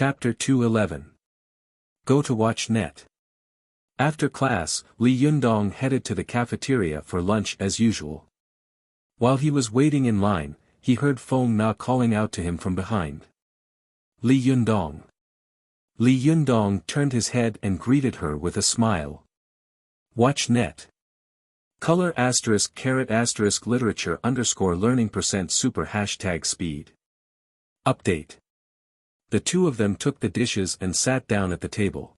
Chapter 211. Go to watch net. After class, Li Yundong headed to the cafeteria for lunch as usual. While he was waiting in line, he heard Feng Na calling out to him from behind. Li Yundong. Li Yundong turned his head and greeted her with a smile. Watch net. Color *** literature _learning %super #speed. Update. The two of them took the dishes and sat down at the table.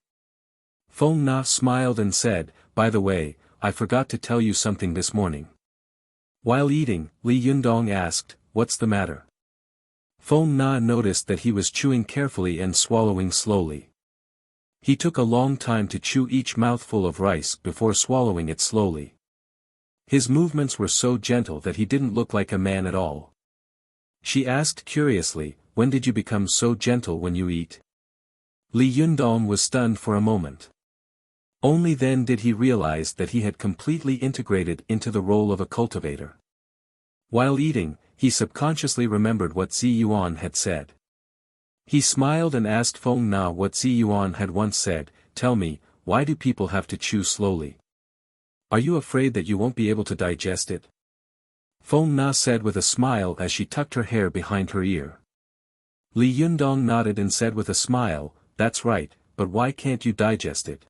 Feng Na smiled and said, "By the way, I forgot to tell you something this morning." While eating, Li Yundong asked, "What's the matter?" Feng Na noticed that he was chewing carefully and swallowing slowly. He took a long time to chew each mouthful of rice before swallowing it slowly. His movements were so gentle that he didn't look like a man at all. She asked curiously, "When did you become so gentle when you eat?" Li Yundong was stunned for a moment. Only then did he realize that he had completely integrated into the role of a cultivator. While eating, he subconsciously remembered what Zi Yuan had said. He smiled and asked Feng Na what Zi Yuan had once said, "Tell me, why do people have to chew slowly? Are you afraid that you won't be able to digest it?" Feng Na said with a smile as she tucked her hair behind her ear. Li Yundong nodded and said with a smile, "That's right, but why can't you digest it?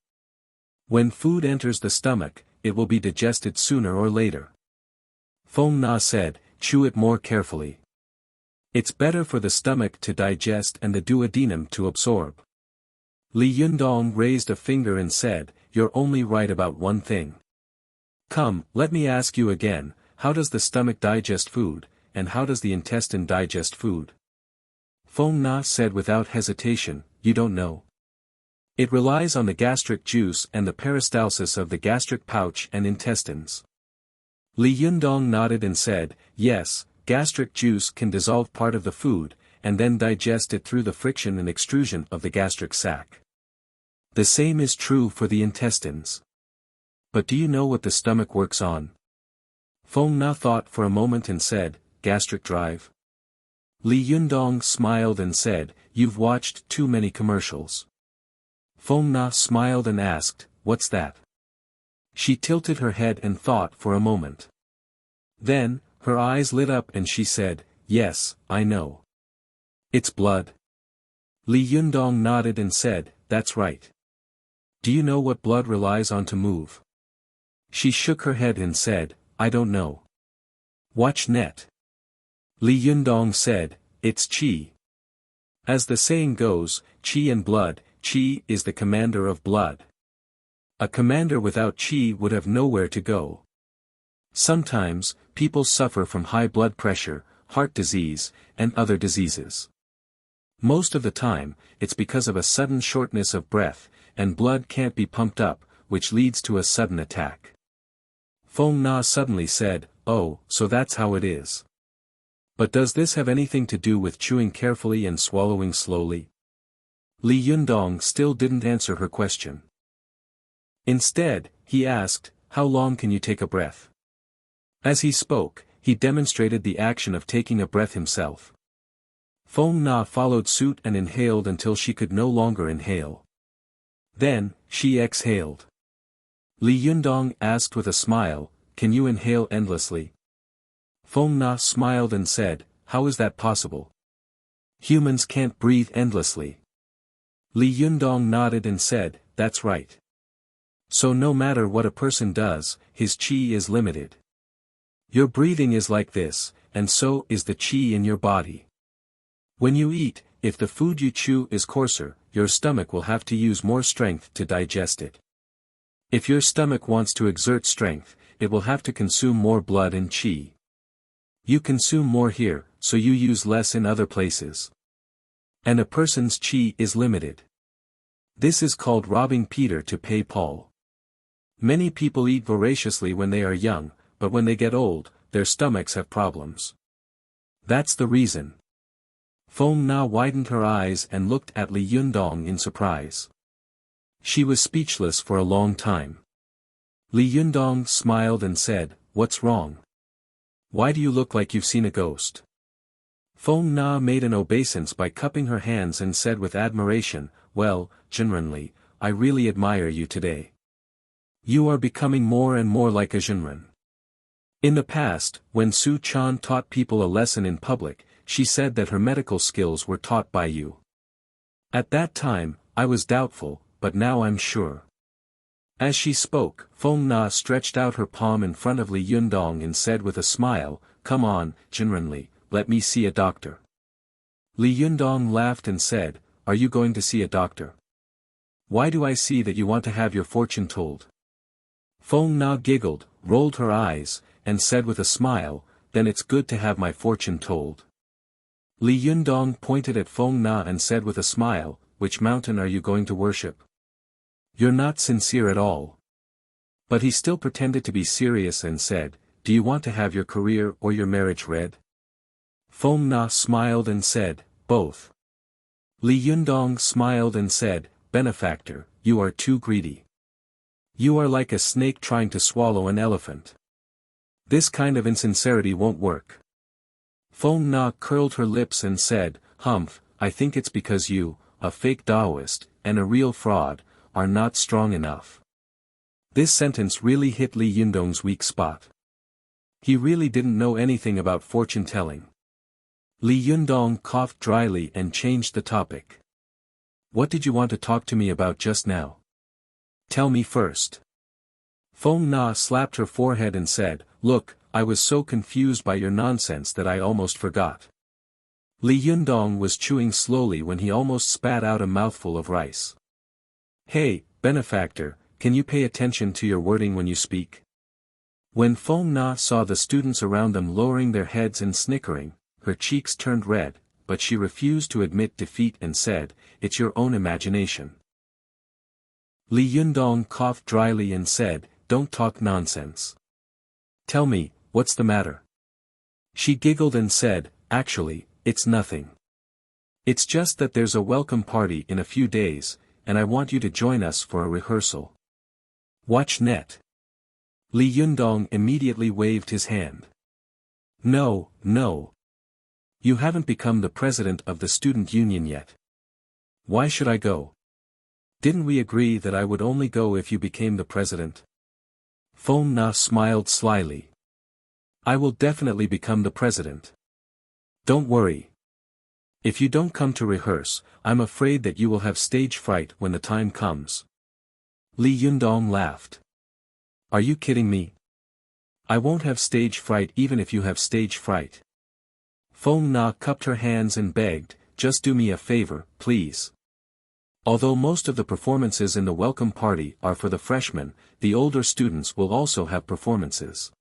When food enters the stomach, it will be digested sooner or later." Feng Na said, "Chew it more carefully. It's better for the stomach to digest and the duodenum to absorb." Li Yundong raised a finger and said, "You're only right about one thing. Come, let me ask you again, how does the stomach digest food, and how does the intestine digest food?" Feng Na said without hesitation, "You don't know. It relies on the gastric juice and the peristalsis of the gastric pouch and intestines." Li Yundong nodded and said, "Yes, gastric juice can dissolve part of the food, and then digest it through the friction and extrusion of the gastric sac. The same is true for the intestines. But do you know what the stomach works on?" Feng Na thought for a moment and said, "Gastric drive." Li Yundong smiled and said, "You've watched too many commercials." Feng Na smiled and asked, "What's that?" She tilted her head and thought for a moment. Then, her eyes lit up and she said, "Yes, I know. It's blood." Li Yundong nodded and said, "That's right. Do you know what blood relies on to move?" She shook her head and said, "I don't know." Watch net. Li Yundong said, "It's qi. As the saying goes, qi and blood, qi is the commander of blood. A commander without qi would have nowhere to go. Sometimes, people suffer from high blood pressure, heart disease, and other diseases. Most of the time, it's because of a sudden shortness of breath, and blood can't be pumped up, which leads to a sudden attack." Feng Na suddenly said, "Oh, so that's how it is. But does this have anything to do with chewing carefully and swallowing slowly?" Li Yundong still didn't answer her question. Instead, he asked, "How long can you take a breath?" As he spoke, he demonstrated the action of taking a breath himself. Feng Na followed suit and inhaled until she could no longer inhale. Then, she exhaled. Li Yundong asked with a smile, "Can you inhale endlessly?" Feng Na smiled and said, "How is that possible? Humans can't breathe endlessly." Li Yundong nodded and said, "That's right. So no matter what a person does, his qi is limited. Your breathing is like this, and so is the qi in your body. When you eat, if the food you chew is coarser, your stomach will have to use more strength to digest it. If your stomach wants to exert strength, it will have to consume more blood and qi. You consume more here, so you use less in other places. And a person's qi is limited. This is called robbing Peter to pay Paul. Many people eat voraciously when they are young, but when they get old, their stomachs have problems. That's the reason." Feng Na widened her eyes and looked at Li Yundong in surprise. She was speechless for a long time. Li Yundong smiled and said, "What's wrong? Why do you look like you've seen a ghost?" Feng Na made an obeisance by cupping her hands and said with admiration, "Well, Jinren, I really admire you today. You are becoming more and more like a Jinren." In the past, when Su Chan taught people a lesson in public, she said that her medical skills were taught by you. At that time, I was doubtful, but now I'm sure. As she spoke, Feng Na stretched out her palm in front of Li Yundong and said with a smile, "Come on, Jinren, let me see a doctor." Li Yundong laughed and said, "Are you going to see a doctor? Why do I see that you want to have your fortune told?" Feng Na giggled, rolled her eyes, and said with a smile, "Then it's good to have my fortune told." Li Yundong pointed at Feng Na and said with a smile, "Which mountain are you going to worship? You're not sincere at all." But he still pretended to be serious and said, "Do you want to have your career or your marriage read?" Feng Na smiled and said, "Both." Li Yundong smiled and said, "Benefactor, you are too greedy. You are like a snake trying to swallow an elephant. This kind of insincerity won't work." Feng Na curled her lips and said, "Humph, I think it's because you, a fake Taoist, and a real fraud, are not strong enough." This sentence really hit Li Yundong's weak spot. He really didn't know anything about fortune-telling. Li Yundong coughed dryly and changed the topic. "What did you want to talk to me about just now? Tell me first." Feng Na slapped her forehead and said, "Look, I was so confused by your nonsense that I almost forgot." Li Yundong was chewing slowly when he almost spat out a mouthful of rice. "Hey, benefactor, can you pay attention to your wording when you speak?" When Feng Na saw the students around them lowering their heads and snickering, her cheeks turned red, but she refused to admit defeat and said, "It's your own imagination." Li Yundong coughed dryly and said, "Don't talk nonsense. Tell me, what's the matter?" She giggled and said, "Actually, it's nothing. It's just that there's a welcome party in a few days, and I want you to join us for a rehearsal. Watch net." Li Yundong immediately waved his hand. "No, no. You haven't become the president of the student union yet. Why should I go? Didn't we agree that I would only go if you became the president?" Feng Na smiled slyly. "I will definitely become the president. Don't worry. If you don't come to rehearse, I'm afraid that you will have stage fright when the time comes." Li Yundong laughed. "Are you kidding me? I won't have stage fright even if you have stage fright." Feng Na cupped her hands and begged, "Just do me a favor, please. Although most of the performances in the welcome party are for the freshmen, the older students will also have performances.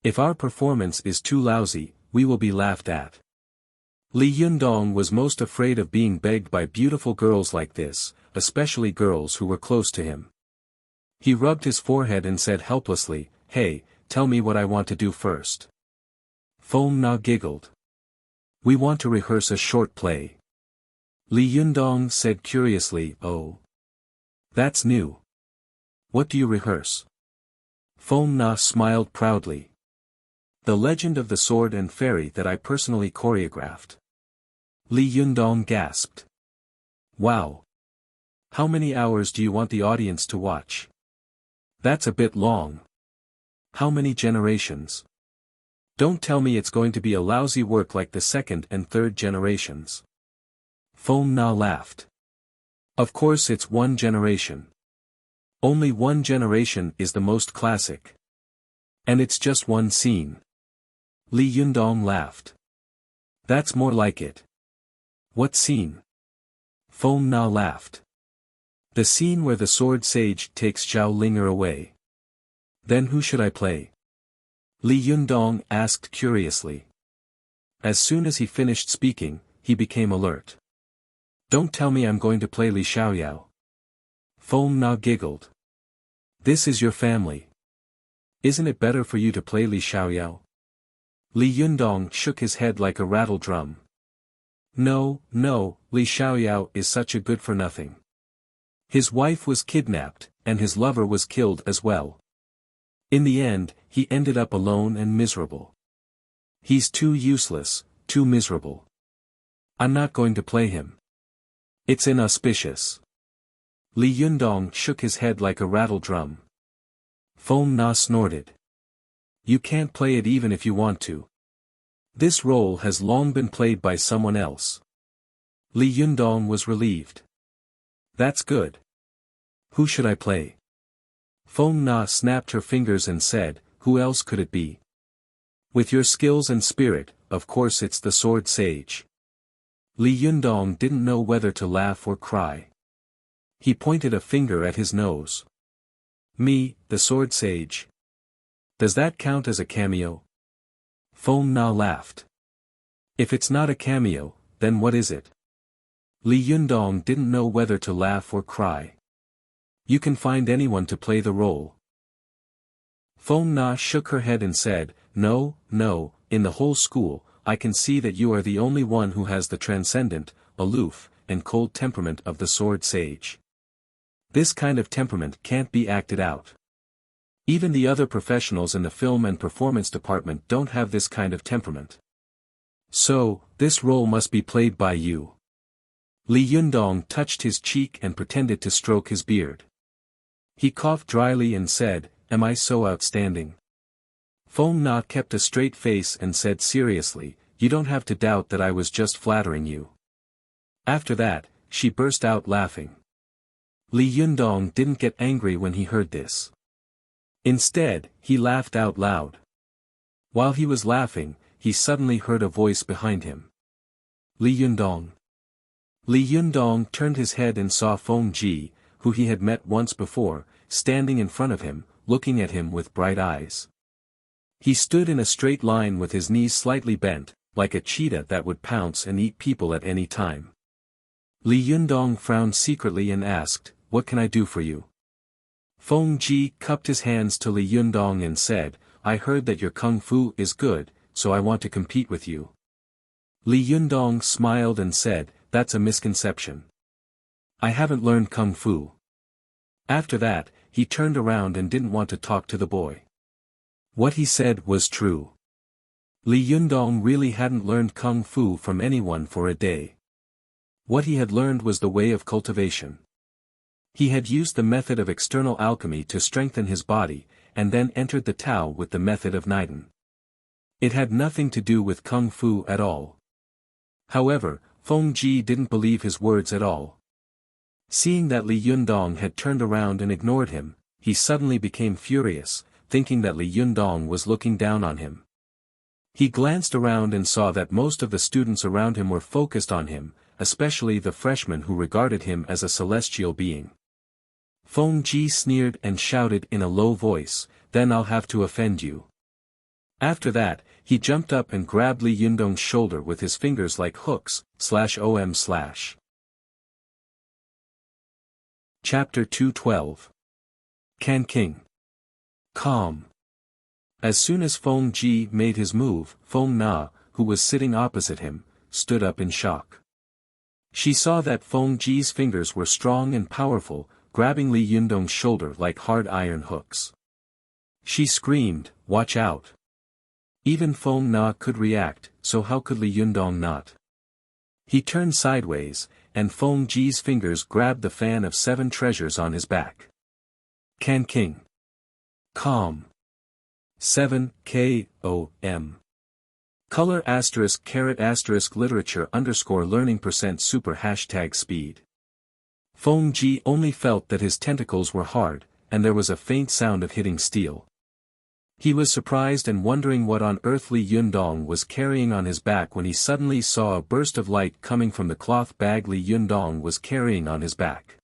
If our performance is too lousy, we will be laughed at." Li Yundong was most afraid of being begged by beautiful girls like this, especially girls who were close to him. He rubbed his forehead and said helplessly, "Hey, tell me what I want to do first." Feng Na giggled. "We want to rehearse a short play." Li Yundong said curiously, "Oh. That's new. What do you rehearse?" Feng Na smiled proudly. "The Legend of the Sword and Fairy that I personally choreographed." Li Yundong gasped. "Wow. How many hours do you want the audience to watch? That's a bit long. How many generations? Don't tell me it's going to be a lousy work like the second and third generations." Feng Na laughed. "Of course it's one generation. Only one generation is the most classic. And it's just one scene." Li Yundong laughed. "That's more like it." "What scene?" Feng Na laughed. "The scene where the sword sage takes Zhao Linger away." "Then who should I play?" Li Yundong asked curiously. As soon as he finished speaking, he became alert. "Don't tell me I'm going to play Li Xiaoyao." Feng Na giggled. "This is your family. Isn't it better for you to play Li Xiaoyao?" Li Yundong shook his head like a rattle drum. No, Li Xiaoyao is such a good-for-nothing. His wife was kidnapped, and his lover was killed as well. In the end, he ended up alone and miserable. He's too useless, too miserable. I'm not going to play him. It's inauspicious. Li Yundong shook his head like a rattle drum. Feng Na snorted. You can't play it even if you want to. This role has long been played by someone else. Li Yundong was relieved. That's good. Who should I play? Feng Na snapped her fingers and said, who else could it be? With your skills and spirit, of course it's the Sword Sage. Li Yundong didn't know whether to laugh or cry. He pointed a finger at his nose. Me, the Sword Sage. Does that count as a cameo? Feng Na laughed. If it's not a cameo, then what is it? Li Yundong didn't know whether to laugh or cry. You can find anyone to play the role. Feng Na shook her head and said, no, in the whole school, I can see that you are the only one who has the transcendent, aloof, and cold temperament of the Sword Sage. This kind of temperament can't be acted out. Even the other professionals in the film and performance department don't have this kind of temperament. So, this role must be played by you. Li Yundong touched his cheek and pretended to stroke his beard. He coughed dryly and said, am I so outstanding? Feng Na kept a straight face and said seriously, you don't have to doubt that I was just flattering you. After that, she burst out laughing. Li Yundong didn't get angry when he heard this. Instead, he laughed out loud. While he was laughing, he suddenly heard a voice behind him. Li Yundong. Li Yundong turned his head and saw Feng Ji, who he had met once before, standing in front of him, looking at him with bright eyes. He stood in a straight line with his knees slightly bent, like a cheetah that would pounce and eat people at any time. Li Yundong frowned secretly and asked, what can I do for you? Feng Ji cupped his hands to Li Yundong and said, I heard that your kung fu is good, so I want to compete with you. Li Yundong smiled and said, that's a misconception. I haven't learned kung fu. After that, he turned around and didn't want to talk to the boy. What he said was true. Li Yundong really hadn't learned kung fu from anyone for a day. What he had learned was the way of cultivation. He had used the method of external alchemy to strengthen his body, and then entered the Tao with the method of Naiden. It had nothing to do with kung fu at all. However, Feng Ji didn't believe his words at all. Seeing that Li Yundong had turned around and ignored him, he suddenly became furious, thinking that Li Yundong was looking down on him. He glanced around and saw that most of the students around him were focused on him, especially the freshmen who regarded him as a celestial being. Feng Ji sneered and shouted in a low voice, then I'll have to offend you. After that, he jumped up and grabbed Li Yundong's shoulder with his fingers like hooks, /om/. Chapter 212. Can King. Calm. As soon as Feng Ji made his move, Feng Na, who was sitting opposite him, stood up in shock. She saw that Feng Ji's fingers were strong and powerful, grabbing Li Yundong's shoulder like hard iron hooks. She screamed, watch out. Even Feng Na could react, so how could Li Yundong not? He turned sideways, and Feng Ji's fingers grabbed the fan of 7 treasures on his back. Can King. Calm. 7 KOM. Color ** literature _learning %super #speed. Feng Ji only felt that his tentacles were hard, and there was a faint sound of hitting steel. He was surprised and wondering what on earth Li Yundong was carrying on his back when he suddenly saw a burst of light coming from the cloth bag Li Yundong was carrying on his back.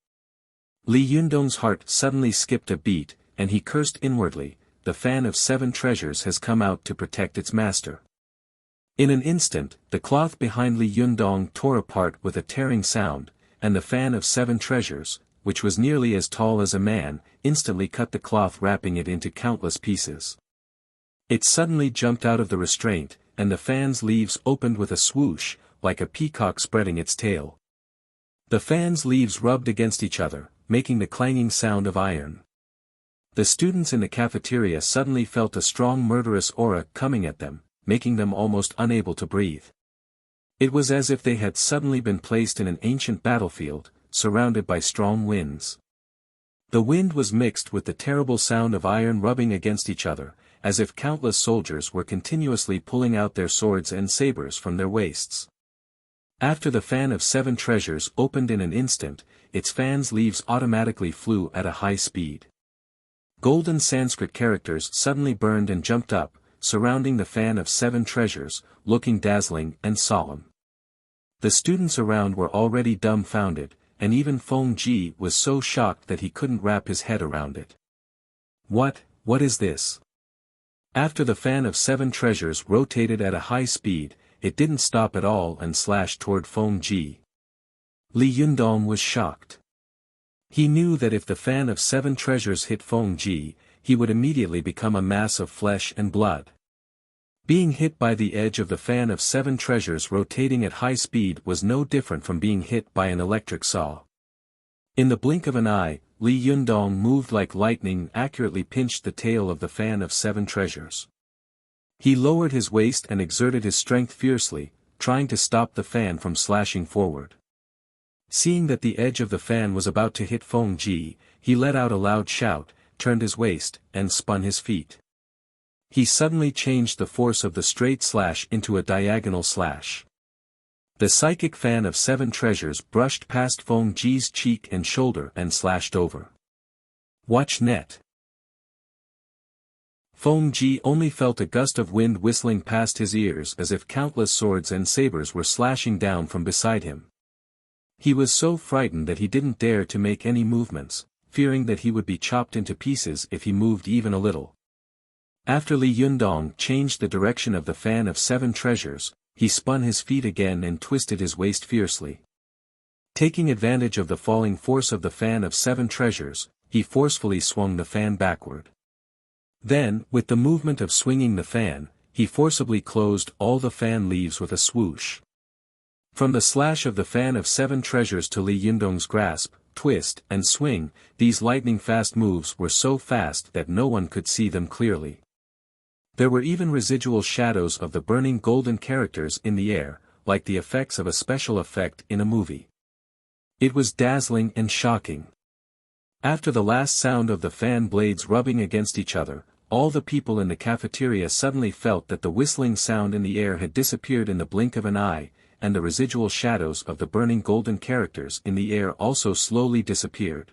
Li Yundong's heart suddenly skipped a beat, and he cursed inwardly, the fan of 7 treasures has come out to protect its master. In an instant, the cloth behind Li Yundong tore apart with a tearing sound, and the fan of 7 treasures, which was nearly as tall as a man, instantly cut the cloth, wrapping it into countless pieces. It suddenly jumped out of the restraint, and the fan's leaves opened with a swoosh, like a peacock spreading its tail. The fan's leaves rubbed against each other, making the clanging sound of iron. The students in the cafeteria suddenly felt a strong murderous aura coming at them, making them almost unable to breathe. It was as if they had suddenly been placed in an ancient battlefield, surrounded by strong winds. The wind was mixed with the terrible sound of iron rubbing against each other, as if countless soldiers were continuously pulling out their swords and sabers from their waists. After the fan of 7 treasures opened in an instant, its fan's leaves automatically flew at a high speed. Golden Sanskrit characters suddenly burned and jumped up, surrounding the fan of 7 treasures, looking dazzling and solemn. The students around were already dumbfounded, and even Feng Ji was so shocked that he couldn't wrap his head around it. What is this? After the fan of 7 treasures rotated at a high speed, it didn't stop at all and slashed toward Feng Ji. Li Yundong was shocked. He knew that if the fan of 7 treasures hit Feng Ji, he would immediately become a mass of flesh and blood. Being hit by the edge of the fan of 7 treasures rotating at high speed was no different from being hit by an electric saw. In the blink of an eye, Li Yundong moved like lightning and accurately pinched the tail of the fan of 7 treasures. He lowered his waist and exerted his strength fiercely, trying to stop the fan from slashing forward. Seeing that the edge of the fan was about to hit Feng Ji, he let out a loud shout, turned his waist, and spun his feet. He suddenly changed the force of the straight slash into a diagonal slash. The psychic fan of 7 treasures brushed past Feng Ji's cheek and shoulder and slashed over. Watch net. Feng Ji only felt a gust of wind whistling past his ears as if countless swords and sabers were slashing down from beside him. He was so frightened that he didn't dare to make any movements, fearing that he would be chopped into pieces if he moved even a little. After Li Yundong changed the direction of the fan of 7 treasures, he spun his feet again and twisted his waist fiercely. Taking advantage of the falling force of the fan of 7 treasures, he forcefully swung the fan backward. Then, with the movement of swinging the fan, he forcibly closed all the fan leaves with a swoosh. From the slash of the fan of 7 treasures to Li Yundong's grasp, twist, and swing, these lightning-fast moves were so fast that no one could see them clearly. There were even residual shadows of the burning golden characters in the air, like the effects of a special effect in a movie. It was dazzling and shocking. After the last sound of the fan blades rubbing against each other, all the people in the cafeteria suddenly felt that the whistling sound in the air had disappeared in the blink of an eye, and the residual shadows of the burning golden characters in the air also slowly disappeared.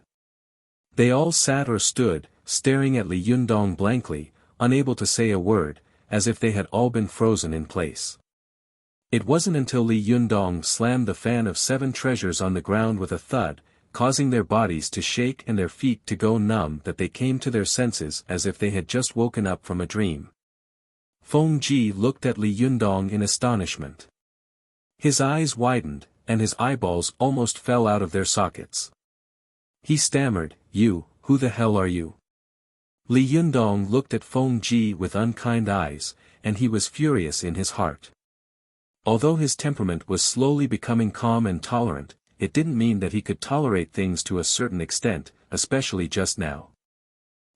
They all sat or stood, staring at Li Yundong blankly, unable to say a word, as if they had all been frozen in place. It wasn't until Li Yundong slammed the fan of 7 treasures on the ground with a thud, causing their bodies to shake and their feet to go numb that they came to their senses as if they had just woken up from a dream. Feng Ji looked at Li Yundong in astonishment. His eyes widened, and his eyeballs almost fell out of their sockets. He stammered, "You, who the hell are you?" Li Yundong looked at Feng Ji with unkind eyes, and he was furious in his heart. Although his temperament was slowly becoming calm and tolerant, it didn't mean that he could tolerate things to a certain extent, especially just now.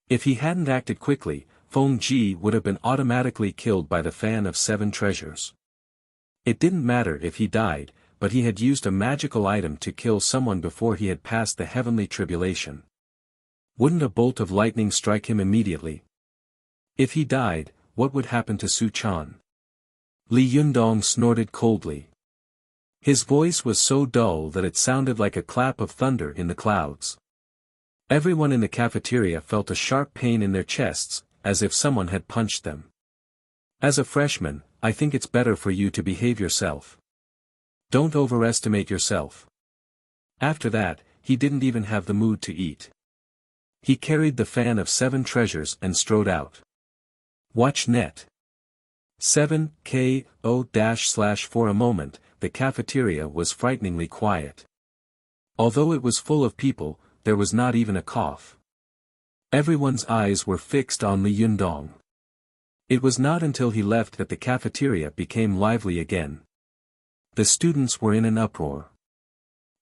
If he hadn't acted quickly, Feng Ji would have been automatically killed by the fan of 7 treasures. It didn't matter if he died, but he had used a magical item to kill someone before he had passed the heavenly tribulation. Wouldn't a bolt of lightning strike him immediately? If he died, what would happen to Su Chan? Li Yundong snorted coldly. His voice was so dull that it sounded like a clap of thunder in the clouds. Everyone in the cafeteria felt a sharp pain in their chests, as if someone had punched them. As a freshman, I think it's better for you to behave yourself. Don't overestimate yourself. After that, he didn't even have the mood to eat. He carried the fan of 7 treasures and strode out. Watch net. 7:0/ For a moment, the cafeteria was frighteningly quiet. Although it was full of people, there was not even a cough. Everyone's eyes were fixed on Li Yundong. It was not until he left that the cafeteria became lively again. The students were in an uproar.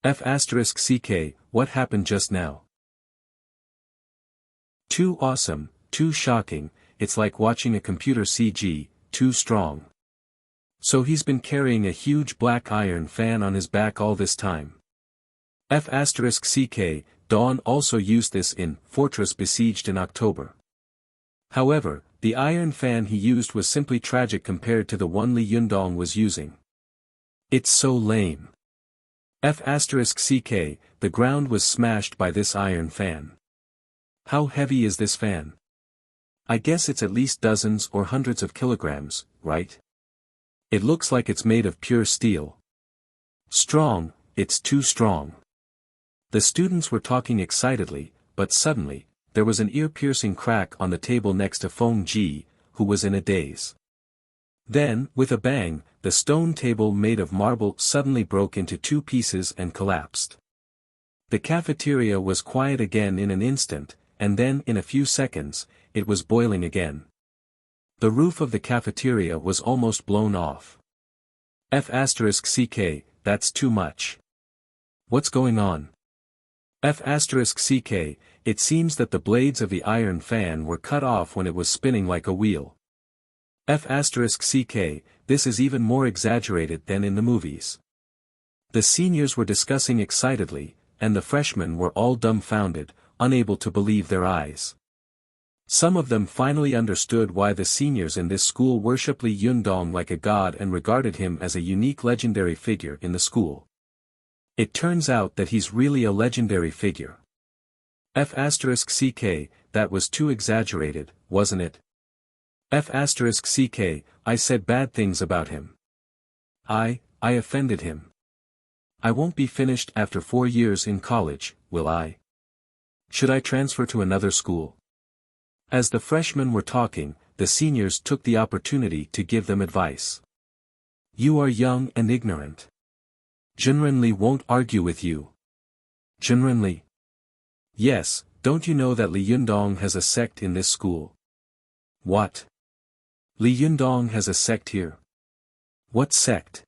F***ck, what happened just now? Too awesome, too shocking, it's like watching a computer CG, too strong. So he's been carrying a huge black iron fan on his back all this time. F***ck, Dawn also used this in Fortress Besieged in October. However, the iron fan he used was simply tragic compared to the one Li Yundong was using. It's so lame. F***ck, the ground was smashed by this iron fan. How heavy is this fan? I guess it's at least dozens or hundreds of kilograms, right? It looks like it's made of pure steel. Strong, it's too strong. The students were talking excitedly, but suddenly, there was an ear-piercing crack on the table next to Feng Ji, who was in a daze. Then, with a bang, the stone table made of marble suddenly broke into two pieces and collapsed. The cafeteria was quiet again in an instant, and then in a few seconds, it was boiling again. The roof of the cafeteria was almost blown off. F***ck, that's too much. What's going on? F***ck, it seems that the blades of the iron fan were cut off when it was spinning like a wheel. F***ck, this is even more exaggerated than in the movies. The seniors were discussing excitedly, and the freshmen were all dumbfounded, unable to believe their eyes. Some of them finally understood why the seniors in this school worshiped Li Yundong like a god and regarded him as a unique legendary figure in the school. It turns out that he's really a legendary figure. F***ck, that was too exaggerated, wasn't it? F***ck, I said bad things about him. I offended him. I won't be finished after 4 years in college, will I? Should I transfer to another school? As the freshmen were talking, the seniors took the opportunity to give them advice. You are young and ignorant. Junrenli won't argue with you. Junrenli? Yes, don't you know that Li Yundong has a sect in this school? What? Li Yundong has a sect here? What sect?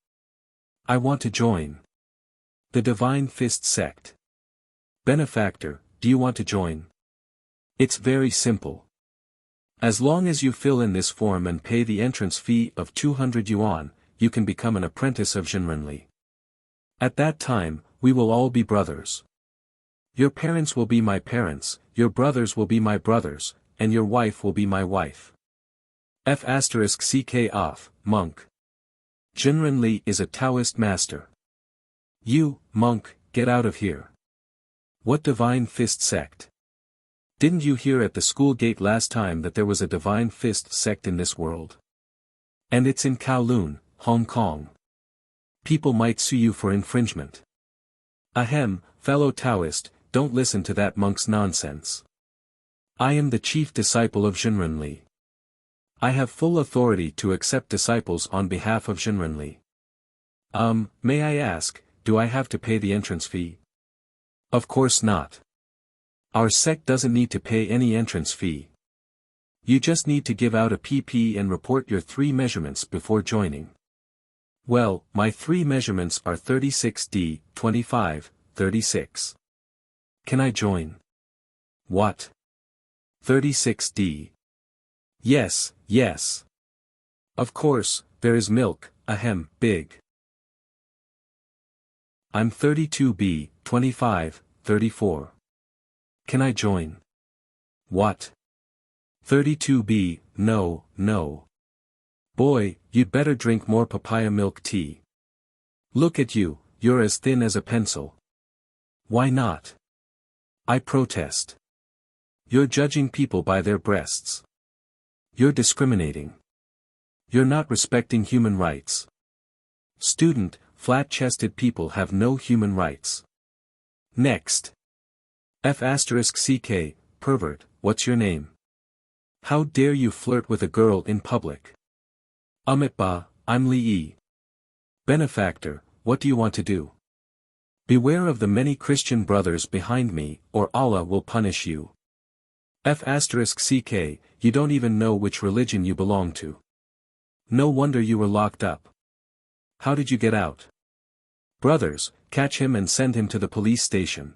I want to join. The Divine Fist sect. Benefactor, do you want to join? It's very simple. As long as you fill in this form and pay the entrance fee of 200 yuan, you can become an apprentice of Junrenli. At that time, we will all be brothers. Your parents will be my parents, your brothers will be my brothers, and your wife will be my wife. F***ck off, monk. Junrenli is a Taoist master. You, monk, get out of here. What Divine Fist sect? Didn't you hear at the school gate last time that there was a Divine Fist sect in this world? And it's in Kowloon, Hong Kong. People might sue you for infringement. Ahem, fellow Taoist, don't listen to that monk's nonsense. I am the chief disciple of Junrenli. I have full authority to accept disciples on behalf of Junrenli. May I ask, do I have to pay the entrance fee? Of course not. Our sect doesn't need to pay any entrance fee. You just need to give out a PP and report your 3 measurements before joining. Well, my 3 measurements are 36D, 25, 36. Can I join? What? 36D. Yes, yes. Of course, there is milk, ahem, big. I'm 32B, 25, 34. Can I join? What? 32B, no, no. Boy, you'd better drink more papaya milk tea. Look at you, you're as thin as a pencil. Why not? I protest. You're judging people by their breasts. You're discriminating. You're not respecting human rights. Student, flat-chested people have no human rights. Next. F***ck, pervert, what's your name? How dare you flirt with a girl in public? Amitba, I'm Li Yi. Benefactor, what do you want to do? Beware of the many Christian brothers behind me, or Allah will punish you. F***ck, you don't even know which religion you belong to. No wonder you were locked up. How did you get out? Brothers, catch him and send him to the police station.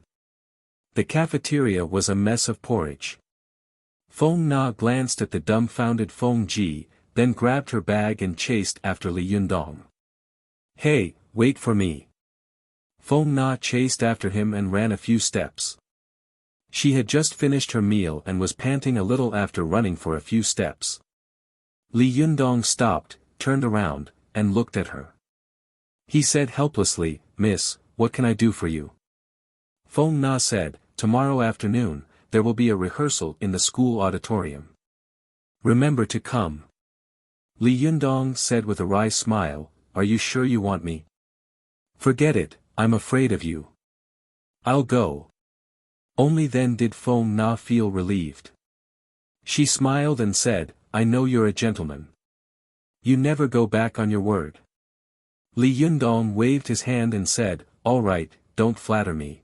The cafeteria was a mess of porridge. Feng Na glanced at the dumbfounded Feng Ji, then grabbed her bag and chased after Li Yundong. "Hey, wait for me." Feng Na chased after him and ran a few steps. She had just finished her meal and was panting a little after running for a few steps. Li Yundong stopped, turned around, and looked at her. He said helplessly, "Miss, what can I do for you?" Feng Na said, "Tomorrow afternoon, there will be a rehearsal in the school auditorium. Remember to come." Li Yundong said with a wry smile, "Are you sure you want me?" "Forget it, I'm afraid of you." "I'll go." Only then did Feng Na feel relieved. She smiled and said, "I know you're a gentleman. You never go back on your word." Li Yundong waved his hand and said, "All right, don't flatter me.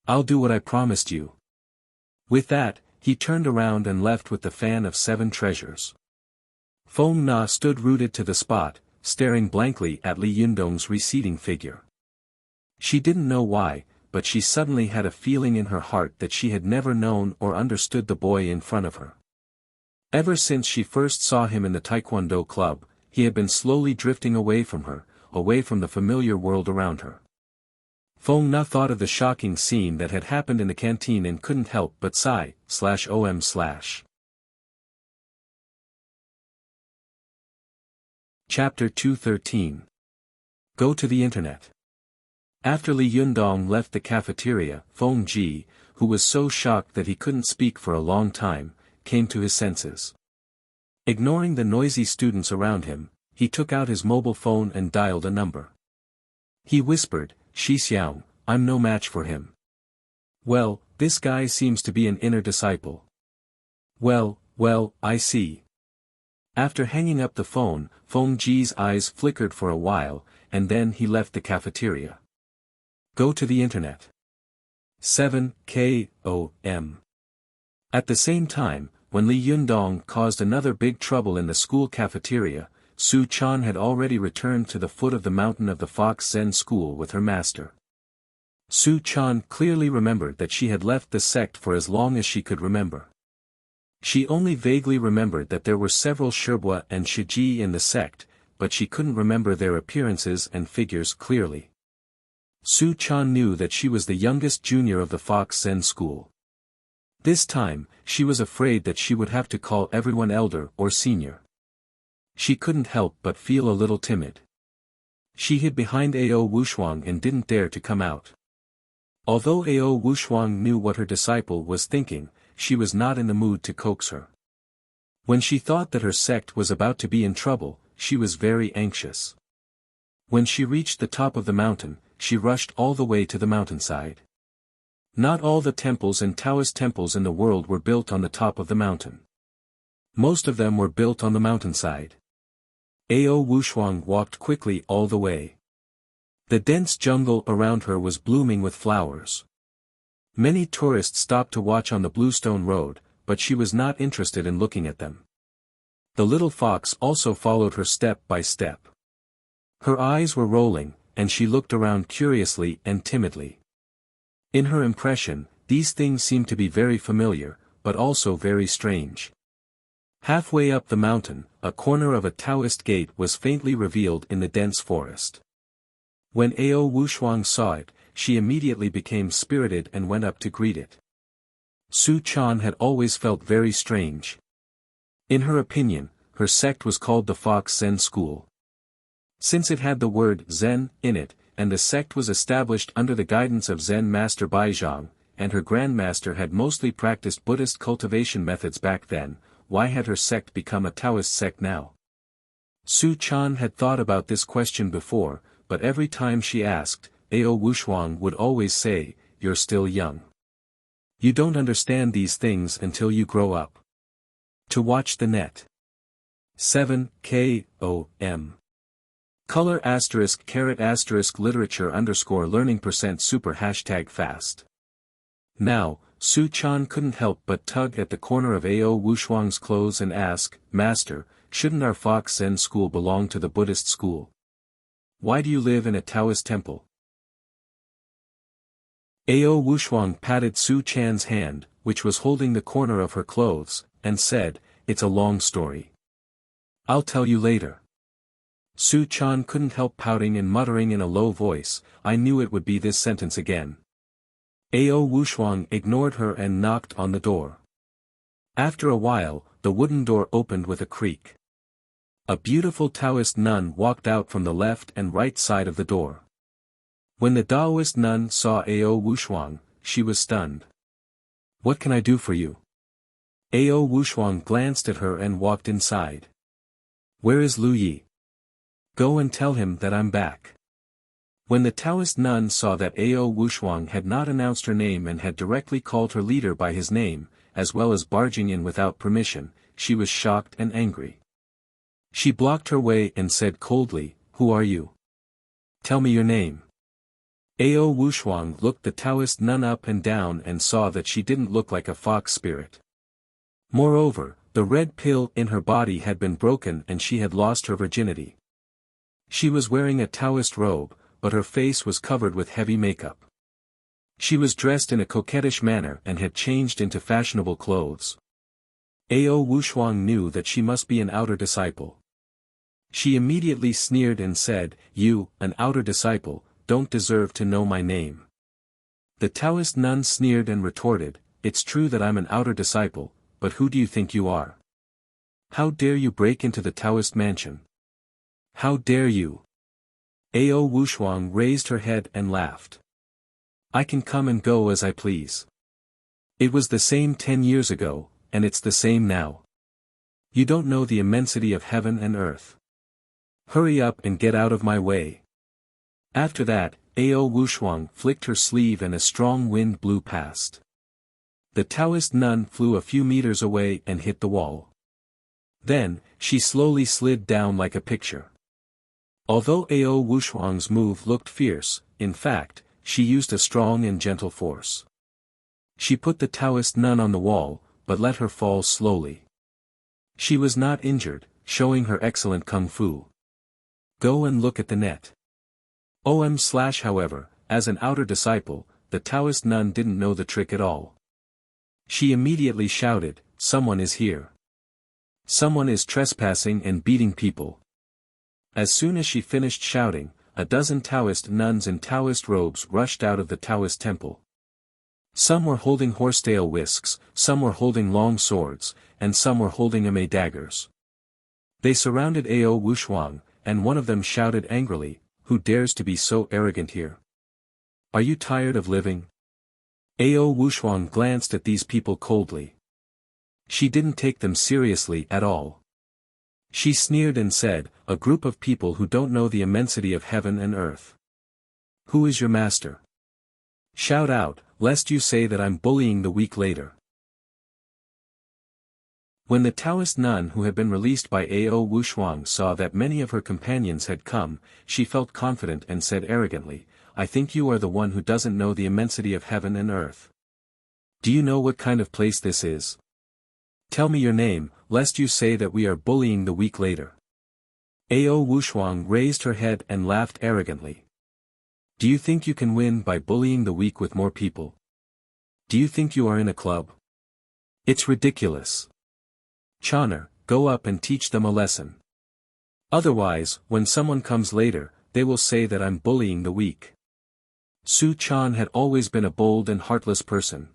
I'll do what I promised you." With that, he turned around and left with the fan of 7 treasures. Feng Na stood rooted to the spot, staring blankly at Li Yundong's receding figure. She didn't know why, but she suddenly had a feeling in her heart that she had never known or understood the boy in front of her. Ever since she first saw him in the Taekwondo club, he had been slowly drifting away from her, away from the familiar world around her. Feng Na thought of the shocking scene that had happened in the canteen and couldn't help but sigh/om/. Chapter 213. Go to the Internet. After Li Yundong left the cafeteria, Feng Ji, who was so shocked that he couldn't speak for a long time, came to his senses. Ignoring the noisy students around him, he took out his mobile phone and dialed a number. He whispered, "Shi Xiang, I'm no match for him. Well, this guy seems to be an inner disciple. Well, I see." After hanging up the phone, Feng Ji's eyes flickered for a while, and then he left the cafeteria. Go to the Internet. 7 K.O.M. At the same time, when Li Yundong caused another big trouble in the school cafeteria, Su Chan had already returned to the foot of the mountain of the Fox Zen school with her master. Su Chan clearly remembered that she had left the sect for as long as she could remember. She only vaguely remembered that there were several Shibwa and Shiji in the sect, but she couldn't remember their appearances and figures clearly. Su Chan knew that she was the youngest junior of the Fox Zen school. This time, she was afraid that she would have to call everyone elder or senior. She couldn't help but feel a little timid. She hid behind Ao Wushuang and didn't dare to come out. Although Ao Wushuang knew what her disciple was thinking, she was not in the mood to coax her. When she thought that her sect was about to be in trouble, she was very anxious. When she reached the top of the mountain, she rushed all the way to the mountainside. Not all the temples and Taoist temples in the world were built on the top of the mountain. Most of them were built on the mountainside. Ao Wushuang walked quickly all the way. The dense jungle around her was blooming with flowers. Many tourists stopped to watch on the Bluestone Road, but she was not interested in looking at them. The little fox also followed her step by step. Her eyes were rolling, and she looked around curiously and timidly. In her impression, these things seemed to be very familiar, but also very strange. Halfway up the mountain, a corner of a Taoist gate was faintly revealed in the dense forest. When Ao Wushuang saw it, she immediately became spirited and went up to greet it. Su Chan had always felt very strange. In her opinion, her sect was called the Fox Zen School. Since it had the word Zen in it, and the sect was established under the guidance of Zen Master Baizhang, and her grandmaster had mostly practiced Buddhist cultivation methods back then, why had her sect become a Taoist sect now? Su Chan had thought about this question before, but every time she asked, Ao Wushuang would always say, "You're still young. You don't understand these things until you grow up." To watch the net. 7 K.O.M. Color ** literature _learning %super #fast. Now, Su Chan couldn't help but tug at the corner of Ao Wushuang's clothes and ask, "Master, shouldn't our Fox Zen school belong to the Buddhist school? Why do you live in a Taoist temple?" Ao Wushuang patted Su Chan's hand, which was holding the corner of her clothes, and said, "It's a long story. I'll tell you later. Su Chan couldn't help pouting and muttering in a low voice, I knew it would be this sentence again. Ao Wushuang ignored her and knocked on the door. After a while, the wooden door opened with a creak. A beautiful Taoist nun walked out from the left and right side of the door. When the Taoist nun saw Ao Wushuang, she was stunned. What can I do for you? Ao Wushuang glanced at her and walked inside. Where is Lu Yi? Go and tell him that I'm back. When the Taoist nun saw that Ao Wushuang had not announced her name and had directly called her leader by his name, as well as barging in without permission, she was shocked and angry. She blocked her way and said coldly, Who are you? Tell me your name. Ao Wushuang looked the Taoist nun up and down and saw that she didn't look like a fox spirit. Moreover, the red pill in her body had been broken and she had lost her virginity. She was wearing a Taoist robe, but her face was covered with heavy makeup. She was dressed in a coquettish manner and had changed into fashionable clothes. Ao Wushuang knew that she must be an outer disciple. She immediately sneered and said, You, an outer disciple, don't deserve to know my name. The Taoist nun sneered and retorted, It's true that I'm an outer disciple, but who do you think you are? How dare you break into the Taoist mansion? How dare you? Ao Wushuang raised her head and laughed. I can come and go as I please. It was the same 10 years ago, and it's the same now. You don't know the immensity of heaven and earth. Hurry up and get out of my way. After that, Ao Wushuang flicked her sleeve and a strong wind blew past. The Taoist nun flew a few meters away and hit the wall. Then, she slowly slid down like a picture. Although Ao Wushuang's move looked fierce, in fact, she used a strong and gentle force. She put the Taoist nun on the wall, but let her fall slowly. She was not injured, showing her excellent kung fu. Go and look at the net. However, as an outer disciple, the Taoist nun didn't know the trick at all. She immediately shouted, Someone is here. Someone is trespassing and beating people. As soon as she finished shouting, a dozen Taoist nuns in Taoist robes rushed out of the Taoist temple. Some were holding horsetail whisks, some were holding long swords, and some were holding ame daggers. They surrounded Ao Wushuang, and one of them shouted angrily, Who dares to be so arrogant here? Are you tired of living? Ao Wushuang glanced at these people coldly. She didn't take them seriously at all. She sneered and said, A group of people who don't know the immensity of heaven and earth. Who is your master? Shout out, lest you say that I'm bullying the weak later. When the Taoist nun who had been released by Ao Wushuang saw that many of her companions had come, she felt confident and said arrogantly, I think you are the one who doesn't know the immensity of heaven and earth. Do you know what kind of place this is? Tell me your name, lest you say that we are bullying the weak later. Ao Wushuang raised her head and laughed arrogantly. Do you think you can win by bullying the weak with more people? Do you think you are in a club? It's ridiculous. Channer, go up and teach them a lesson. Otherwise, when someone comes later, they will say that I'm bullying the weak. Su Chan had always been a bold and heartless person.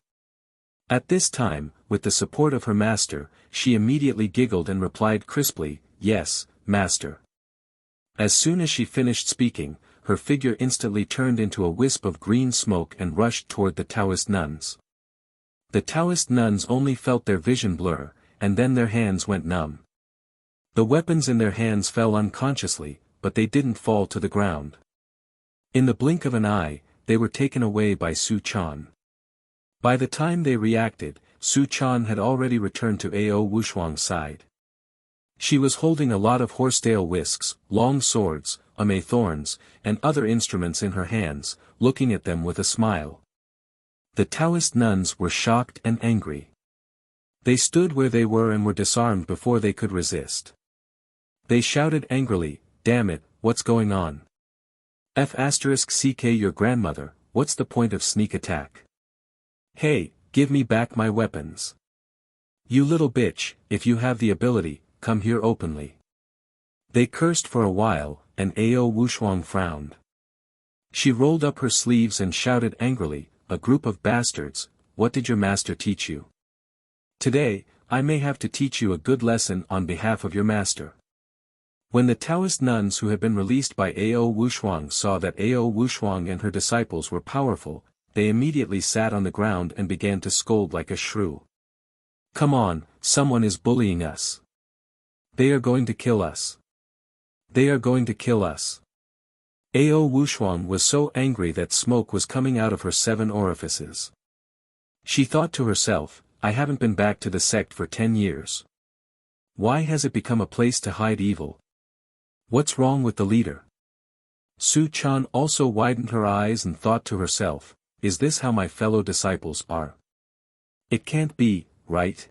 At this time, with the support of her master, she immediately giggled and replied crisply, Yes, master. As soon as she finished speaking, her figure instantly turned into a wisp of green smoke and rushed toward the Taoist nuns. The Taoist nuns only felt their vision blur, and then their hands went numb. The weapons in their hands fell unconsciously, but they didn't fall to the ground. In the blink of an eye, they were taken away by Su Chan. By the time they reacted, Su Chan had already returned to Ao Wushuang's side. She was holding a lot of horsetail whisks, long swords, ame thorns, and other instruments in her hands, looking at them with a smile. The Taoist nuns were shocked and angry. They stood where they were and were disarmed before they could resist. They shouted angrily, Damn it, what's going on? *CK your grandmother, what's the point of sneak attack? Hey, give me back my weapons. You little bitch, if you have the ability, come here openly. They cursed for a while, and Ao Wushuang frowned. She rolled up her sleeves and shouted angrily, "A group of bastards, what did your master teach you? Today, I may have to teach you a good lesson on behalf of your master." When the Taoist nuns who had been released by Ao Wushuang saw that Ao Wushuang and her disciples were powerful, they immediately sat on the ground and began to scold like a shrew. "Come on, someone is bullying us. They are going to kill us. They are going to kill us." Ao Wushuang was so angry that smoke was coming out of her 7 orifices. She thought to herself, "I haven't been back to the sect for 10 years. Why has it become a place to hide evil? What's wrong with the leader?" Su Chan also widened her eyes and thought to herself, "Is this how my fellow disciples are? It can't be, right?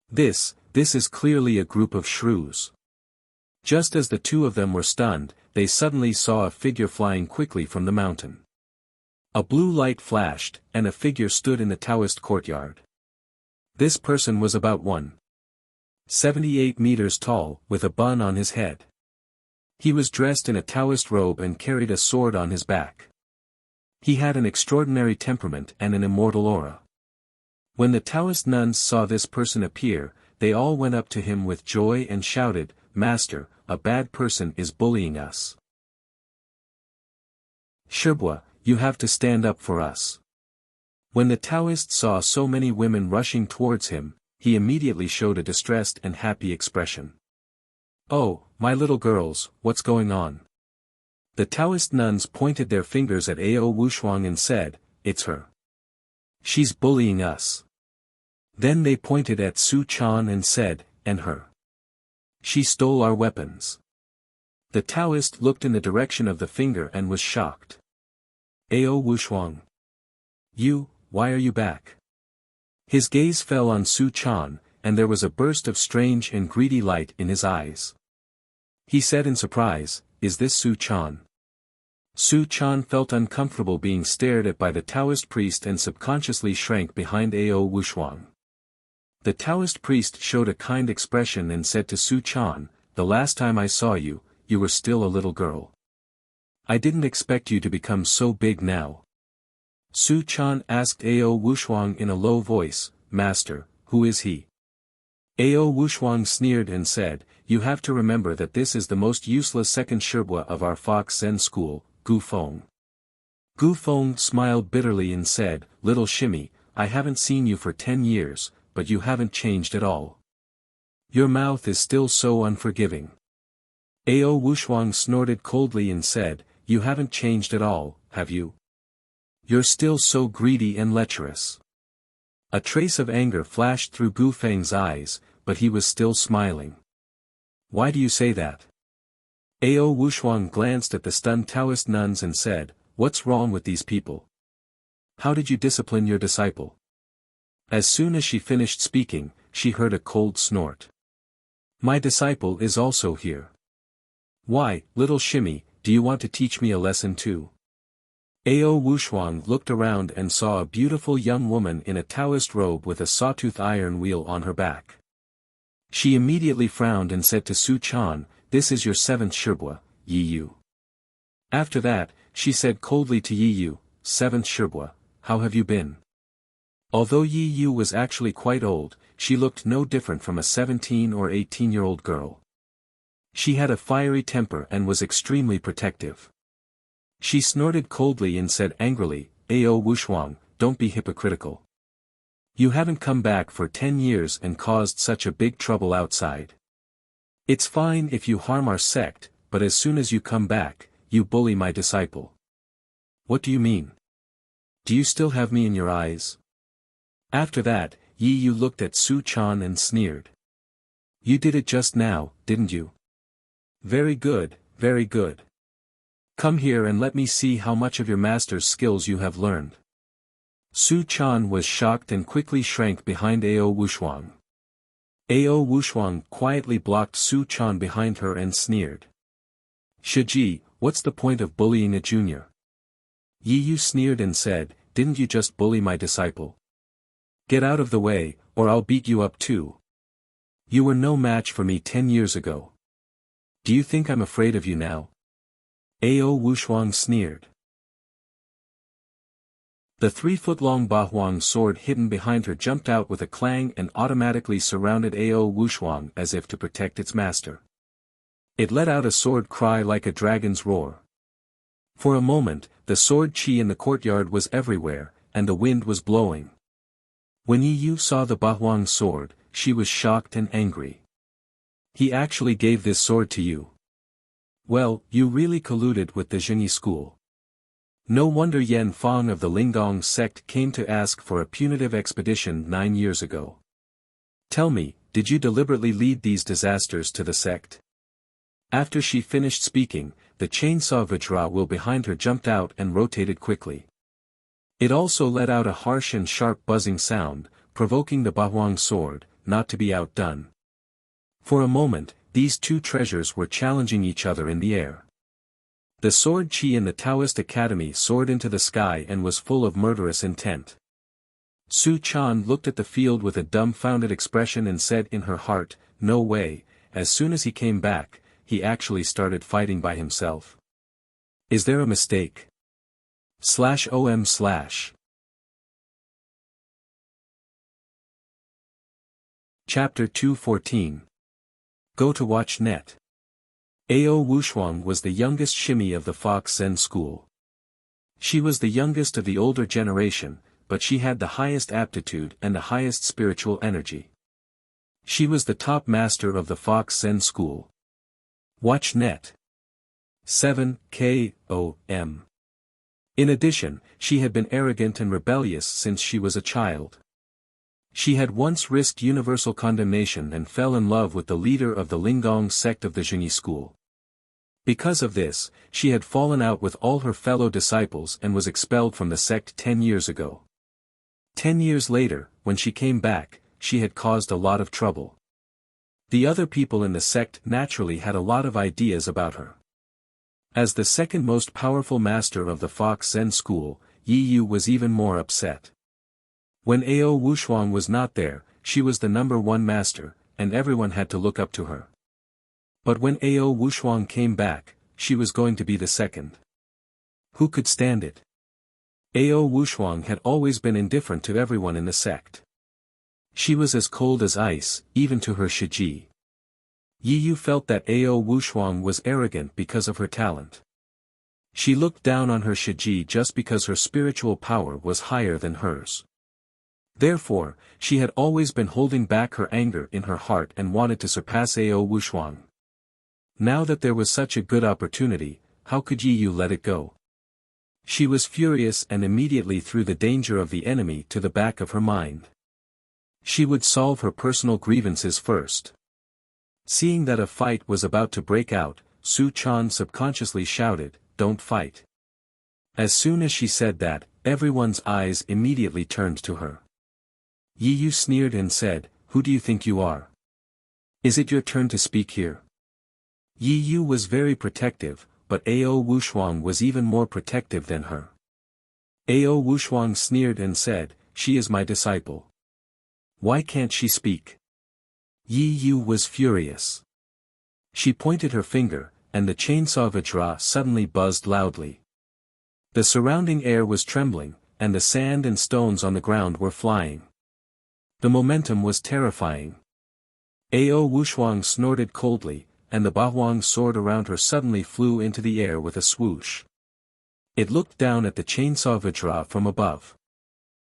This is clearly a group of shrews." Just as the two of them were stunned, they suddenly saw a figure flying quickly from the mountain. A blue light flashed, and a figure stood in the Taoist courtyard. This person was about 178 meters tall, with a bun on his head. He was dressed in a Taoist robe and carried a sword on his back. He had an extraordinary temperament and an immortal aura. When the Taoist nuns saw this person appear, they all went up to him with joy and shouted, "Master, a bad person is bullying us. Shibwa, you have to stand up for us." When the Taoist saw so many women rushing towards him, he immediately showed a distressed and happy expression. "Oh, my little girls, what's going on?" The Taoist nuns pointed their fingers at Ao Wushuang and said, "It's her. She's bullying us." Then they pointed at Su Chan and said, "And her. She stole our weapons." The Taoist looked in the direction of the finger and was shocked. "Ao Wushuang. Why are you back?" His gaze fell on Su Chan, and there was a burst of strange and greedy light in his eyes. He said in surprise, "Is this Su Chan?" Su Chan felt uncomfortable being stared at by the Taoist priest and subconsciously shrank behind Ao Wushuang. The Taoist priest showed a kind expression and said to Su Chan, "The last time I saw you, you were still a little girl. I didn't expect you to become so big now." Su Chan asked Ao Wushuang in a low voice, "Master, who is he?" Ao Wushuang sneered and said, "You have to remember that this is the most useless second Shibwa of our Fox Zen school, Gu Feng." Gu Feng smiled bitterly and said, "Little Shimmy, I haven't seen you for 10 years, but you haven't changed at all. Your mouth is still so unforgiving." Ao Wushuang snorted coldly and said, "You haven't changed at all, have you? You're still so greedy and lecherous." A trace of anger flashed through Gu Feng's eyes, but he was still smiling. "Why do you say that?" Ao Wushuang glanced at the stunned Taoist nuns and said, "What's wrong with these people? How did you discipline your disciple?" As soon as she finished speaking, she heard a cold snort. "My disciple is also here. Why, little Shimmy, do you want to teach me a lesson too?" Ao Wushuang looked around and saw a beautiful young woman in a Taoist robe with a sawtooth iron wheel on her back. She immediately frowned and said to Su Chan, "This is your 7th Shibwa, Yi Yu." After that, she said coldly to Yi Yu, "7th Shibwa, how have you been?" Although Yi Yu was actually quite old, she looked no different from a 17 or 18-year-old girl. She had a fiery temper and was extremely protective. She snorted coldly and said angrily, "Ao Wushuang, don't be hypocritical. You haven't come back for 10 years and caused such a big trouble outside. It's fine if you harm our sect, but as soon as you come back, you bully my disciple. What do you mean? Do you still have me in your eyes?" After that, Yi Yu looked at Su Chan and sneered. "You did it just now, didn't you? Very good, very good. Come here and let me see how much of your master's skills you have learned." Su Chan was shocked and quickly shrank behind Ao Wushuang. Ao Wushuang quietly blocked Su Chan behind her and sneered. "Shiji, what's the point of bullying a junior?" Yi Yu sneered and said, "Didn't you just bully my disciple? Get out of the way, or I'll beat you up too. You were no match for me 10 years ago." Do you think I'm afraid of you now? Ao Wushuang sneered. The 3-foot-long Bahuang sword hidden behind her jumped out with a clang and automatically surrounded Ao Wushuang as if to protect its master. It let out a sword cry like a dragon's roar. For a moment, the sword chi in the courtyard was everywhere, and the wind was blowing. When Yi Yu saw the Bahuang sword, she was shocked and angry. He actually gave this sword to you. Well, you really colluded with the Zhengyi school. No wonder Yan Fang of the Lingong sect came to ask for a punitive expedition 9 years ago. Tell me, did you deliberately lead these disasters to the sect? After she finished speaking, the chainsaw Vajra will behind her jumped out and rotated quickly. It also let out a harsh and sharp buzzing sound, provoking the Bahuang sword, not to be outdone. For a moment, these two treasures were challenging each other in the air. The sword chi in the Taoist Academy soared into the sky and was full of murderous intent. Su Chan looked at the field with a dumbfounded expression and said in her heart, no way. As soon as he came back, he actually started fighting by himself. Is there a mistake? /om/. Chapter 214. Go to watch net. Ao Wushuang was the youngest shimi of the Fox Zen school. She was the youngest of the older generation, but she had the highest aptitude and the highest spiritual energy. She was the top master of the Fox Zen school. Watch net. 7 KOM. In addition, she had been arrogant and rebellious since she was a child. She had once risked universal condemnation and fell in love with the leader of the Lingong sect of the Zhengyi school. Because of this, she had fallen out with all her fellow disciples and was expelled from the sect 10 years ago. 10 years later, when she came back, she had caused a lot of trouble. The other people in the sect naturally had a lot of ideas about her. As the second most powerful master of the Fox Zen school, Yi Yu was even more upset. When Ao Wushuang was not there, she was the #1 master, and everyone had to look up to her. But when Ao Wushuang came back, she was going to be the second. Who could stand it? Ao Wushuang had always been indifferent to everyone in the sect. She was as cold as ice, even to her Shiji. Yi Yu felt that Ao Wushuang was arrogant because of her talent. She looked down on her Shiji just because her spiritual power was higher than hers. Therefore, she had always been holding back her anger in her heart and wanted to surpass Ao Wushuang. Now that there was such a good opportunity, how could Yi Yu let it go? She was furious and immediately threw the danger of the enemy to the back of her mind. She would solve her personal grievances first. Seeing that a fight was about to break out, Su Chan subconsciously shouted, "Don't fight." As soon as she said that, everyone's eyes immediately turned to her. Yi Yu sneered and said, "Who do you think you are? Is it your turn to speak here?" Yi Yu was very protective, but Ao Wushuang was even more protective than her. Ao Wushuang sneered and said, "She is my disciple. Why can't she speak?" Yi Yu was furious. She pointed her finger, and the chainsaw Vajra suddenly buzzed loudly. The surrounding air was trembling, and the sand and stones on the ground were flying. The momentum was terrifying. Ao Wushuang snorted coldly, and the Bahuang sword around her suddenly flew into the air with a swoosh. It looked down at the chainsaw Vajra from above.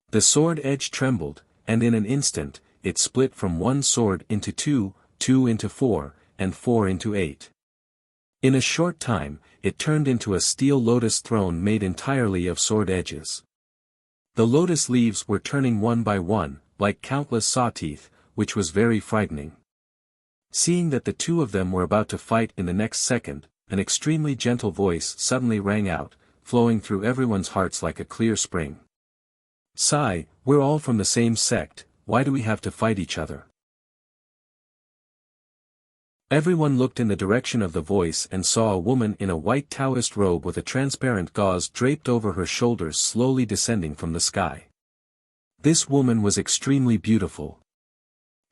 The sword edge trembled, and in an instant, it split from one sword into two, two into four, and four into 8. In a short time, it turned into a steel lotus throne made entirely of sword edges. The lotus leaves were turning one by one, like countless saw teeth, which was very frightening. Seeing that the two of them were about to fight in the next second, an extremely gentle voice suddenly rang out, flowing through everyone's hearts like a clear spring. "Sai, we're all from the same sect, why do we have to fight each other?" Everyone looked in the direction of the voice and saw a woman in a white Taoist robe with a transparent gauze draped over her shoulders slowly descending from the sky. This woman was extremely beautiful.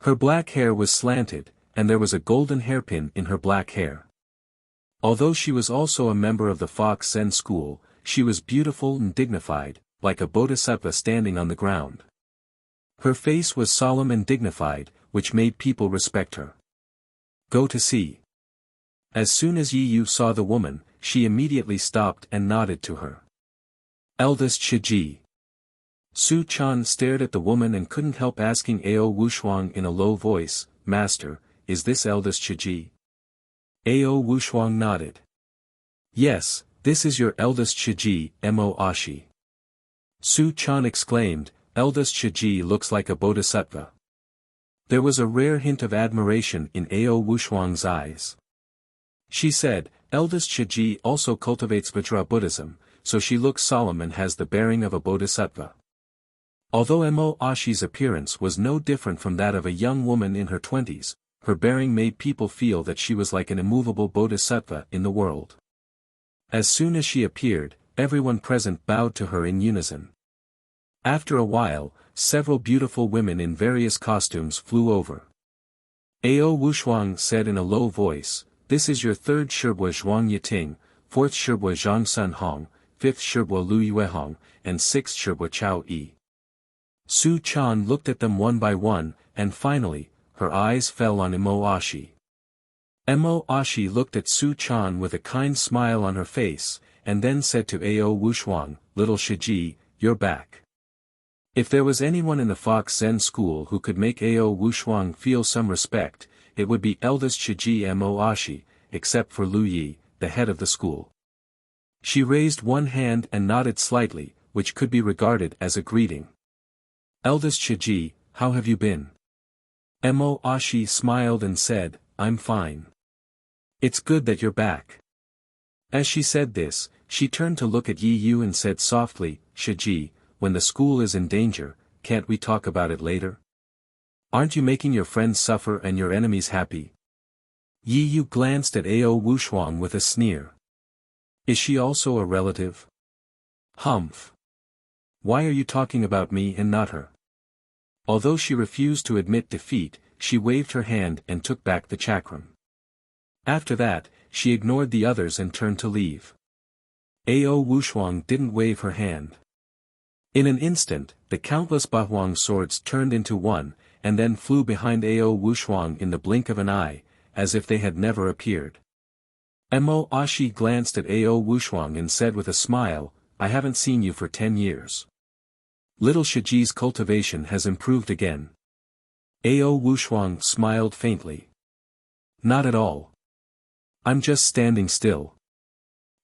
Her black hair was slanted, and there was a golden hairpin in her black hair. Although she was also a member of the Fox Zen school, she was beautiful and dignified, like a bodhisattva standing on the ground. Her face was solemn and dignified, which made people respect her. Go to see. As soon as Yi Yu saw the woman, she immediately stopped and nodded to her. Eldest Shiji. Su Chan stared at the woman and couldn't help asking Ao Wushuang in a low voice, Master, is this eldest Shiji? Ao Wushuang nodded. Yes, this is your eldest Shiji, Mo Ashi. Su Chan exclaimed, eldest Shiji looks like a bodhisattva. There was a rare hint of admiration in Ao Wushuang's eyes. She said, eldest Shiji also cultivates Vajra Buddhism, so she looks solemn and has the bearing of a bodhisattva. Although Mo Ashi's appearance was no different from that of a young woman in her 20s, her bearing made people feel that she was like an immovable bodhisattva in the world. As soon as she appeared, everyone present bowed to her in unison. After a while, several beautiful women in various costumes flew over. Ao Wushuang said in a low voice, this is your third Shibwa Zhuang Yiting, fourth Shibwa Zhang Sun Hong, fifth Shibwa Lu Yuehong, and sixth Shibwa Chao Yi. Su Chan looked at them one by one, and finally, her eyes fell on Mo Ashi. Mo Ashi looked at Su Chan with a kind smile on her face, and then said to Ao Wushuang, little Shiji, you're back. If there was anyone in the Fox Zen school who could make Ao Wushuang feel some respect, it would be eldest Shiji Mo Ashi, except for Lu Yi, the head of the school. She raised one hand and nodded slightly, which could be regarded as a greeting. Eldest Shiji, how have you been? Mo Ashi smiled and said, I'm fine. It's good that you're back. As she said this, she turned to look at Yi Yu and said softly, Shiji, when the school is in danger, can't we talk about it later? Aren't you making your friends suffer and your enemies happy? Yi Yu glanced at Ao Wushuang with a sneer. Is she also a relative? Humph. Why are you talking about me and not her? Although she refused to admit defeat, she waved her hand and took back the chakram. After that, she ignored the others and turned to leave. Ao Wushuang didn't wave her hand. In an instant, the countless Bahuang swords turned into one, and then flew behind Ao Wushuang in the blink of an eye, as if they had never appeared. Mo Ashi glanced at Ao Wushuang and said with a smile, I haven't seen you for 10 years. Little Shiji's cultivation has improved again. Ao Wushuang smiled faintly. Not at all. I'm just standing still.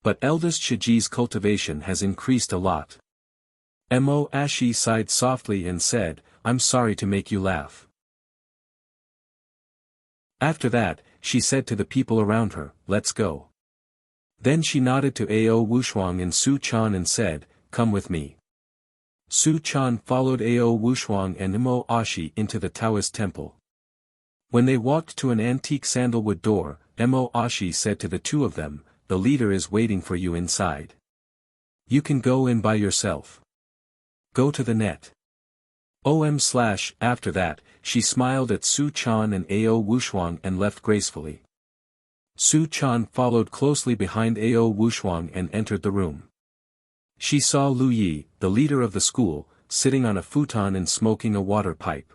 But eldest Shiji's cultivation has increased a lot. Mo Ashi sighed softly and said, I'm sorry to make you laugh. After that, she said to the people around her, let's go. Then she nodded to Ao Wushuang and Su Chan and said, come with me. Su Chan followed Ao Wushuang and Mo Ashi into the Taoist temple. When they walked to an antique sandalwood door, Mo Ashi said to the two of them, the leader is waiting for you inside. You can go in by yourself. Go to the net. After that, she smiled at Su Chan and Ao Wushuang and left gracefully. Su Chan followed closely behind Ao Wushuang and entered the room. She saw Lu Yi, the leader of the school, sitting on a futon and smoking a water pipe.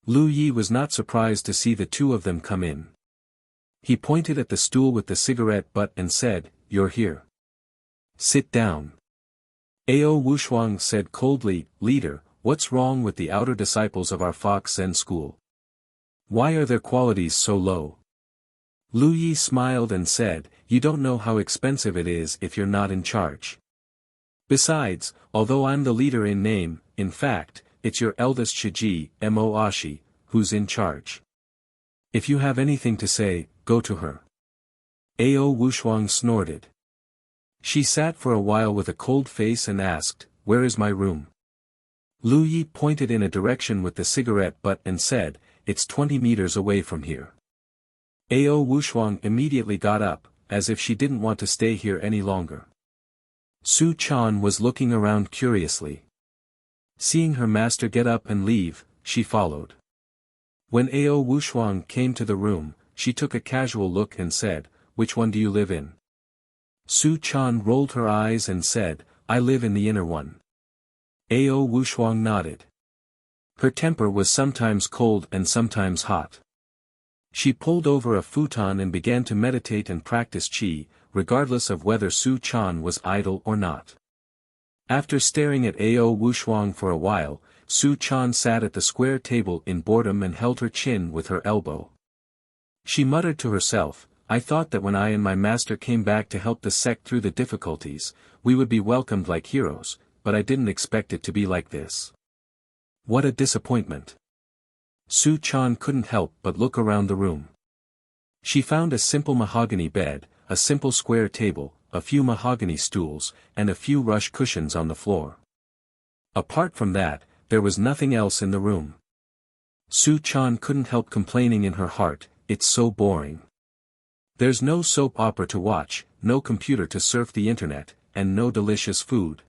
Lu Yi was not surprised to see the two of them come in. He pointed at the stool with the cigarette butt and said, you're here. Sit down. Ao Wushuang said coldly, Leader, what's wrong with the outer disciples of our Fox Zen school? Why are their qualities so low? Lu Yi smiled and said, you don't know how expensive it is if you're not in charge. Besides, although I'm the leader in name, in fact, it's your eldest Shiji, Mo Ashi, who's in charge. If you have anything to say, go to her. Ao Wushuang snorted. She sat for a while with a cold face and asked, where is my room? Lu Yi pointed in a direction with the cigarette butt and said, it's 20 meters away from here. Ao Wushuang immediately got up, as if she didn't want to stay here any longer. Su Chan was looking around curiously. Seeing her master get up and leave, she followed. When Ao Wushuang came to the room, she took a casual look and said, which one do you live in? Su Chan rolled her eyes and said, I live in the inner one. Ao Wushuang nodded. Her temper was sometimes cold and sometimes hot. She pulled over a futon and began to meditate and practice qi, regardless of whether Su Chan was idle or not. After staring at Ao Wushuang for a while, Su Chan sat at the square table in boredom and held her chin with her elbow. She muttered to herself, I thought that when I and my master came back to help the sect through the difficulties, we would be welcomed like heroes, but I didn't expect it to be like this. What a disappointment. Su Chan couldn't help but look around the room. She found a simple mahogany bed, a simple square table, a few mahogany stools, and a few rush cushions on the floor. Apart from that, there was nothing else in the room. Su Chan couldn't help complaining in her heart, it's so boring. There's no soap opera to watch, no computer to surf the internet, and no delicious food.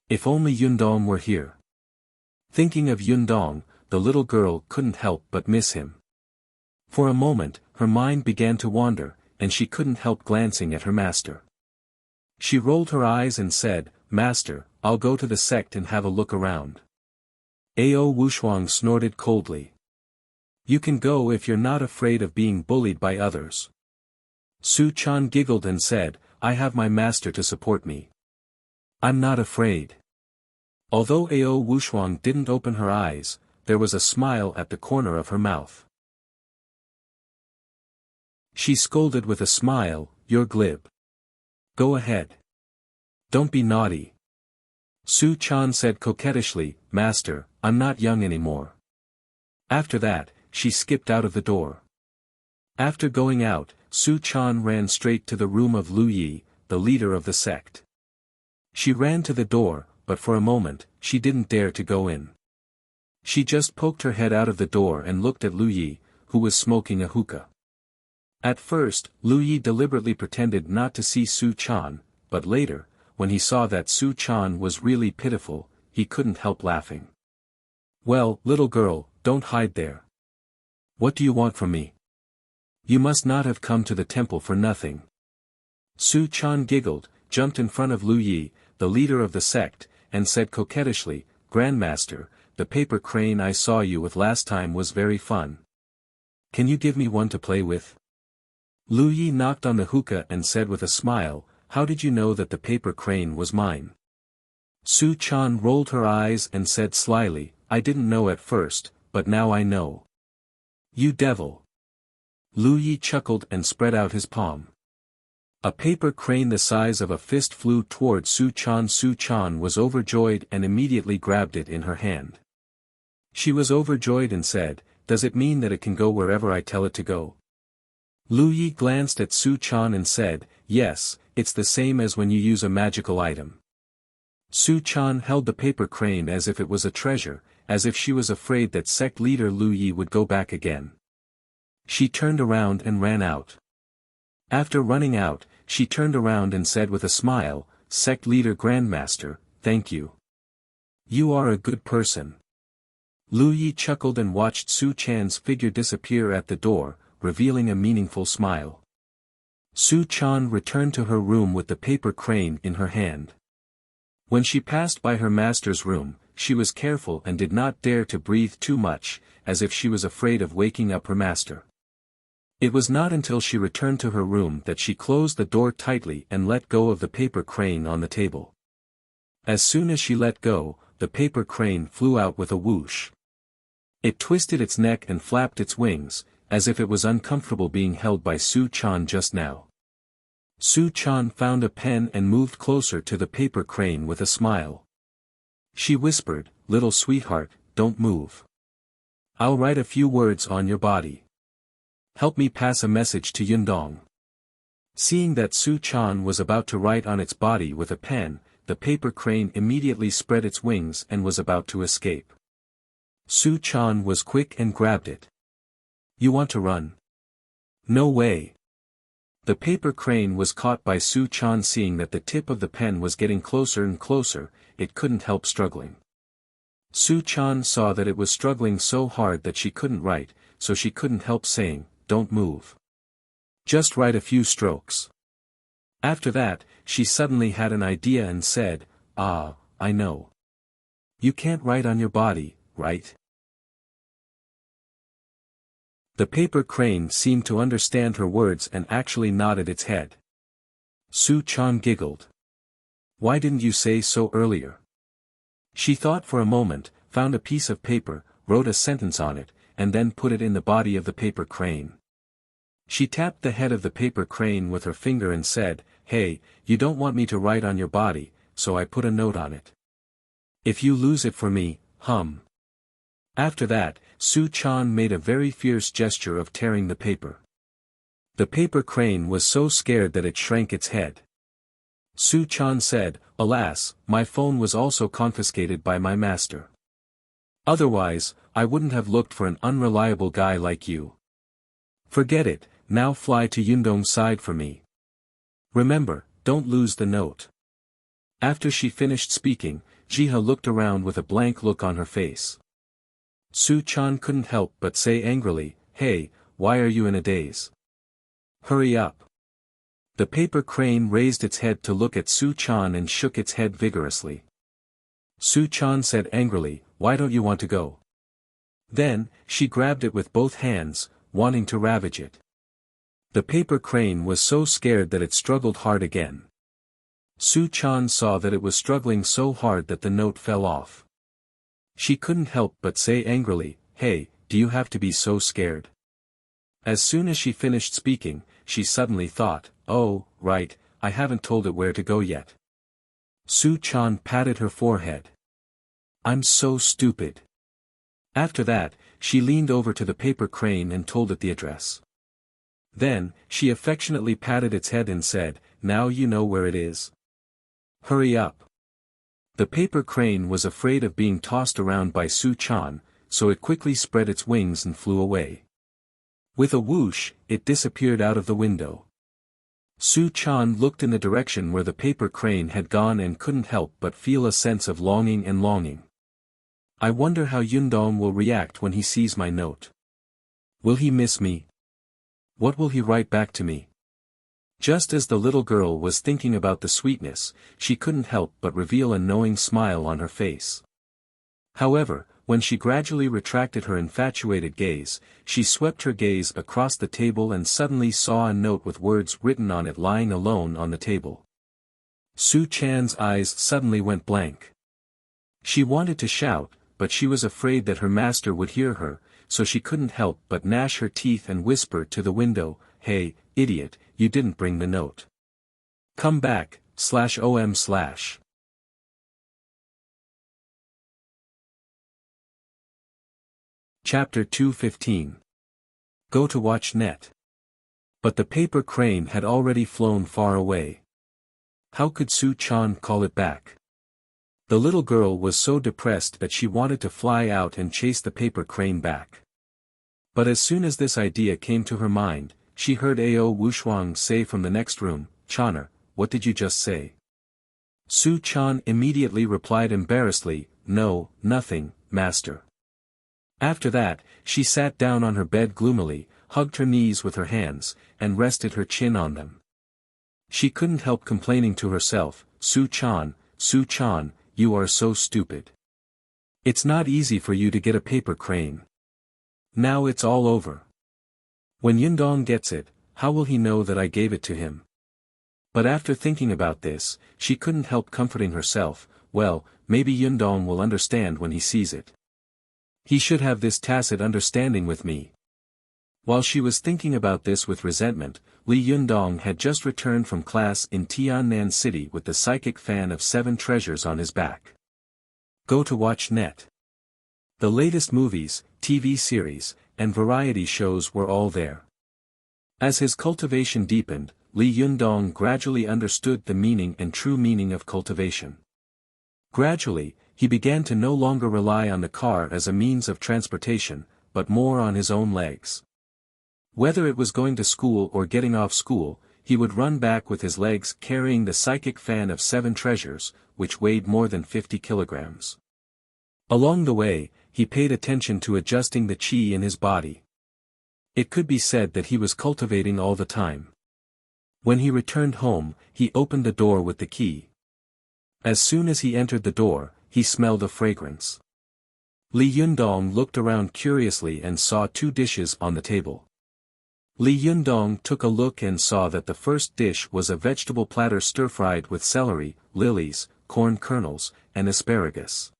If only Yundong were here. Thinking of Yundong, the little girl couldn't help but miss him. For a moment, her mind began to wander, and she couldn't help glancing at her master. She rolled her eyes and said, Master, I'll go to the sect and have a look around. Ao Wushuang snorted coldly. You can go if you're not afraid of being bullied by others. Su Chan giggled and said, I have my master to support me. I'm not afraid. Although Ao Wushuang didn't open her eyes, there was a smile at the corner of her mouth. She scolded with a smile, you're glib. Go ahead. Don't be naughty. Su Chan said coquettishly, Master, I'm not young anymore. After that, she skipped out of the door. After going out, Su Chan ran straight to the room of Lu Yi, the leader of the sect. She ran to the door, but for a moment, she didn't dare to go in. She just poked her head out of the door and looked at Lu Yi, who was smoking a hookah. At first, Lu Yi deliberately pretended not to see Su Chan, but later, when he saw that Su Chan was really pitiful, he couldn't help laughing. Well, little girl, don't hide there. What do you want from me? You must not have come to the temple for nothing. Su Chan giggled, jumped in front of Lu Yi, the leader of the sect, and said coquettishly, Grandmaster, the paper crane I saw you with last time was very fun. Can you give me one to play with? Lu Yi knocked on the hookah and said with a smile, How did you know that the paper crane was mine? Su Chan rolled her eyes and said slyly, I didn't know at first, but now I know. You devil. Lu Yi chuckled and spread out his palm. A paper crane the size of a fist flew toward Su Chan. Su Chan was overjoyed and immediately grabbed it in her hand. She was overjoyed and said, Does it mean that it can go wherever I tell it to go? Lu Yi glanced at Su Chan and said, Yes, it's the same as when you use a magical item. Su Chan held the paper crane as if it was a treasure, as if she was afraid that sect leader Lu Yi would go back again. She turned around and ran out. After running out, she turned around and said with a smile, Sect leader Grandmaster, thank you. You are a good person. Lu Yi chuckled and watched Su Chan's figure disappear at the door, revealing a meaningful smile. Su Chan returned to her room with the paper crane in her hand. When she passed by her master's room, she was careful and did not dare to breathe too much, as if she was afraid of waking up her master. It was not until she returned to her room that she closed the door tightly and let go of the paper crane on the table. As soon as she let go, the paper crane flew out with a whoosh. It twisted its neck and flapped its wings, as if it was uncomfortable being held by Su Chan just now. Su Chan found a pen and moved closer to the paper crane with a smile. She whispered, Little sweetheart, don't move. I'll write a few words on your body. Help me pass a message to Yundong. Seeing that Su Chan was about to write on its body with a pen, the paper crane immediately spread its wings and was about to escape. Su Chan was quick and grabbed it. You want to run? No way. The paper crane was caught by Su Chan. Seeing that the tip of the pen was getting closer and closer, it couldn't help struggling. Su Chan saw that it was struggling so hard that she couldn't write, so she couldn't help saying, Don't move. Just write a few strokes. After that, she suddenly had an idea and said, "Ah, I know. You can't write on your body, right?" The paper crane seemed to understand her words and actually nodded its head. Su-chan giggled. "Why didn't you say so earlier?" She thought for a moment, found a piece of paper, wrote a sentence on it, and then put it in the body of the paper crane. She tapped the head of the paper crane with her finger and said, "Hey, you don't want me to write on your body, so I put a note on it. If you lose it for me, hum." After that, Su-chan made a very fierce gesture of tearing the paper. The paper crane was so scared that it shrank its head. Su-chan said, "Alas, my phone was also confiscated by my master. Otherwise, I wouldn't have looked for an unreliable guy like you. Forget it, now fly to Yundong's side for me. Remember, don't lose the note." After she finished speaking, Jiha looked around with a blank look on her face. Su-chan couldn't help but say angrily, "Hey, why are you in a daze? Hurry up." The paper crane raised its head to look at Su-chan and shook its head vigorously. Su-chan said angrily, "Why don't you want to go?" Then, she grabbed it with both hands, wanting to ravage it. The paper crane was so scared that it struggled hard again. Su-chan saw that it was struggling so hard that the note fell off. She couldn't help but say angrily, "Hey, do you have to be so scared?" As soon as she finished speaking, she suddenly thought, "Oh, right, I haven't told it where to go yet." Su-chan patted her forehead. "I'm so stupid." After that, she leaned over to the paper crane and told it the address. Then, she affectionately patted its head and said, "Now you know where it is. Hurry up." The paper crane was afraid of being tossed around by Su-chan, so it quickly spread its wings and flew away. With a whoosh, it disappeared out of the window. Su-chan looked in the direction where the paper crane had gone and couldn't help but feel a sense of longing. I wonder how Yundong will react when he sees my note. Will he miss me? What will he write back to me? Just as the little girl was thinking about the sweetness, she couldn't help but reveal a knowing smile on her face. However, when she gradually retracted her infatuated gaze, she swept her gaze across the table and suddenly saw a note with words written on it lying alone on the table. Su-chan's eyes suddenly went blank. She wanted to shout, but she was afraid that her master would hear her, so she couldn't help but gnash her teeth and whisper to the window, "Hey, idiot, you didn't bring the note. Come back, /om/." Chapter 215. Go to watch net. But the paper crane had already flown far away. How could Su-chan call it back? The little girl was so depressed that she wanted to fly out and chase the paper crane back. But as soon as this idea came to her mind, she heard Ao Wushuang say from the next room, "Chaner, what did you just say?" Su-chan immediately replied embarrassedly, "No, nothing, master." After that, she sat down on her bed gloomily, hugged her knees with her hands, and rested her chin on them. She couldn't help complaining to herself, Su-chan, you are so stupid. It's not easy for you to get a paper crane. Now it's all over. When Yundong gets it, how will he know that I gave it to him?" But after thinking about this, she couldn't help comforting herself, "Well, maybe Yundong will understand when he sees it. He should have this tacit understanding with me." While she was thinking about this with resentment, Li Yundong had just returned from class in Tiannan City with the psychic fan of 7 treasures on his back. Go to watch net. The latest movies, TV series, and variety shows were all there. As his cultivation deepened, Li Yundong gradually understood the meaning and true meaning of cultivation. Gradually, he began to no longer rely on the car as a means of transportation, but more on his own legs. Whether it was going to school or getting off school, he would run back with his legs carrying the psychic fan of 7 treasures, which weighed more than 50 kilograms. Along the way, he paid attention to adjusting the chi in his body. It could be said that he was cultivating all the time. When he returned home, he opened the door with the key. As soon as he entered the door, he smelled a fragrance. Li Yundong looked around curiously and saw 2 dishes on the table. Li Yundong took a look and saw that the first dish was a vegetable platter stir-fried with celery, lilies, corn kernels, and asparagus.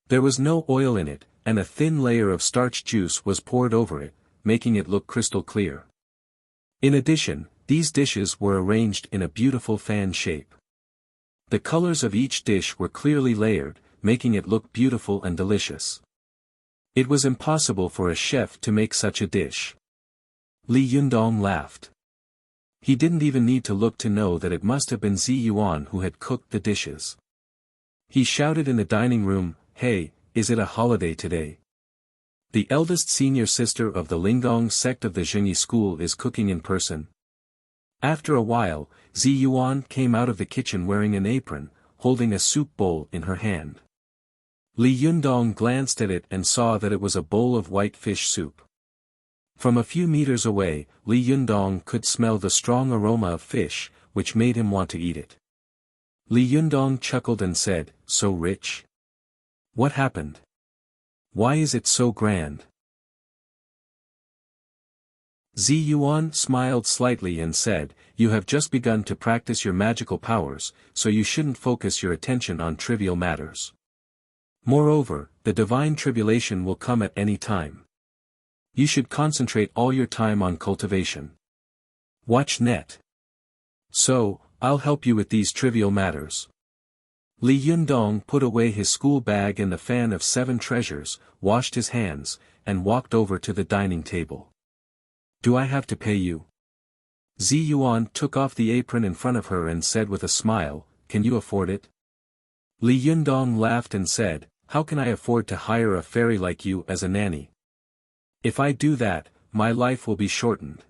There was no oil in it, and a thin layer of starch juice was poured over it, making it look crystal clear. In addition, these dishes were arranged in a beautiful fan shape. The colors of each dish were clearly layered, making it look beautiful and delicious. It was impossible for a chef to make such a dish. Li Yundong laughed. He didn't even need to look to know that it must have been Zi Yuan who had cooked the dishes. He shouted in the dining room, "Hey, is it a holiday today?" The eldest senior sister of the Linggong sect of the Zhengyi school is cooking in person. After a while, Zi Yuan came out of the kitchen wearing an apron, holding a soup bowl in her hand. Li Yundong glanced at it and saw that it was a bowl of white fish soup. From a few meters away, Li Yundong could smell the strong aroma of fish, which made him want to eat it. Li Yundong chuckled and said, "So rich? What happened? Why is it so grand?" Zi Yuan smiled slightly and said, "You have just begun to practice your magical powers, so you shouldn't focus your attention on trivial matters. Moreover, the divine tribulation will come at any time. You should concentrate all your time on cultivation. Watch net. So, I'll help you with these trivial matters." Li Yundong put away his school bag and the fan of 7 treasures, washed his hands, and walked over to the dining table. "Do I have to pay you?" Zi Yuan took off the apron in front of her and said with a smile, "Can you afford it?" Li Yundong laughed and said, "How can I afford to hire a fairy like you as a nanny? If I do that, my life will be shortened."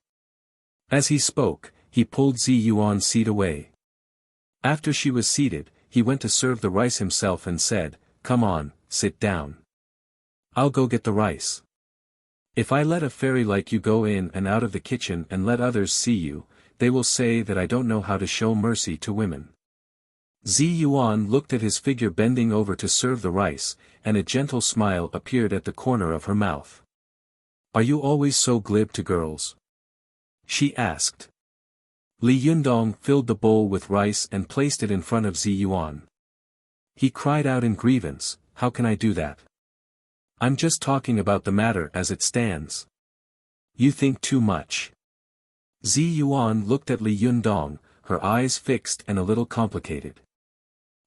As he spoke, he pulled Zi Yuan's seat away. After she was seated, he went to serve the rice himself and said, "Come on, sit down. I'll go get the rice. If I let a fairy like you go in and out of the kitchen and let others see you, they will say that I don't know how to show mercy to women." Zi Yuan looked at his figure bending over to serve the rice, and a gentle smile appeared at the corner of her mouth. "Are you always so glib to girls?" she asked. Li Yundong filled the bowl with rice and placed it in front of Zi Yuan. He cried out in grievance, "How can I do that? I'm just talking about the matter as it stands. You think too much." Zi Yuan looked at Li Yundong, her eyes fixed and a little complicated.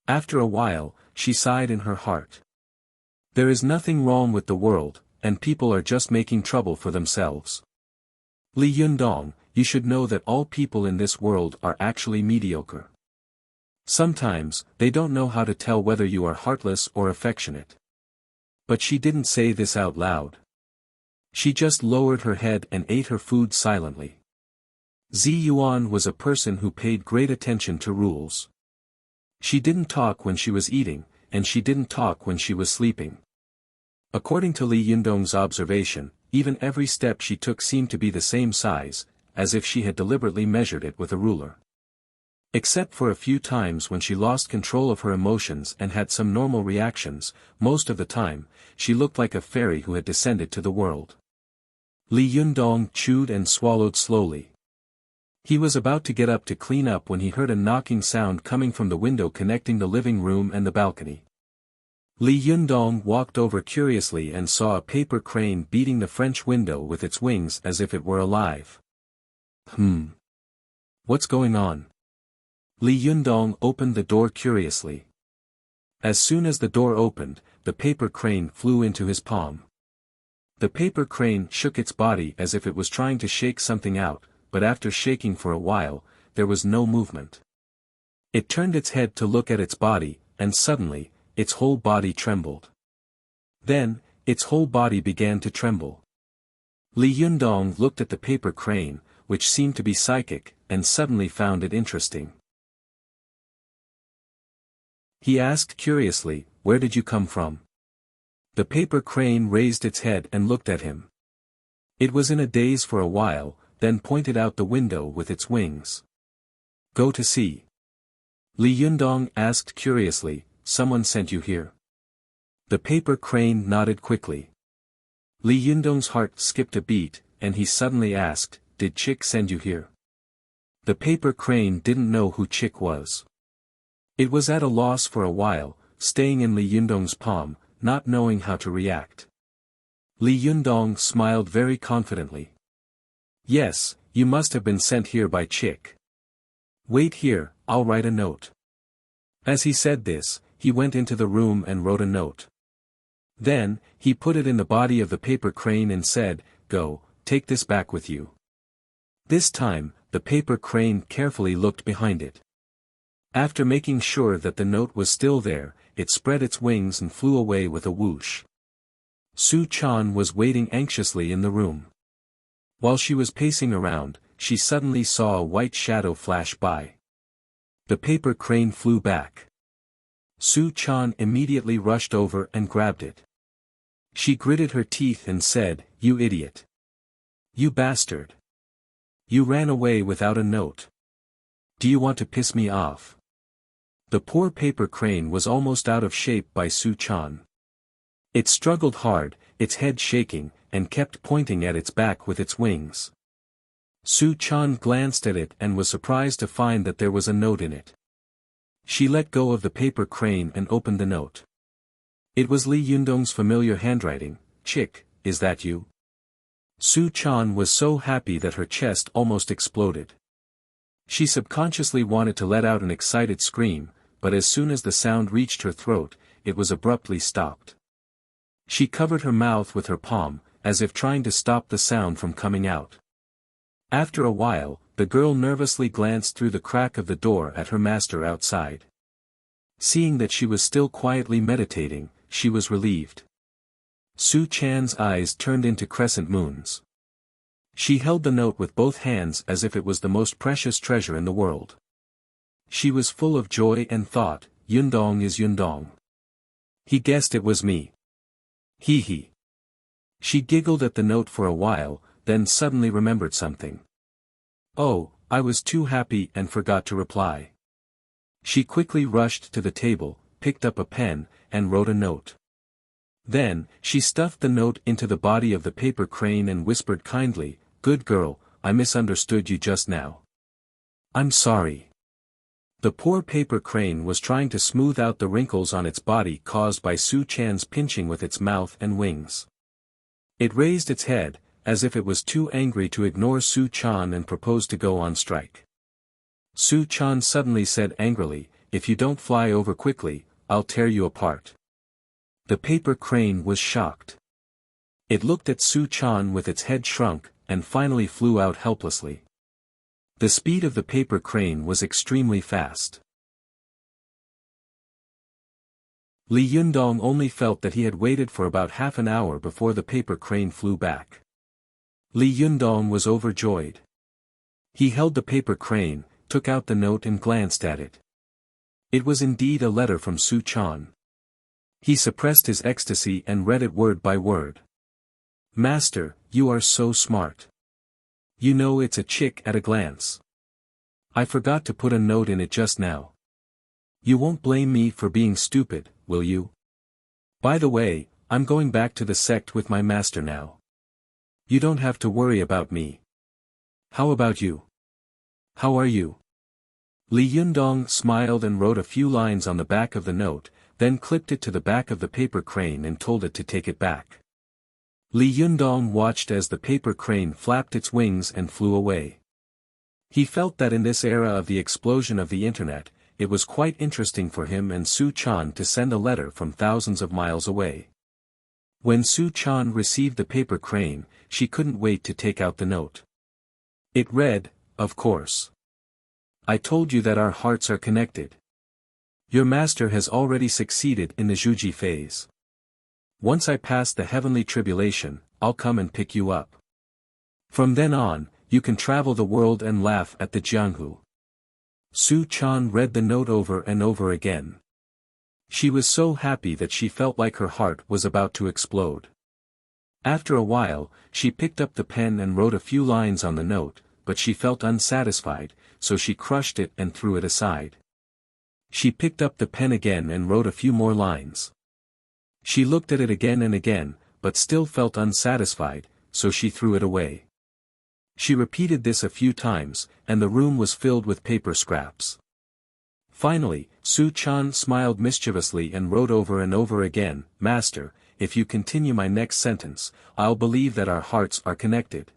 After a while, she sighed in her heart. There is nothing wrong with the world, and people are just making trouble for themselves. Li Yundong, you should know that all people in this world are actually mediocre. Sometimes, they don't know how to tell whether you are heartless or affectionate. But she didn't say this out loud. She just lowered her head and ate her food silently. Zi Yuan was a person who paid great attention to rules. She didn't talk when she was eating, and she didn't talk when she was sleeping. According to Li Yundong's observation, even every step she took seemed to be the same size, as if she had deliberately measured it with a ruler. Except for a few times when she lost control of her emotions and had some normal reactions, most of the time, she looked like a fairy who had descended to the world. Li Yundong chewed and swallowed slowly. He was about to get up to clean up when he heard a knocking sound coming from the window connecting the living room and the balcony. Li Yundong walked over curiously and saw a paper crane beating the French window with its wings as if it were alive. What's going on? Li Yundong opened the door curiously. As soon as the door opened, the paper crane flew into his palm. The paper crane shook its body as if it was trying to shake something out, but after shaking for a while, there was no movement. It turned its head to look at its body, and suddenly, its whole body trembled. Then, its whole body began to tremble. Li Yundong looked at the paper crane, which seemed to be psychic, and suddenly found it interesting. He asked curiously, "Where did you come from?" The paper crane raised its head and looked at him. It was in a daze for a while, then pointed out the window with its wings. Go to see. Li Yundong asked curiously, someone sent you here? The paper crane nodded quickly. Li Yundong's heart skipped a beat, and he suddenly asked, did Chick send you here? The paper crane didn't know who Chick was. It was at a loss for a while, staying in Li Yundong's palm, not knowing how to react. Li Yundong smiled very confidently. Yes, you must have been sent here by Chick. Wait here, I'll write a note. As he said this, he went into the room and wrote a note. Then, he put it in the body of the paper crane and said, go, take this back with you. This time, the paper crane carefully looked behind it. After making sure that the note was still there, it spread its wings and flew away with a whoosh. Su Chan was waiting anxiously in the room. While she was pacing around, she suddenly saw a white shadow flash by. The paper crane flew back. Su Chan immediately rushed over and grabbed it. She gritted her teeth and said, you idiot. You bastard. You ran away without a note. Do you want to piss me off? The poor paper crane was almost out of shape by Su Chan. It struggled hard, its head shaking, and kept pointing at its back with its wings. Su Chan glanced at it and was surprised to find that there was a note in it. She let go of the paper crane and opened the note. It was Li Yundong's familiar handwriting. Chick, is that you? Su Chan was so happy that her chest almost exploded. She subconsciously wanted to let out an excited scream, but as soon as the sound reached her throat, it was abruptly stopped. She covered her mouth with her palm, as if trying to stop the sound from coming out. After a while, the girl nervously glanced through the crack of the door at her master outside. Seeing that she was still quietly meditating, she was relieved. Su Chan's eyes turned into crescent moons. She held the note with both hands as if it was the most precious treasure in the world. She was full of joy and thought, Yundong is Yundong. He guessed it was me. Hee hee. She giggled at the note for a while, then suddenly remembered something. Oh, I was too happy and forgot to reply. She quickly rushed to the table, picked up a pen, and wrote a note. Then, she stuffed the note into the body of the paper crane and whispered kindly, good girl, I misunderstood you just now. I'm sorry. The poor paper crane was trying to smooth out the wrinkles on its body caused by Su Chan's pinching with its mouth and wings. It raised its head, as if it was too angry to ignore Su Chan and proposed to go on strike. Su Chan suddenly said angrily, if you don't fly over quickly, I'll tear you apart. The paper crane was shocked. It looked at Su Chan with its head shrunk, and finally flew out helplessly. The speed of the paper crane was extremely fast. Li Yundong only felt that he had waited for about half an hour before the paper crane flew back. Li Yundong was overjoyed. He held the paper crane, took out the note and glanced at it. It was indeed a letter from Su Chan. He suppressed his ecstasy and read it word by word. Master, you are so smart. You know it's a chick at a glance. I forgot to put a note in it just now. You won't blame me for being stupid, will you? By the way, I'm going back to the sect with my master now. You don't have to worry about me. How about you? How are you? Li Yundong smiled and wrote a few lines on the back of the note, then clipped it to the back of the paper crane and told it to take it back. Li Yundong watched as the paper crane flapped its wings and flew away. He felt that in this era of the explosion of the internet, it was quite interesting for him and Su Chan to send a letter from thousands of miles away. When Su Chan received the paper crane, she couldn't wait to take out the note. It read, of course. I told you that our hearts are connected. Your master has already succeeded in the Zhuji phase. Once I pass the heavenly tribulation, I'll come and pick you up. From then on, you can travel the world and laugh at the Jianghu. Su Chan read the note over and over again. She was so happy that she felt like her heart was about to explode. After a while, she picked up the pen and wrote a few lines on the note, but she felt unsatisfied, so she crushed it and threw it aside. She picked up the pen again and wrote a few more lines. She looked at it again and again, but still felt unsatisfied, so she threw it away. She repeated this a few times, and the room was filled with paper scraps. Finally, Su Chan smiled mischievously and wrote over and over again, "Master, if you continue my next sentence, I'll believe that our hearts are connected."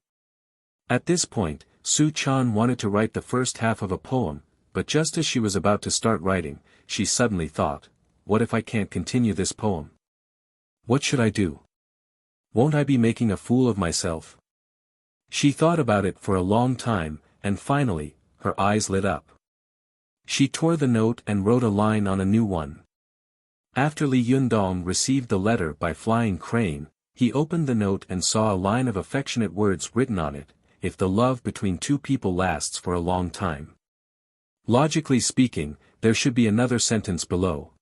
At this point, Su Chan wanted to write the first half of a poem, but just as she was about to start writing, she suddenly thought, what if I can't continue this poem? What should I do? Won't I be making a fool of myself? She thought about it for a long time, and finally, her eyes lit up. She tore the note and wrote a line on a new one. After Li Yundong received the letter by flying crane, he opened the note and saw a line of affectionate words written on it, "If the love between two people lasts for a long time." Logically speaking, there should be another sentence below.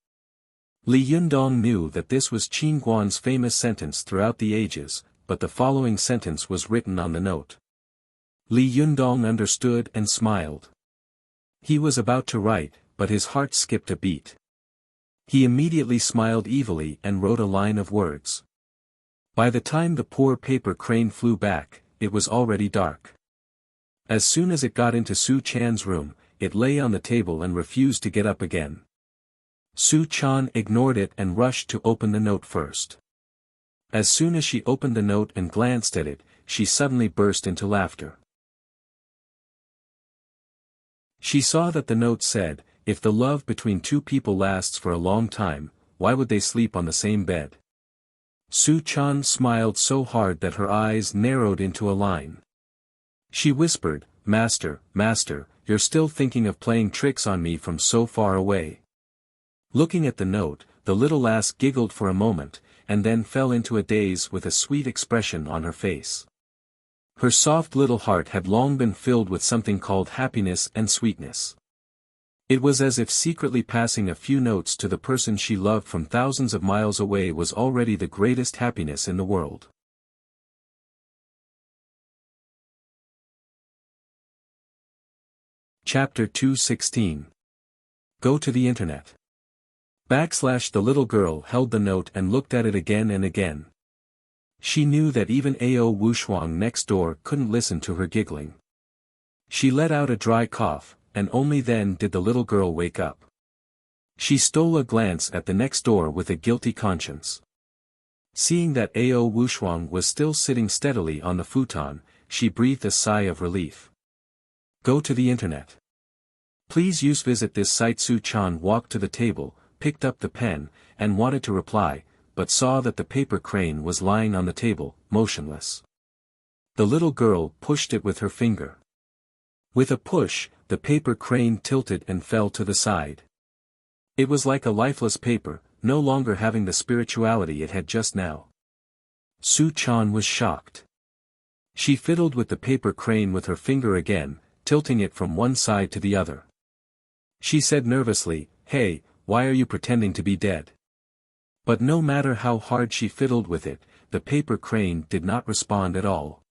Li Yundong knew that this was Qin Guan's famous sentence throughout the ages, but the following sentence was written on the note. Li Yundong understood and smiled. He was about to write, but his heart skipped a beat. He immediately smiled evilly and wrote a line of words. By the time the poor paper crane flew back, it was already dark. As soon as it got into Su Chan's room, it lay on the table and refused to get up again. Su Chan ignored it and rushed to open the note first. As soon as she opened the note and glanced at it, she suddenly burst into laughter. She saw that the note said, "If the love between two people lasts for a long time, why would they sleep on the same bed?" Su Chan smiled so hard that her eyes narrowed into a line. She whispered, "Master, master, you're still thinking of playing tricks on me from so far away." Looking at the note, the little lass giggled for a moment, and then fell into a daze with a sweet expression on her face. Her soft little heart had long been filled with something called happiness and sweetness. It was as if secretly passing a few notes to the person she loved from thousands of miles away was already the greatest happiness in the world. Chapter 216. Go to the Internet. The little girl held the note and looked at it again and again. She knew that even Ao Wushuang next door couldn't listen to her giggling. She let out a dry cough, and only then did the little girl wake up. She stole a glance at the next door with a guilty conscience. Seeing that Ao Wushuang was still sitting steadily on the futon, she breathed a sigh of relief. Go to the Internet. Please use visit this site. Su Chan walked to the table, picked up the pen, and wanted to reply, but saw that the paper crane was lying on the table, motionless. The little girl pushed it with her finger. With a push, the paper crane tilted and fell to the side. It was like a lifeless paper, no longer having the spirituality it had just now. Su Chan was shocked. She fiddled with the paper crane with her finger again, tilting it from one side to the other. She said nervously, "Hey, why are you pretending to be dead?" But no matter how hard she fiddled with it, the paper crane did not respond at all.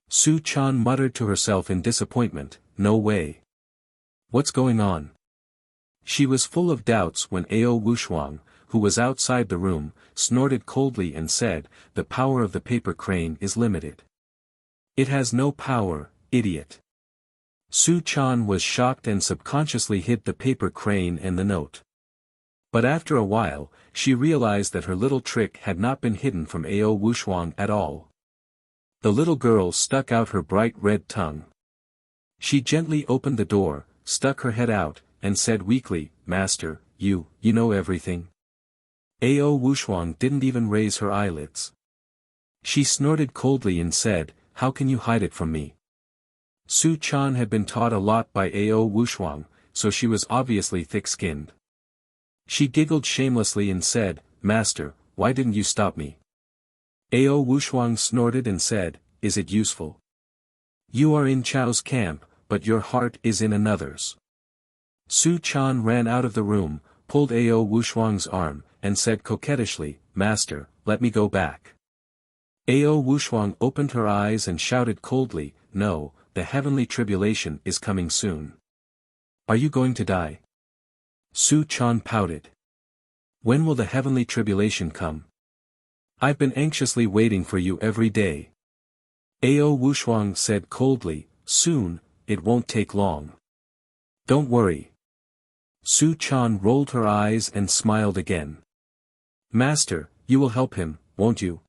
Su Chan muttered to herself in disappointment, "No way. What's going on?" She was full of doubts when Ao Wushuang, who was outside the room, snorted coldly and said, "The power of the paper crane is limited." "It has no power, idiot." Su Chan was shocked and subconsciously hid the paper crane and the note. But after a while, she realized that her little trick had not been hidden from Ao Wushuang at all. The little girl stuck out her bright red tongue. She gently opened the door, stuck her head out, and said weakly, "Master, you know everything." Ao Wushuang didn't even raise her eyelids. She snorted coldly and said, "How can you hide it from me?" Su Chan had been taught a lot by Ao Wushuang, so she was obviously thick-skinned. She giggled shamelessly and said, "Master, why didn't you stop me?" Ao Wushuang snorted and said, "Is it useful? You are in Chao's camp, but your heart is in another's." Su Chan ran out of the room, pulled Ao Wushuang's arm, and said coquettishly, "Master, let me go back." Ao Wushuang opened her eyes and shouted coldly, "No, the heavenly tribulation is coming soon. Are you going to die?" Su Chan pouted. "When will the heavenly tribulation come? I've been anxiously waiting for you every day." Ao Wushuang said coldly, "Soon, it won't take long. Don't worry." Su Chan rolled her eyes and smiled again. "Master, you will help him, won't you?"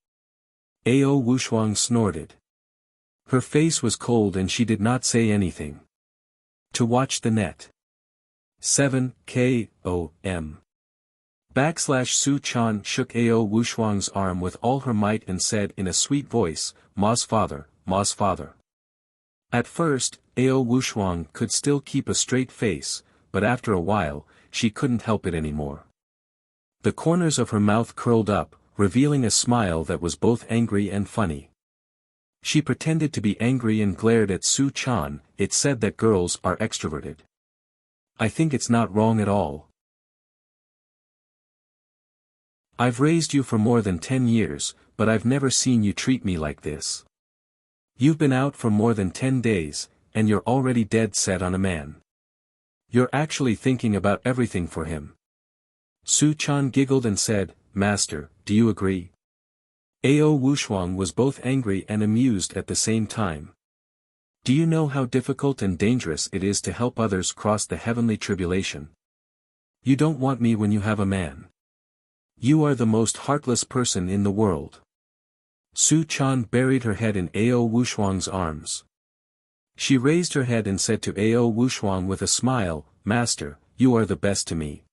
Ao Wushuang snorted. Her face was cold and she did not say anything. To watch the net. 7 KOM. Su Chan shook Ao Wushuang's arm with all her might and said in a sweet voice, "Ma's father, Ma's father." At first, Ao Wushuang could still keep a straight face, but after a while, she couldn't help it anymore. The corners of her mouth curled up, revealing a smile that was both angry and funny. She pretended to be angry and glared at Su Chan. "It said that girls are extroverted. I think it's not wrong at all. I've raised you for more than 10 years, but I've never seen you treat me like this. You've been out for more than 10 days, and you're already dead set on a man. You're actually thinking about everything for him." Su Chan giggled and said, "Master, do you agree?" Ao Wushuang was both angry and amused at the same time. "Do you know how difficult and dangerous it is to help others cross the heavenly tribulation? You don't want me when you have a man. You are the most heartless person in the world." Su Chan buried her head in Ao Wushuang's arms. She raised her head and said to Ao Wushuang with a smile, "Master, you are the best to me.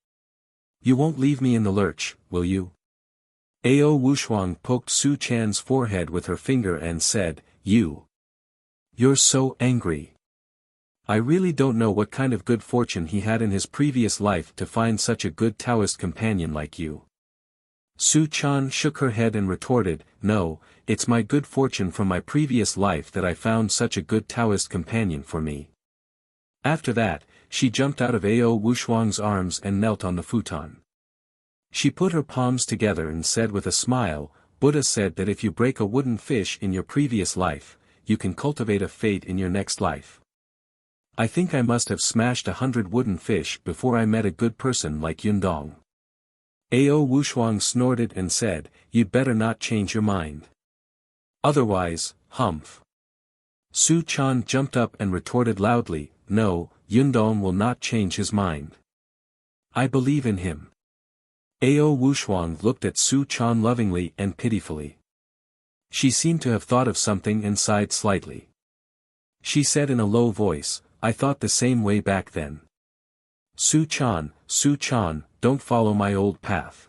You won't leave me in the lurch, will you?" Ao Wushuang poked Su Chan's forehead with her finger and said, You're so angry. I really don't know what kind of good fortune he had in his previous life to find such a good Taoist companion like you." Su Chan shook her head and retorted, "No, it's my good fortune from my previous life that I found such a good Taoist companion for me." After that, she jumped out of Ao Wushuang's arms and knelt on the futon. She put her palms together and said with a smile, "Buddha said that if you break a wooden fish in your previous life, you can cultivate a fate in your next life. I think I must have smashed 100 wooden fish before I met a good person like Yundong." Ao Wushuang snorted and said, "You'd better not change your mind. Otherwise, humph." Su Chan jumped up and retorted loudly, "No, Yundong will not change his mind. I believe in him." Ao Wushuang looked at Su Chan lovingly and pitifully. She seemed to have thought of something and sighed slightly. She said in a low voice, "I thought the same way back then. Su Chan, don't follow my old path."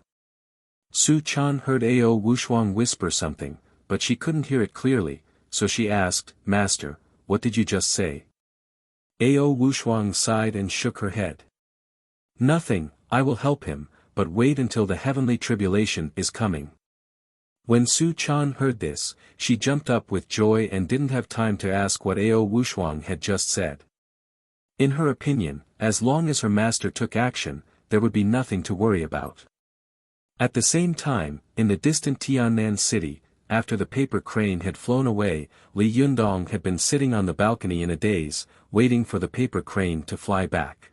Su Chan heard Ao Wushuang whisper something, but she couldn't hear it clearly, so she asked, "Master, what did you just say?" Ao Wushuang sighed and shook her head. "Nothing, I will help him, but wait until the heavenly tribulation is coming." When Su Chan heard this, she jumped up with joy and didn't have time to ask what Ao Wushuang had just said. In her opinion, as long as her master took action, there would be nothing to worry about. At the same time, in the distant Tiannan city, after the paper crane had flown away, Li Yundong had been sitting on the balcony in a daze, waiting for the paper crane to fly back.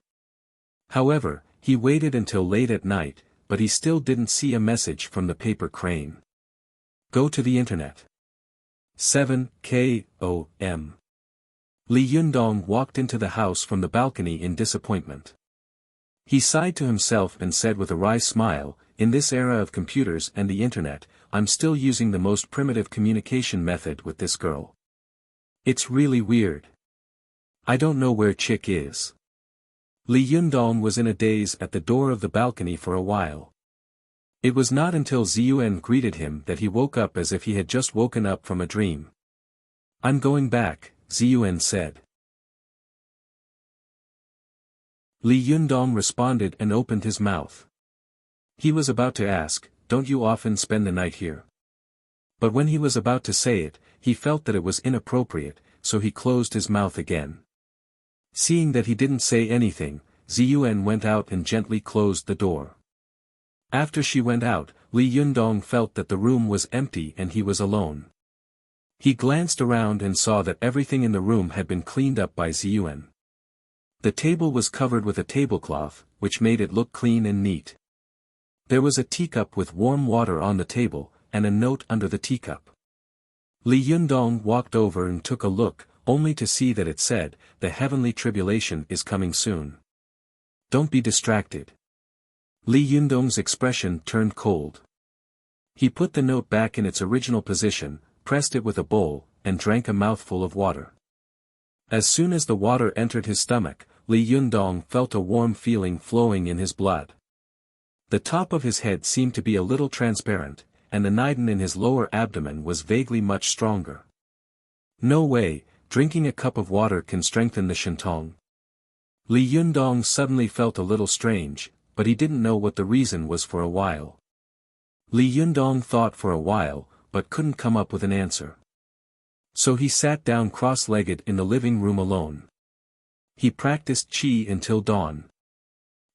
However, he waited until late at night, but he still didn't see a message from the paper crane. Go to the internet. 7 KOM. Li Yundong walked into the house from the balcony in disappointment. He sighed to himself and said with a wry smile, "In this era of computers and the internet, I'm still using the most primitive communication method with this girl. It's really weird. I don't know where Chick is." Li Yundong was in a daze at the door of the balcony for a while. It was not until Ziyuan greeted him that he woke up as if he had just woken up from a dream. "I'm going back," Ziyuan said. Li Yundong responded and opened his mouth. He was about to ask, "Don't you often spend the night here?" But when he was about to say it, he felt that it was inappropriate, so he closed his mouth again. Seeing that he didn't say anything, Ziyuan went out and gently closed the door. After she went out, Li Yundong felt that the room was empty and he was alone. He glanced around and saw that everything in the room had been cleaned up by Ziyuan. The table was covered with a tablecloth, which made it look clean and neat. There was a teacup with warm water on the table, and a note under the teacup. Li Yundong walked over and took a look, only to see that it said, "The heavenly tribulation is coming soon. Don't be distracted." Li Yundong's expression turned cold. He put the note back in its original position, pressed it with a bowl, and drank a mouthful of water. As soon as the water entered his stomach, Li Yundong felt a warm feeling flowing in his blood. The top of his head seemed to be a little transparent, and the nidin in his lower abdomen was vaguely much stronger. No way, drinking a cup of water can strengthen the shintong. Li Yundong suddenly felt a little strange, but he didn't know what the reason was for a while. Li Yundong thought for a while, but couldn't come up with an answer. So he sat down cross-legged in the living room alone. He practiced qi until dawn.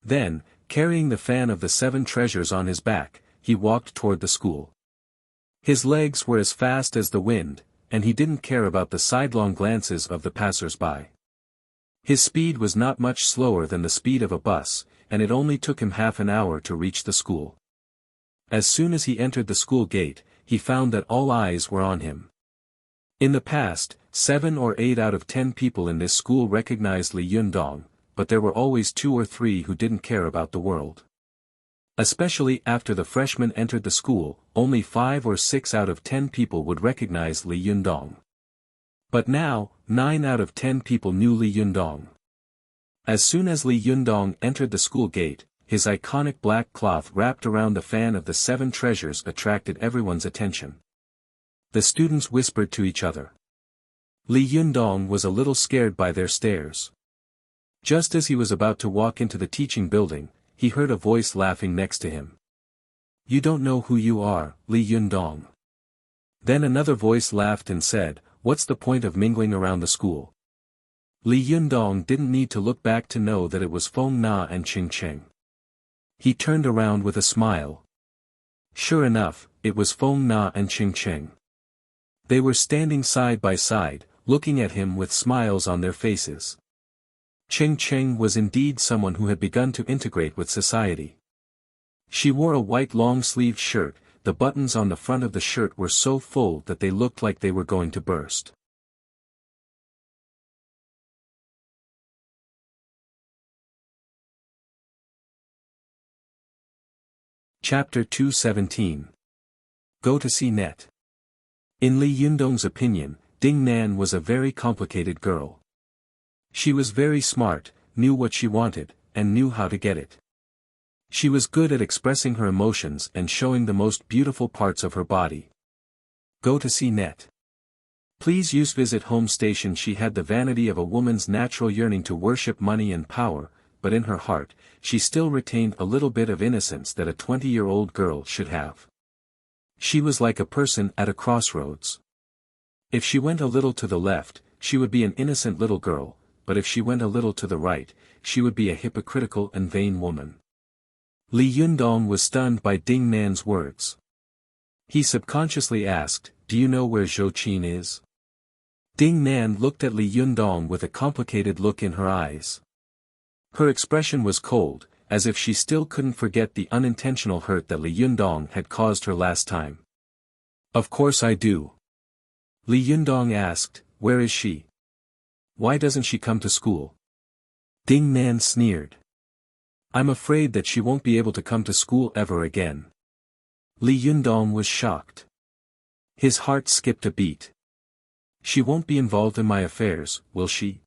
Then, carrying the fan of the 7 treasures on his back, he walked toward the school. His legs were as fast as the wind, and he didn't care about the sidelong glances of the passers-by. His speed was not much slower than the speed of a bus, and it only took him half an hour to reach the school. As soon as he entered the school gate, he found that all eyes were on him. In the past, 7 or 8 out of 10 people in this school recognized Li Yundong, but there were always 2 or 3 who didn't care about the world. Especially after the freshmen entered the school, only 5 or 6 out of 10 people would recognize Li Yundong. But now, 9 out of 10 people knew Li Yundong. As soon as Li Yundong entered the school gate, his iconic black cloth wrapped around the fan of the 7 treasures attracted everyone's attention. The students whispered to each other. Li Yundong was a little scared by their stares. Just as he was about to walk into the teaching building, he heard a voice laughing next to him. "You don't know who you are, Li Yundong." Then another voice laughed and said, "What's the point of mingling around the school?" Li Yundong didn't need to look back to know that it was Feng Na and Qing Cheng. He turned around with a smile. Sure enough, it was Feng Na and Qing Cheng. They were standing side by side, looking at him with smiles on their faces. Qing Cheng was indeed someone who had begun to integrate with society. She wore a white long-sleeved shirt, the buttons on the front of the shirt were so full that they looked like they were going to burst. Chapter 217. Go to see Net. In Li Yundong's opinion, Ding Nan was a very complicated girl. She was very smart, knew what she wanted, and knew how to get it. She was good at expressing her emotions and showing the most beautiful parts of her body. Go to see Net. Please use visit home station. She had the vanity of a woman's natural yearning to worship money and power, but in her heart, she still retained a little bit of innocence that a 20-year-old girl should have. She was like a person at a crossroads. If she went a little to the left, she would be an innocent little girl, but if she went a little to the right, she would be a hypocritical and vain woman. Li Yundong was stunned by Ding Nan's words. He subconsciously asked, "Do you know where Zhou Qin is?" Ding Nan looked at Li Yundong with a complicated look in her eyes. Her expression was cold, as if she still couldn't forget the unintentional hurt that Li Yundong had caused her last time. "Of course I do." Li Yundong asked, "Where is she? Why doesn't she come to school?" Ding Nan sneered. "I'm afraid that she won't be able to come to school ever again." Li Yundong was shocked. His heart skipped a beat. "She won't be involved in my affairs, will she?"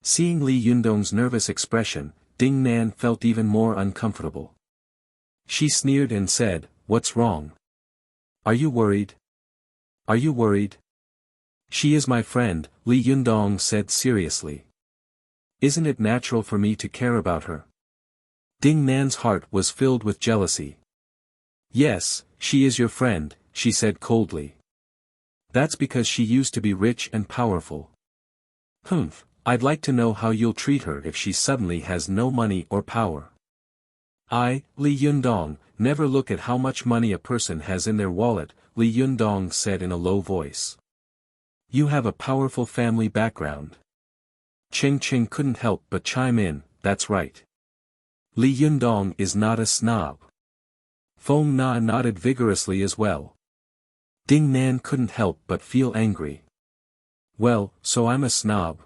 Seeing Li Yundong's nervous expression, Ding Nan felt even more uncomfortable. She sneered and said, "What's wrong? Are you worried? Are you worried?" "She is my friend," Li Yundong said seriously. "Isn't it natural for me to care about her?" Ding Nan's heart was filled with jealousy. "Yes, she is your friend," she said coldly. "That's because she used to be rich and powerful. Humph. I'd like to know how you'll treat her if she suddenly has no money or power." "I, Li Yundong, never look at how much money a person has in their wallet," Li Yundong said in a low voice. You have a powerful family background. Ching Ching couldn't help but chime in, that's right. Li Yundong is not a snob. Feng Na nodded vigorously as well. Ding Nan couldn't help but feel angry. Well, so I'm a snob.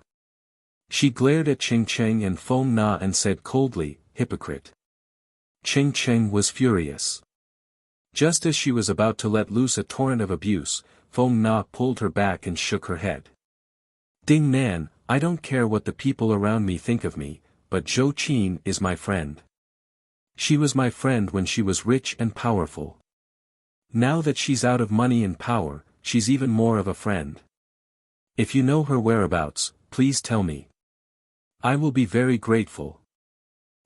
She glared at Ching Ching and Feng Na and said coldly, hypocrite. Ching Ching was furious. Just as she was about to let loose a torrent of abuse, Feng Na pulled her back and shook her head. Ding Nan, I don't care what the people around me think of me, but Zhou Qin is my friend. She was my friend when she was rich and powerful. Now that she's out of money and power, she's even more of a friend. If you know her whereabouts, please tell me. I will be very grateful.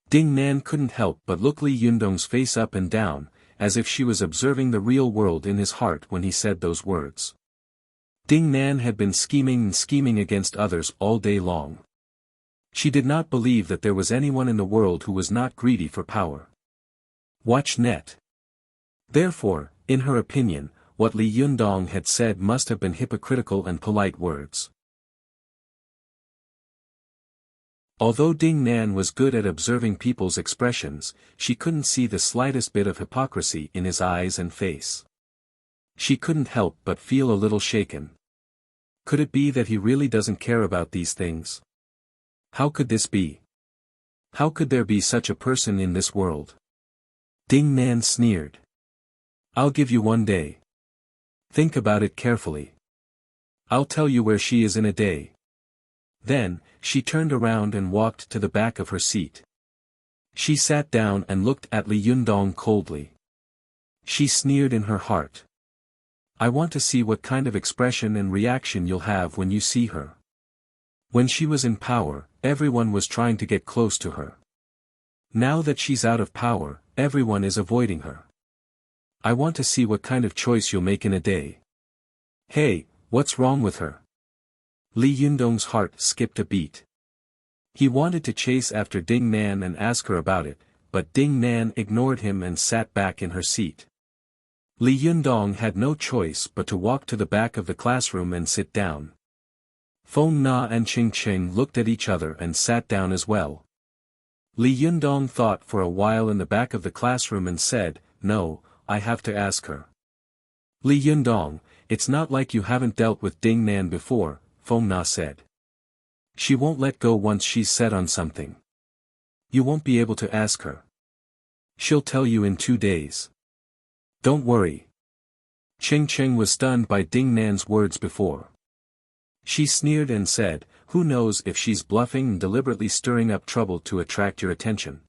Ding Nan couldn't help but look Li Yundong's face up and down, as if she was observing the real world in his heart when he said those words. Ding Nan had been scheming against others all day long. She did not believe that there was anyone in the world who was not greedy for power. Watch net. Therefore, in her opinion, what Li Yundong had said must have been hypocritical and polite words. Although Ding Nan was good at observing people's expressions, she couldn't see the slightest bit of hypocrisy in his eyes and face. She couldn't help but feel a little shaken. Could it be that he really doesn't care about these things? How could this be? How could there be such a person in this world? Ding Nan sneered. I'll give you 1 day. Think about it carefully. I'll tell you where she is in a day. Then, she turned around and walked to the back of her seat. She sat down and looked at Li Yundong coldly. She sneered in her heart. I want to see what kind of expression and reaction you'll have when you see her. When she was in power, everyone was trying to get close to her. Now that she's out of power, everyone is avoiding her. I want to see what kind of choice you'll make in a day. Hey, what's wrong with her? Li Yundong's heart skipped a beat. He wanted to chase after Ding Nan and ask her about it, but Ding Nan ignored him and sat back in her seat. Li Yundong had no choice but to walk to the back of the classroom and sit down. Feng Na and Ching Ching looked at each other and sat down as well. Li Yundong thought for a while in the back of the classroom and said, no, I have to ask her. Li Yundong, it's not like you haven't dealt with Ding Nan before, Feng Na said. She won't let go once she's set on something. You won't be able to ask her. She'll tell you in 2 days. Don't worry. Ching Ching was stunned by Ding Nan's words before. She sneered and said, who knows if she's bluffing and deliberately stirring up trouble to attract your attention.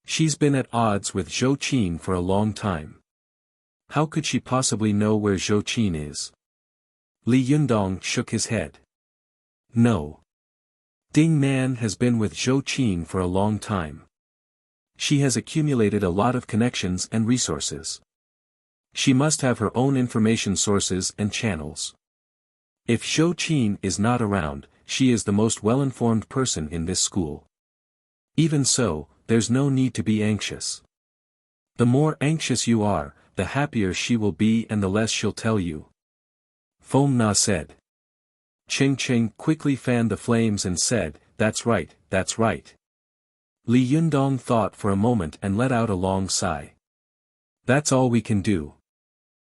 She's been at odds with Zhou Qin for a long time. How could she possibly know where Zhou Qin is? Li Yundong shook his head. No. Ding Nan has been with Zhou Qin for a long time. She has accumulated a lot of connections and resources. She must have her own information sources and channels. If Zhou Qin is not around, she is the most well-informed person in this school. Even so, there's no need to be anxious. The more anxious you are, the happier she will be and the less she'll tell you. Feng Na said. Ching Ching quickly fanned the flames and said, that's right, that's right. Li Yundong thought for a moment and let out a long sigh. That's all we can do.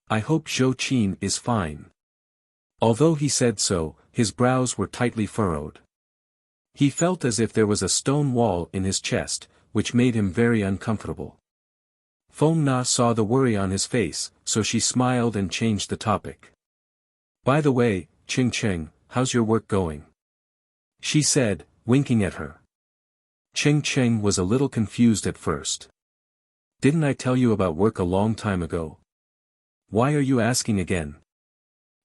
I hope Zhou Qin is fine. Although he said so, his brows were tightly furrowed. He felt as if there was a stone wall in his chest, which made him very uncomfortable. Feng Na saw the worry on his face, so she smiled and changed the topic. By the way, Ching Ching, how's your work going? She said, winking at her. Ching Ching was a little confused at first. Didn't I tell you about work a long time ago? Why are you asking again?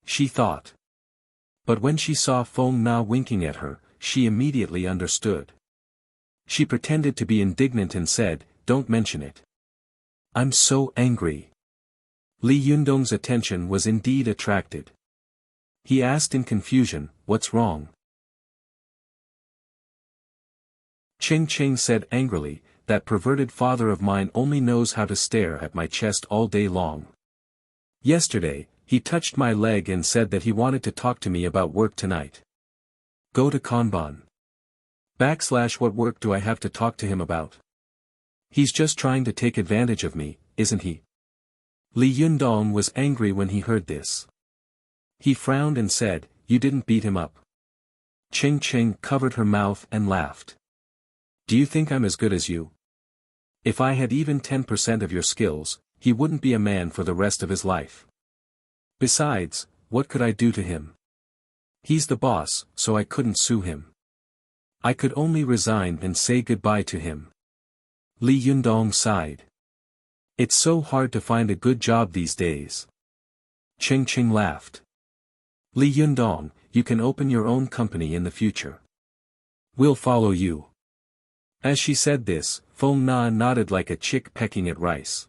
She thought. But when she saw Feng Na winking at her, she immediately understood. She pretended to be indignant and said, don't mention it. I'm so angry. Li Yundong's attention was indeed attracted. He asked in confusion, what's wrong? Ching Ching said angrily, that perverted father of mine only knows how to stare at my chest all day long. Yesterday, He touched my leg and said that he wanted to talk to me about work tonight. Go to Kanban. / what work do I have to talk to him about? He's just trying to take advantage of me, isn't he? Li Yundong was angry when he heard this. He frowned and said, you didn't beat him up. Ching Ching covered her mouth and laughed. Do you think I'm as good as you? If I had even 10% of your skills, he wouldn't be a man for the rest of his life. Besides, what could I do to him? He's the boss, so I couldn't sue him. I could only resign and say goodbye to him. Li Yundong sighed. It's so hard to find a good job these days. Ching Ching laughed. Li Yundong, you can open your own company in the future. We'll follow you. As she said this, Feng Na nodded like a chick pecking at rice.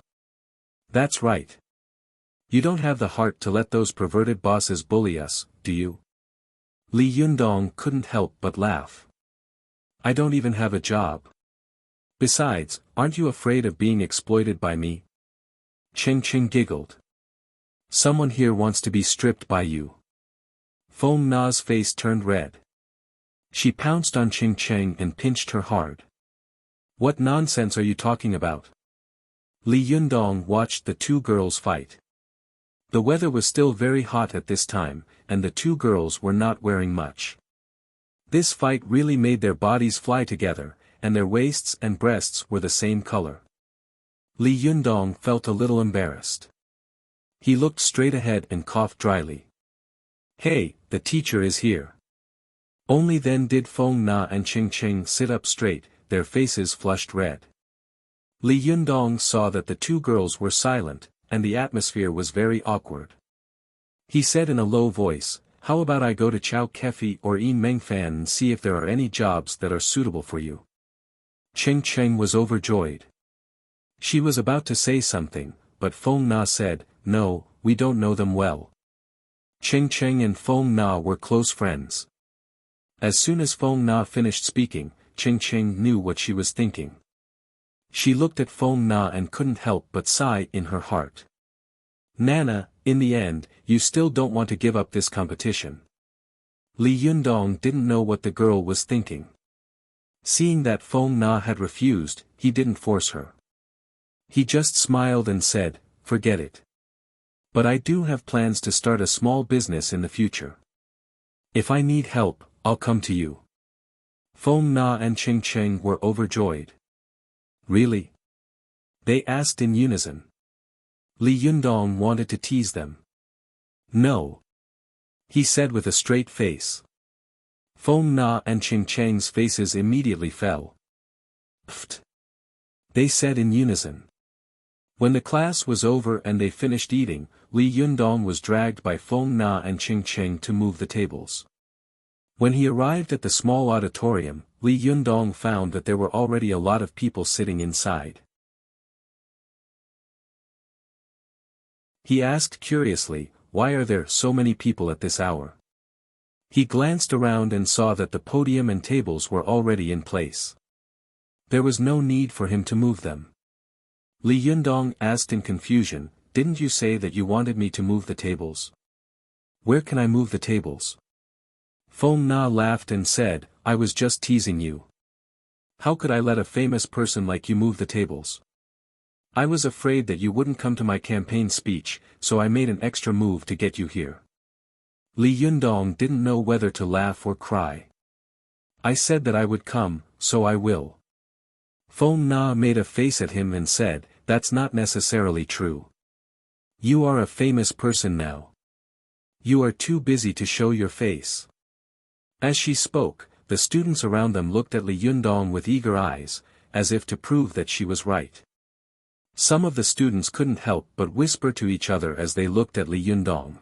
That's right. You don't have the heart to let those perverted bosses bully us, do you? Li Yundong couldn't help but laugh. I don't even have a job. Besides, aren't you afraid of being exploited by me? Ching Ching giggled. Someone here wants to be stripped by you. Feng Na's face turned red. She pounced on Ching Ching and pinched her hard. What nonsense are you talking about? Li Yundong watched the two girls fight. The weather was still very hot at this time, and the two girls were not wearing much. This fight really made their bodies fly together, and their waists and breasts were the same color. Li Yundong felt a little embarrassed. He looked straight ahead and coughed dryly. Hey, the teacher is here. Only then did Feng Na and Ching Ching sit up straight, their faces flushed red. Li Yundong saw that the two girls were silent, and the atmosphere was very awkward. He said in a low voice, how about I go to Chao Kefi or Yi Mengfan and see if there are any jobs that are suitable for you? Ching Ching was overjoyed. She was about to say something, but Feng Na said, no, we don't know them well. Ching Ching and Feng Na were close friends. As soon as Feng Na finished speaking, Ching Ching knew what she was thinking. She looked at Feng Na and couldn't help but sigh in her heart. Nana, in the end, you still don't want to give up this competition. Li Yundong didn't know what the girl was thinking. Seeing that Feng Na had refused, he didn't force her. He just smiled and said, forget it. But I do have plans to start a small business in the future. If I need help, I'll come to you. Feng Na and Ching Ching were overjoyed. Really? They asked in unison. Li Yundong wanted to tease them. No. He said with a straight face. Feng Na and Ching Ching's faces immediately fell. Pfft. They said in unison. When the class was over and they finished eating, Li Yundong was dragged by Feng Na and Ching Ching to move the tables. When he arrived at the small auditorium, Li Yundong found that there were already a lot of people sitting inside. He asked curiously, why are there so many people at this hour? He glanced around and saw that the podium and tables were already in place. There was no need for him to move them. Li Yundong asked in confusion, didn't you say that you wanted me to move the tables? Where can I move the tables? Feng Na laughed and said, I was just teasing you. How could I let a famous person like you move the tables? I was afraid that you wouldn't come to my campaign speech, so I made an extra move to get you here. Li Yundong didn't know whether to laugh or cry. I said that I would come, so I will. Feng Na made a face at him and said, that's not necessarily true. You are a famous person now. You are too busy to show your face. As she spoke, the students around them looked at Li Yundong with eager eyes, as if to prove that she was right. Some of the students couldn't help but whisper to each other as they looked at Li Yundong.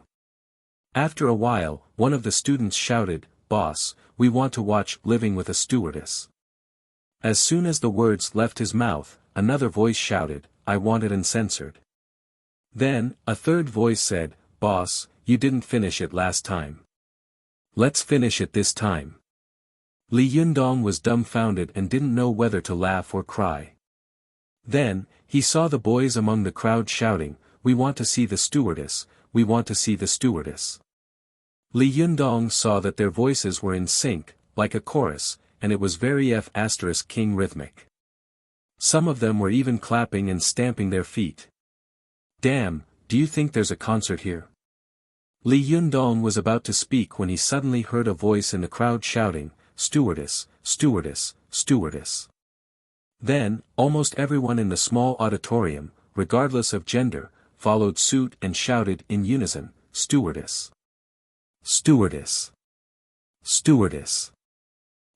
After a while, one of the students shouted, Boss, we want to watch Living with a Stewardess. As soon as the words left his mouth, another voice shouted, I want it uncensored. Then, a third voice said, Boss, you didn't finish it last time. Let's finish it this time. Li Yundong was dumbfounded and didn't know whether to laugh or cry. Then, he saw the boys among the crowd shouting, we want to see the stewardess, we want to see the stewardess. Li Yundong saw that their voices were in sync, like a chorus, and it was very F***king rhythmic. Some of them were even clapping and stamping their feet. Damn, do you think there's a concert here? Li Yundong was about to speak when he suddenly heard a voice in the crowd shouting, "Stewardess, stewardess, stewardess." Then, almost everyone in the small auditorium, regardless of gender, followed suit and shouted in unison, "Stewardess! Stewardess! Stewardess!"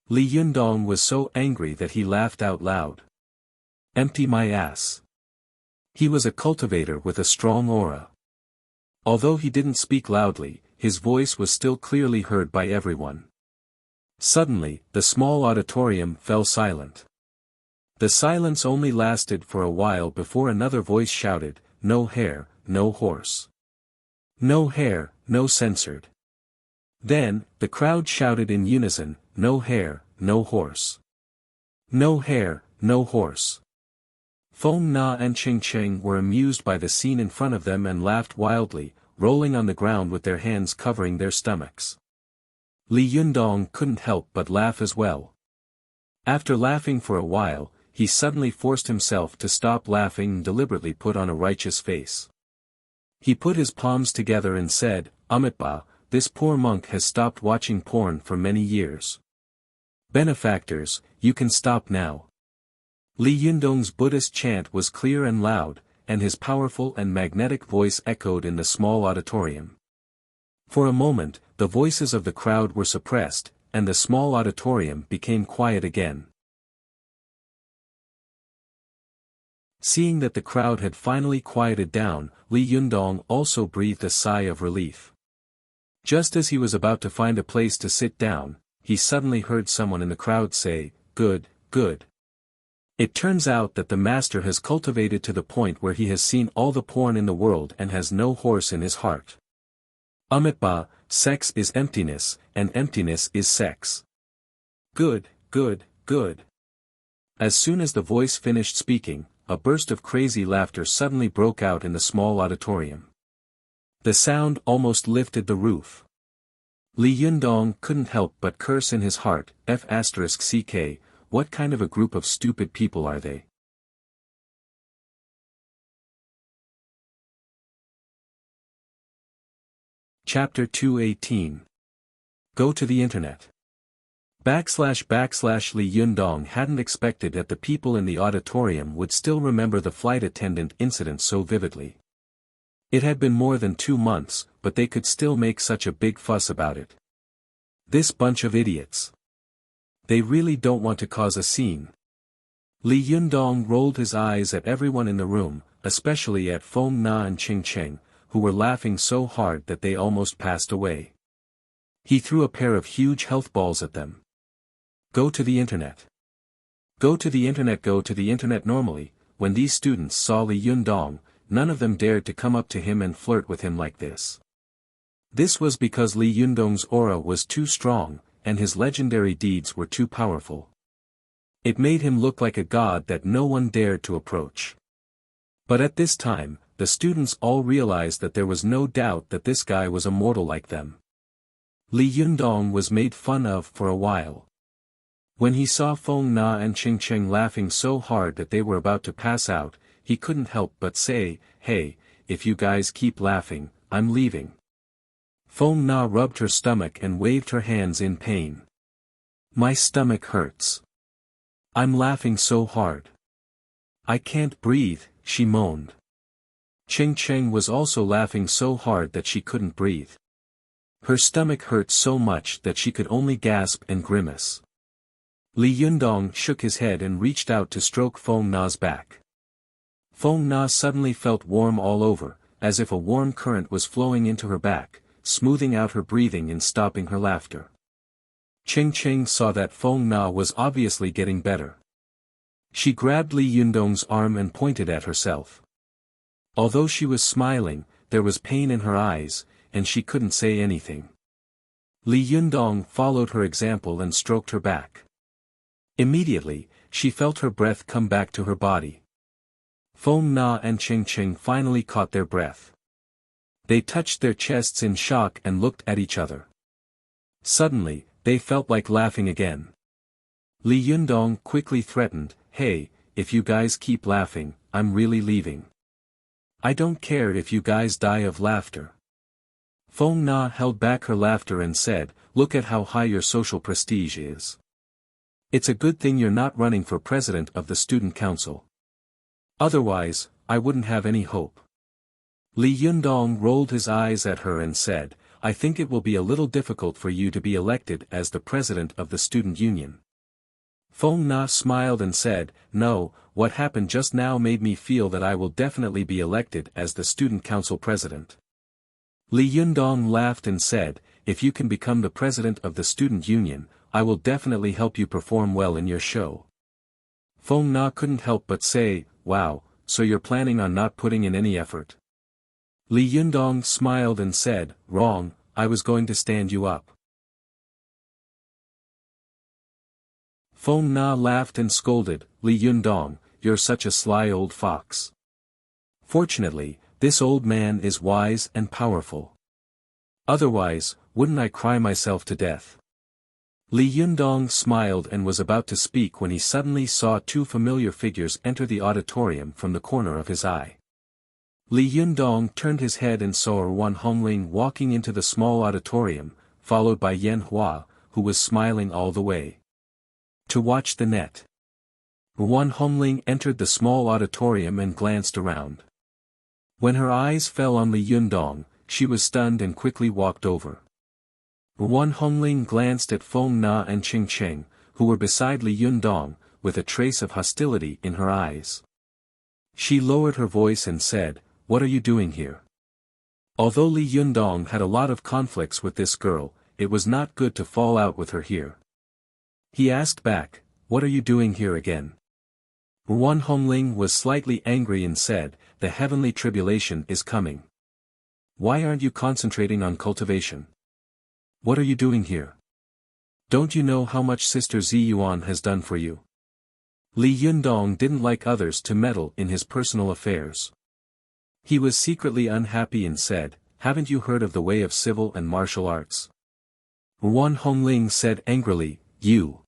Li Yundong was so angry that he laughed out loud. Empty my ass. He was a cultivator with a strong aura. Although he didn't speak loudly, his voice was still clearly heard by everyone. Suddenly, the small auditorium fell silent. The silence only lasted for a while before another voice shouted, "No hair, no horse. No hair, no censored." Then, the crowd shouted in unison, "No hair, no horse. No hair, no horse." Feng Na and Ching Ching were amused by the scene in front of them and laughed wildly, rolling on the ground with their hands covering their stomachs. Li Yundong couldn't help but laugh as well. After laughing for a while, he suddenly forced himself to stop laughing and deliberately put on a righteous face. He put his palms together and said, "Amitabha, this poor monk has stopped watching porn for many years. Benefactors, you can stop now." Li Yundong's Buddhist chant was clear and loud, and his powerful and magnetic voice echoed in the small auditorium. For a moment, the voices of the crowd were suppressed, and the small auditorium became quiet again. Seeing that the crowd had finally quieted down, Li Yundong also breathed a sigh of relief. Just as he was about to find a place to sit down, he suddenly heard someone in the crowd say, "Good, good." It turns out that the master has cultivated to the point where he has seen all the porn in the world and has no horse in his heart. Amitabha, sex is emptiness, and emptiness is sex. Good, good, good. As soon as the voice finished speaking, a burst of crazy laughter suddenly broke out in the small auditorium. The sound almost lifted the roof. Li Yundong couldn't help but curse in his heart, F***ck, what kind of a group of stupid people are they? Chapter 218. Go to the Internet. // Li Yundong hadn't expected that the people in the auditorium would still remember the flight attendant incident so vividly. It had been more than 2 months, but they could still make such a big fuss about it. This bunch of idiots. They really don't want to cause a scene. Li Yundong rolled his eyes at everyone in the room, especially at Feng Na and Ching Ching, who were laughing so hard that they almost passed away. He threw a pair of huge health balls at them. Go to the Internet. Go to the Internet. Go to the Internet. Normally, when these students saw Li Yundong, none of them dared to come up to him and flirt with him like this. This was because Li Yundong's aura was too strong, and his legendary deeds were too powerful. It made him look like a god that no one dared to approach. But at this time, the students all realized that there was no doubt that this guy was a mortal like them. Li Yundong was made fun of for a while. When he saw Feng Na and Ching Ching laughing so hard that they were about to pass out, he couldn't help but say, "Hey, if you guys keep laughing, I'm leaving." Feng Na rubbed her stomach and waved her hands in pain. "My stomach hurts. I'm laughing so hard. I can't breathe," she moaned. Ching Ching was also laughing so hard that she couldn't breathe. Her stomach hurt so much that she could only gasp and grimace. Li Yundong shook his head and reached out to stroke Feng Na's back. Feng Na suddenly felt warm all over, as if a warm current was flowing into her back, smoothing out her breathing and stopping her laughter. Ching Ching saw that Feng Na was obviously getting better. She grabbed Li Yundong's arm and pointed at herself. Although she was smiling, there was pain in her eyes, and she couldn't say anything. Li Yundong followed her example and stroked her back. Immediately, she felt her breath come back to her body. Feng Na and Ching Ching finally caught their breath. They touched their chests in shock and looked at each other. Suddenly, they felt like laughing again. Li Yundong quickly threatened, "Hey, if you guys keep laughing, I'm really leaving. I don't care if you guys die of laughter." Feng Na held back her laughter and said, "Look at how high your social prestige is. It's a good thing you're not running for president of the student council. Otherwise, I wouldn't have any hope." Li Yundong rolled his eyes at her and said, "I think it will be a little difficult for you to be elected as the president of the student union." Feng Na smiled and said, "No, what happened just now made me feel that I will definitely be elected as the student council president." Li Yundong laughed and said, "If you can become the president of the student union, I will definitely help you perform well in your show." Feng Na couldn't help but say, "Wow, so you're planning on not putting in any effort?" Li Yundong smiled and said, "Wrong, I was going to stand you up." Feng Na laughed and scolded, "Li Yundong, you're such a sly old fox. Fortunately, this old man is wise and powerful. Otherwise, wouldn't I cry myself to death?" Li Yundong smiled and was about to speak when he suddenly saw two familiar figures enter the auditorium from the corner of his eye. Li Yundong turned his head and saw Wan Hongling walking into the small auditorium, followed by Yan Hua, who was smiling all the way. To watch the net. Wan Hongling entered the small auditorium and glanced around. When her eyes fell on Li Yundong, she was stunned and quickly walked over. Wan Hongling glanced at Feng Na and Ching Cheng, who were beside Li Yundong, with a trace of hostility in her eyes. She lowered her voice and said, "What are you doing here?" Although Li Yundong had a lot of conflicts with this girl, it was not good to fall out with her here. He asked back, "What are you doing here again?" Wan Hongling was slightly angry and said, "The heavenly tribulation is coming. Why aren't you concentrating on cultivation? What are you doing here? Don't you know how much Sister Ziyuan has done for you?" Li Yundong didn't like others to meddle in his personal affairs. He was secretly unhappy and said, "Haven't you heard of the way of civil and martial arts?" Wan Hongling said angrily, "You."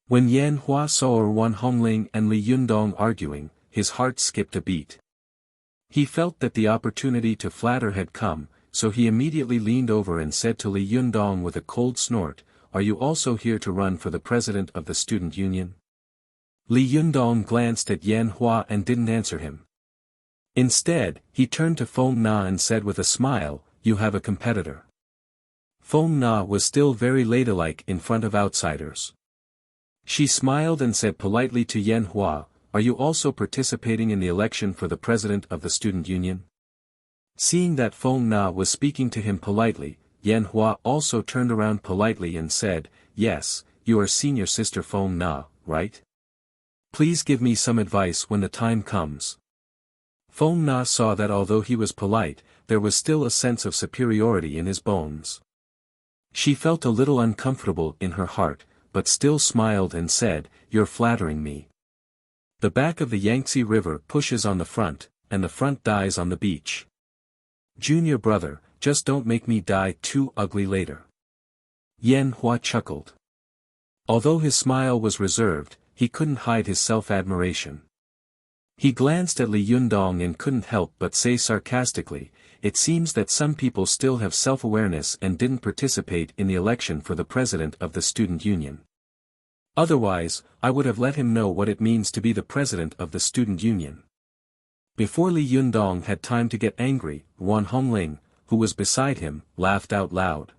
When Yan Hua saw Wan Hongling and Li Yundong arguing, his heart skipped a beat. He felt that the opportunity to flatter had come, so he immediately leaned over and said to Li Yundong with a cold snort, "Are you also here to run for the president of the student union?" Li Yundong glanced at Yan Hua and didn't answer him. Instead, he turned to Feng Na and said with a smile, "You have a competitor." Feng Na was still very ladylike in front of outsiders. She smiled and said politely to Yan Hua, "Are you also participating in the election for the president of the student union?" Seeing that Feng Na was speaking to him politely, Yan Hua also turned around politely and said, "Yes, you are senior sister Feng Na, right? Please give me some advice when the time comes." Feng Na saw that although he was polite, there was still a sense of superiority in his bones. She felt a little uncomfortable in her heart, but still smiled and said, "You're flattering me. The back of the Yangtze River pushes on the front, and the front dies on the beach. Junior brother, just don't make me die too ugly later." Yan Hua chuckled. Although his smile was reserved, he couldn't hide his self-admiration. He glanced at Li Yundong and couldn't help but say sarcastically, "It seems that some people still have self-awareness and didn't participate in the election for the president of the student union. Otherwise, I would have let him know what it means to be the president of the student union." Before Li Yundong had time to get angry, Wan Hongling, who was beside him, laughed out loud.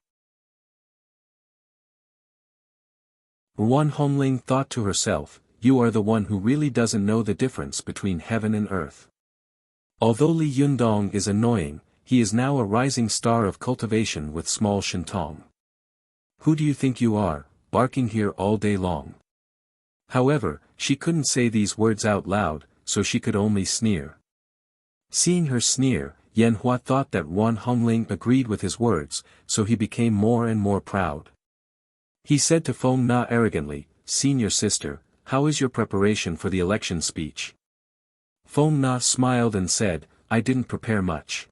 Wan Hongling thought to herself, "You are the one who really doesn't know the difference between heaven and earth." Although Li Yundong is annoying, he is now a rising star of cultivation with small Shintong. "Who do you think you are, barking here all day long?" However, she couldn't say these words out loud, so she could only sneer. Seeing her sneer, Yan Hua thought that Wan Hongling agreed with his words, so he became more and more proud. He said to Feng Na arrogantly, "Senior sister, how is your preparation for the election speech?" Feng Na smiled and said, "I didn't prepare much.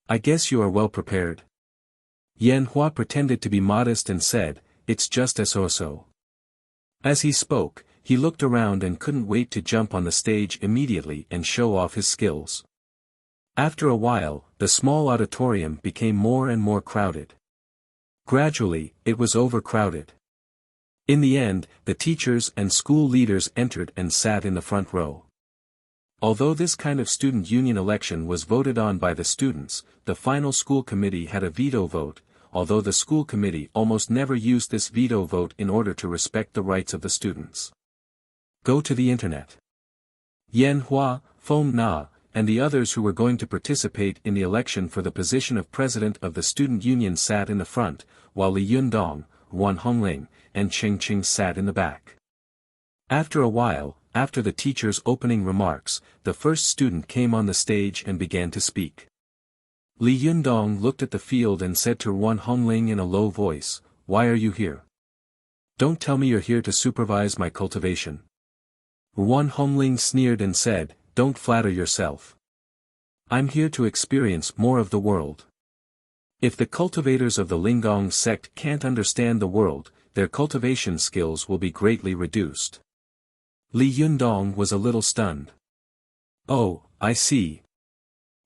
I guess you are well prepared. Yan Hua pretended to be modest and said, it's just so. As he spoke, he looked around and couldn't wait to jump on the stage immediately and show off his skills. After a while, the small auditorium became more and more crowded. Gradually, it was overcrowded. In the end, the teachers and school leaders entered and sat in the front row. Although this kind of student union election was voted on by the students, the final school committee had a veto vote, although the school committee almost never used this veto vote in order to respect the rights of the students. Go to the internet. Yan Hua, Feng Na, and the others who were going to participate in the election for the position of president of the student union sat in the front, while Li Yundong, Wan Hongling, and Cheng Cheng sat in the back. After a while, after the teacher's opening remarks, the first student came on the stage and began to speak. Li Yundong looked at the field and said to Wan Hongling in a low voice, "Why are you here? Don't tell me you're here to supervise my cultivation." Wan Hongling sneered and said, "Don't flatter yourself. I'm here to experience more of the world. If the cultivators of the Linggong sect can't understand the world, their cultivation skills will be greatly reduced." Li Yundong was a little stunned. "Oh, I see."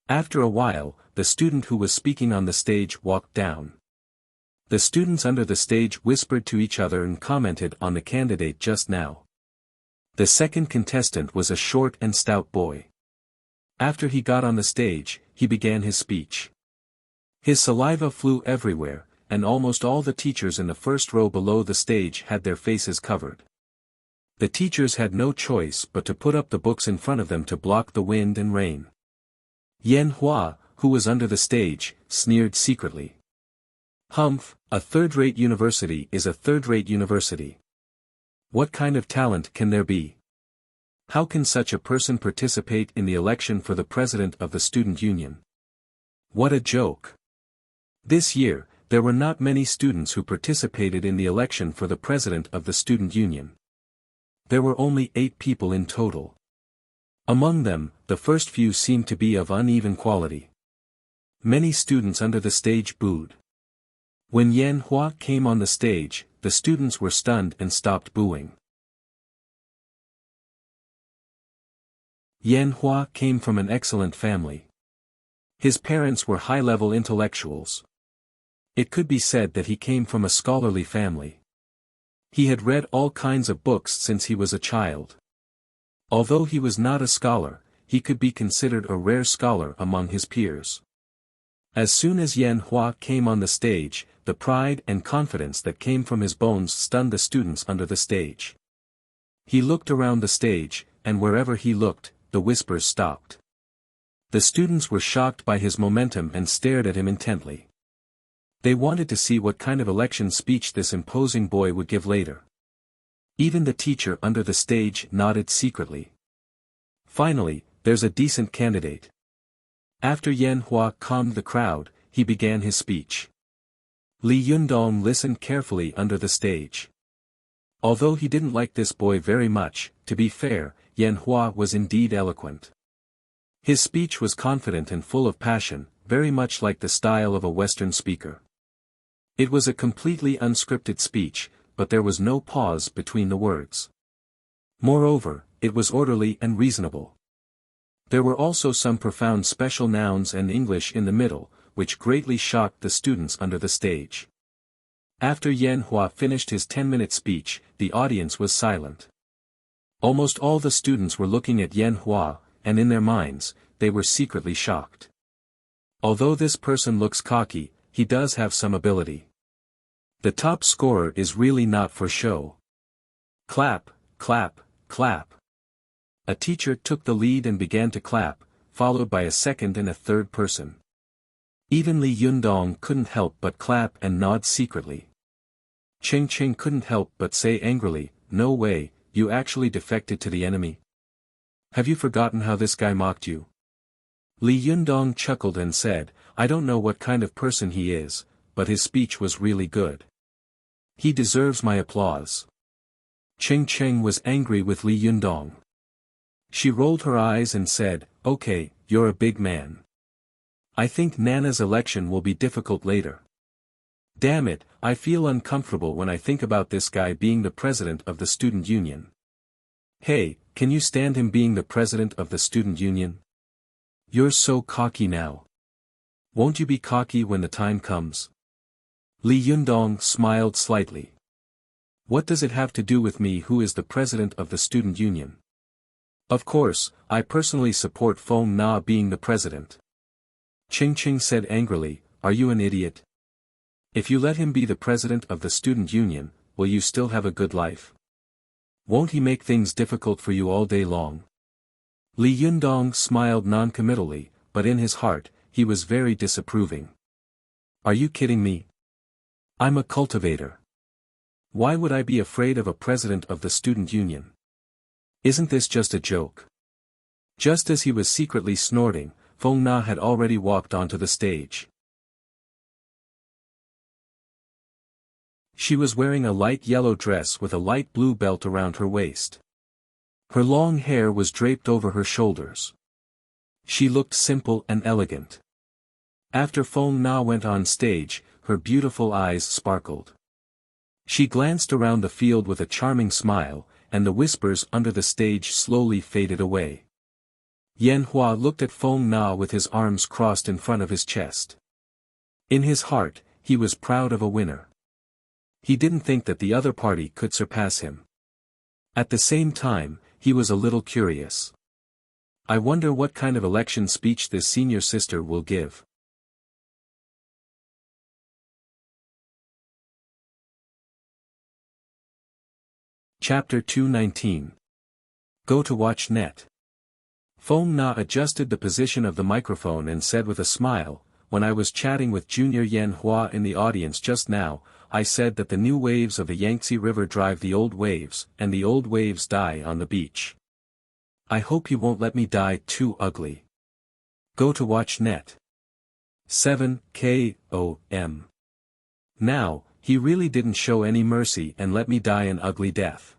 After a while, the student who was speaking on the stage walked down. The students under the stage whispered to each other and commented on the candidate just now. The second contestant was a short and stout boy. After he got on the stage, he began his speech. His saliva flew everywhere, and almost all the teachers in the first row below the stage had their faces covered. The teachers had no choice but to put up the books in front of them to block the wind and rain. Yan Hua, who was under the stage, sneered secretly. "Humph, a third-rate university is a third-rate university. What kind of talent can there be? How can such a person participate in the election for the president of the student union? What a joke." This year, there were not many students who participated in the election for the president of the student union. There were only 8 people in total. Among them, the first few seemed to be of uneven quality. Many students under the stage booed. When Yan Hua came on the stage, the students were stunned and stopped booing. Yan Hua came from an excellent family. His parents were high-level intellectuals. It could be said that he came from a scholarly family. He had read all kinds of books since he was a child. Although he was not a scholar, he could be considered a rare scholar among his peers. As soon as Yan Hua came on the stage, the pride and confidence that came from his bones stunned the students under the stage. He looked around the stage, and wherever he looked, the whispers stopped. The students were shocked by his momentum and stared at him intently. They wanted to see what kind of election speech this imposing boy would give later. Even the teacher under the stage nodded secretly. Finally, there's a decent candidate. After Yan Hua calmed the crowd, he began his speech. Li Yundong listened carefully under the stage. Although he didn't like this boy very much, to be fair, Yan Hua was indeed eloquent. His speech was confident and full of passion, very much like the style of a Western speaker. It was a completely unscripted speech, but there was no pause between the words. Moreover, it was orderly and reasonable. There were also some profound special nouns and English in the middle, which greatly shocked the students under the stage. After Yan Hua finished his 10-minute speech, the audience was silent. Almost all the students were looking at Yan Hua, and in their minds, they were secretly shocked. Although this person looks cocky, he does have some ability. The top scorer is really not for show. Clap, clap, clap. A teacher took the lead and began to clap, followed by a second and a third person. Even Li Yundong couldn't help but clap and nod secretly. Cheng Cheng couldn't help but say angrily, "No way, you actually defected to the enemy? Have you forgotten how this guy mocked you?" Li Yundong chuckled and said, "I don't know what kind of person he is, but his speech was really good. He deserves my applause." Cheng Cheng was angry with Li Yundong. She rolled her eyes and said, "Okay, you're a big man. I think Nana's election will be difficult later. Damn it, I feel uncomfortable when I think about this guy being the president of the student union. Hey, can you stand him being the president of the student union? You're so cocky now. Won't you be cocky when the time comes? Li Yundong smiled slightly. What does it have to do with me who is the president of the student union? Of course, I personally support Feng Na being the president. Ching Ching said angrily, are you an idiot? If you let him be the president of the student union, will you still have a good life? Won't he make things difficult for you all day long? Li Yundong smiled non-committally, but in his heart, he was very disapproving. Are you kidding me? I'm a cultivator. Why would I be afraid of a president of the student union? Isn't this just a joke? Just as he was secretly snorting, Feng Na had already walked onto the stage. She was wearing a light yellow dress with a light blue belt around her waist. Her long hair was draped over her shoulders. She looked simple and elegant. After Feng Na went on stage, her beautiful eyes sparkled. She glanced around the field with a charming smile, and the whispers under the stage slowly faded away. Yan Hua looked at Feng Na with his arms crossed in front of his chest. In his heart, he was proud of a winner. He didn't think that the other party could surpass him. At the same time, he was a little curious. I wonder what kind of election speech this senior sister will give. Chapter 219. Go to watch net. Feng Na adjusted the position of the microphone and said with a smile, when I was chatting with Junior Yan Hua in the audience just now, I said that the new waves of the Yangtze River drive the old waves, and the old waves die on the beach. I hope you won't let me die too ugly. Go to watch net. 7 KOM. Now, he really didn't show any mercy and let me die an ugly death.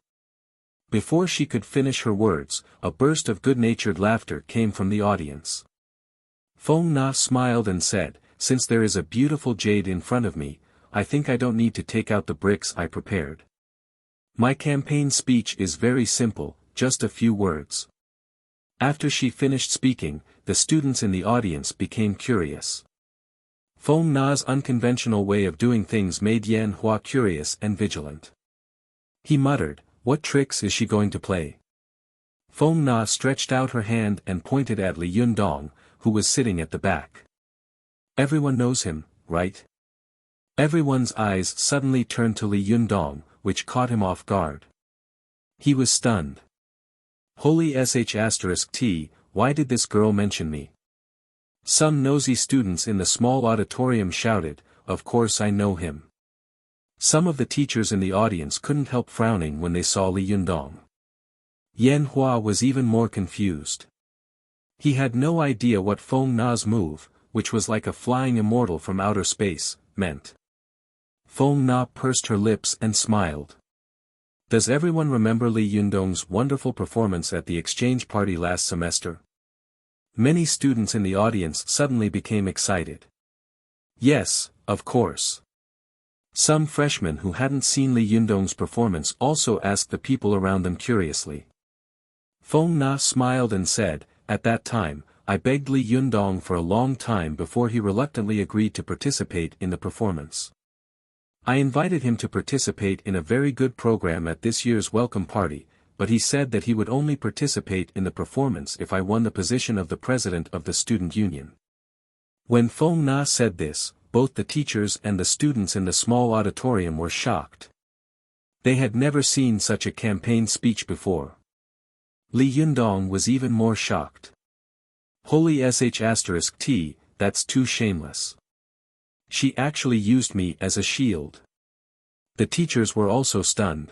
Before she could finish her words, a burst of good-natured laughter came from the audience. Feng Na smiled and said, since there is a beautiful jade in front of me, I think I don't need to take out the bricks I prepared. My campaign speech is very simple, just a few words. After she finished speaking, the students in the audience became curious. Feng Na's unconventional way of doing things made Yan Hua curious and vigilant. He muttered, what tricks is she going to play? Feng Na stretched out her hand and pointed at Li Yundong, who was sitting at the back. Everyone knows him, right? Everyone's eyes suddenly turned to Li Yundong, which caught him off guard. He was stunned. Holy sh*t, why did this girl mention me? Some nosy students in the small auditorium shouted, of course I know him. Some of the teachers in the audience couldn't help frowning when they saw Li Yundong. Yan Hua was even more confused. He had no idea what Feng Na's move, which was like a flying immortal from outer space, meant. Feng Na pursed her lips and smiled. Does everyone remember Li Yundong's wonderful performance at the exchange party last semester? Many students in the audience suddenly became excited. Yes, of course. Some freshmen who hadn't seen Li Yundong's performance also asked the people around them curiously. Feng Na smiled and said, at that time, I begged Li Yundong for a long time before he reluctantly agreed to participate in the performance. I invited him to participate in a very good program at this year's welcome party, but he said that he would only participate in the performance if I won the position of the president of the student union. When Feng Na said this, both the teachers and the students in the small auditorium were shocked. They had never seen such a campaign speech before. Li Yundong was even more shocked. Holy sh*t, that's too shameless. She actually used me as a shield. The teachers were also stunned.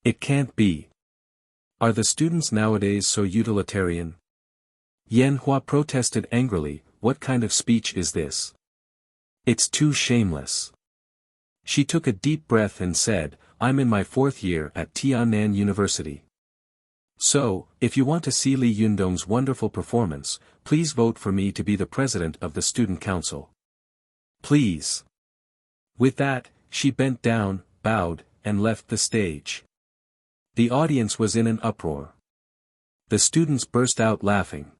It can't be. Are the students nowadays so utilitarian? Yan Hua protested angrily, what kind of speech is this? It's too shameless. She took a deep breath and said, I'm in my 4th year at Tiannan University. So, if you want to see Li Yundong's wonderful performance, please vote for me to be the president of the student council. Please. With that, she bent down, bowed, and left the stage. The audience was in an uproar. The students burst out laughing.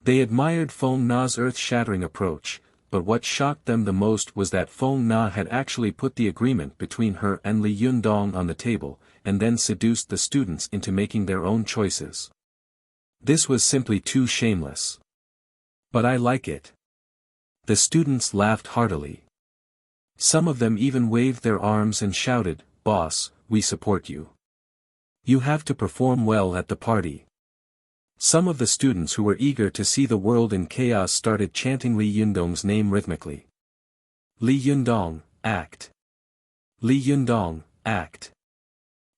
They admired Feng Na's earth-shattering approach, but what shocked them the most was that Feng Na had actually put the agreement between her and Li Yundong on the table, and then seduced the students into making their own choices. This was simply too shameless. But I like it. The students laughed heartily. Some of them even waved their arms and shouted, "Boss, we support you. You have to perform well at the party." Some of the students who were eager to see the world in chaos started chanting Li Yundong's name rhythmically. Li Yundong, act. Li Yundong, act.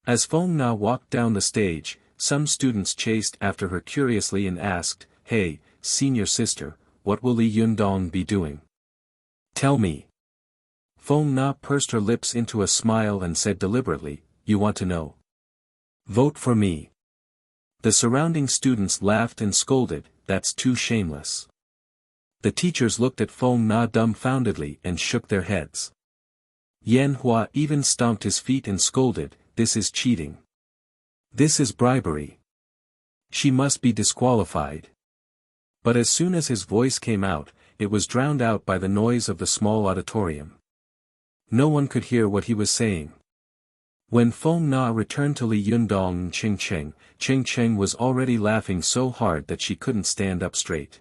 As Feng Na walked down the stage, some students chased after her curiously and asked, "Hey, senior sister, what will Li Yundong be doing? Tell me." Feng Na pursed her lips into a smile and said deliberately, "You want to know? Vote for me." The surrounding students laughed and scolded, "That's too shameless." The teachers looked at Feng Na dumbfoundedly and shook their heads. Yan Hua even stomped his feet and scolded, "This is cheating. This is bribery. She must be disqualified." But as soon as his voice came out, it was drowned out by the noise of the small auditorium. No one could hear what he was saying. When Feng Na returned to Li Yundong and Ching Cheng was already laughing so hard that she couldn't stand up straight.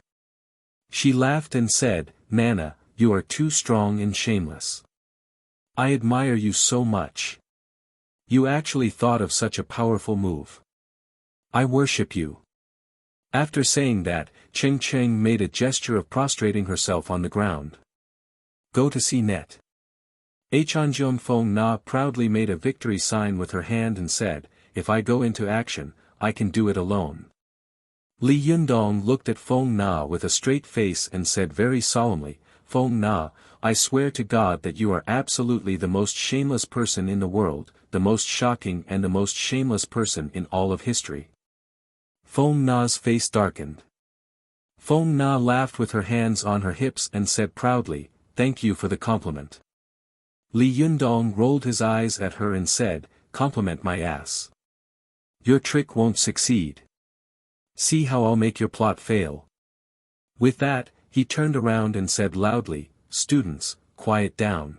She laughed and said, "Nana, you are too strong and shameless. I admire you so much. You actually thought of such a powerful move. I worship you." After saying that, Ching Cheng made a gesture of prostrating herself on the ground. Go to see net. Achanjiong Feng Na proudly made a victory sign with her hand and said, "If I go into action, I can do it alone." Li Yundong looked at Feng Na with a straight face and said very solemnly, "Feng Na, I swear to God that you are absolutely the most shameless person in the world, the most shocking and the most shameless person in all of history." Feng Na's face darkened. Feng Na laughed with her hands on her hips and said proudly, "Thank you for the compliment." Li Yundong rolled his eyes at her and said, "Compliment my ass. Your trick won't succeed. See how I'll make your plot fail." With that, he turned around and said loudly, "Students, quiet down."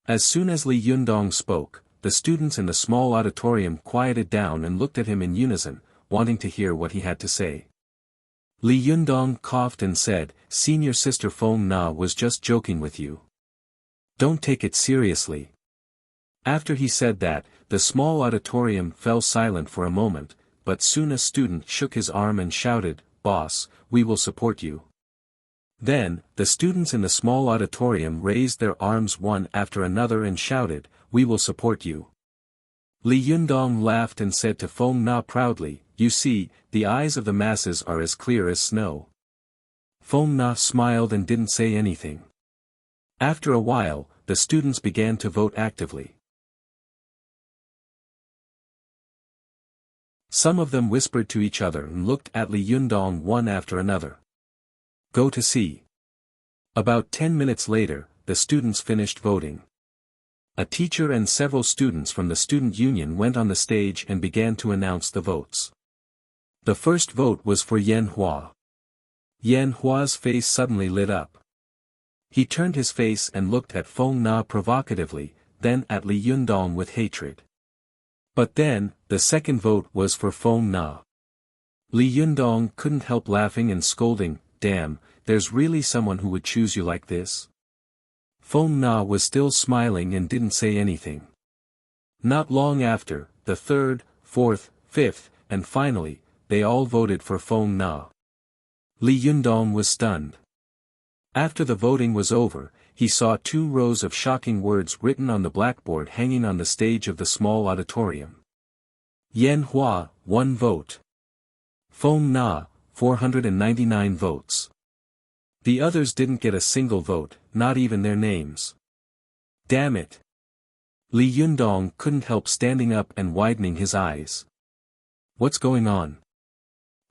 As soon as Li Yundong spoke, the students in the small auditorium quieted down and looked at him in unison, wanting to hear what he had to say. Li Yundong coughed and said, "Senior sister Feng Na was just joking with you. Don't take it seriously." After he said that, the small auditorium fell silent for a moment, but soon a student shook his arm and shouted, "Boss, we will support you." Then, the students in the small auditorium raised their arms one after another and shouted, "We will support you." Li Yundong laughed and said to Feng Na proudly, "You see, the eyes of the masses are as clear as snow." Feng Na smiled and didn't say anything. After a while, the students began to vote actively. Some of them whispered to each other and looked at Li Yundong one after another. Go to see. About 10 minutes later, the students finished voting. A teacher and several students from the student union went on the stage and began to announce the votes. The first vote was for Yan Hua. Yan Hua's face suddenly lit up. He turned his face and looked at Feng Na provocatively, then at Li Yundong with hatred. But then, the second vote was for Feng Na. Li Yundong couldn't help laughing and scolding, "Damn, there's really someone who would choose you like this?" Feng Na was still smiling and didn't say anything. Not long after, the third, fourth, fifth, and finally, they all voted for Feng Na. Li Yundong was stunned. After the voting was over, he saw 2 rows of shocking words written on the blackboard hanging on the stage of the small auditorium. Yan Hua, 1 vote. Feng Na, 499 votes. The others didn't get a single vote, not even their names. Damn it. Li Yundong couldn't help standing up and widening his eyes. What's going on?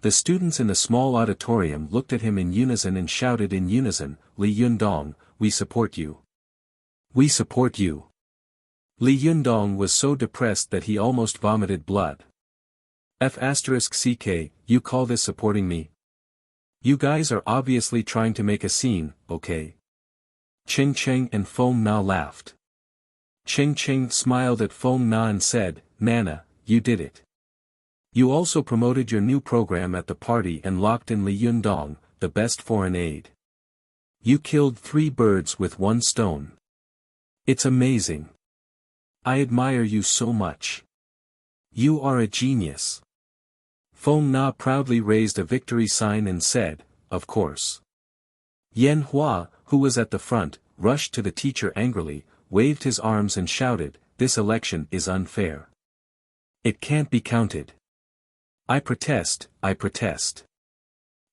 The students in the small auditorium looked at him in unison and shouted in unison, Li Yundong, we support you. We support you. Li Yundong was so depressed that he almost vomited blood. F***ck, you call this supporting me? You guys are obviously trying to make a scene, okay? Ching Cheng and Feng Na laughed. Ching Cheng smiled at Feng Na and said, Nana, you did it. You also promoted your new program at the party and locked in Li Yundong, the best foreign aide. You killed 3 birds with 1 stone. It's amazing. I admire you so much. You are a genius. Feng Na proudly raised a victory sign and said, of course. Yan Hua, who was at the front, rushed to the teacher angrily, waved his arms and shouted, this election is unfair. It can't be counted. I protest, I protest.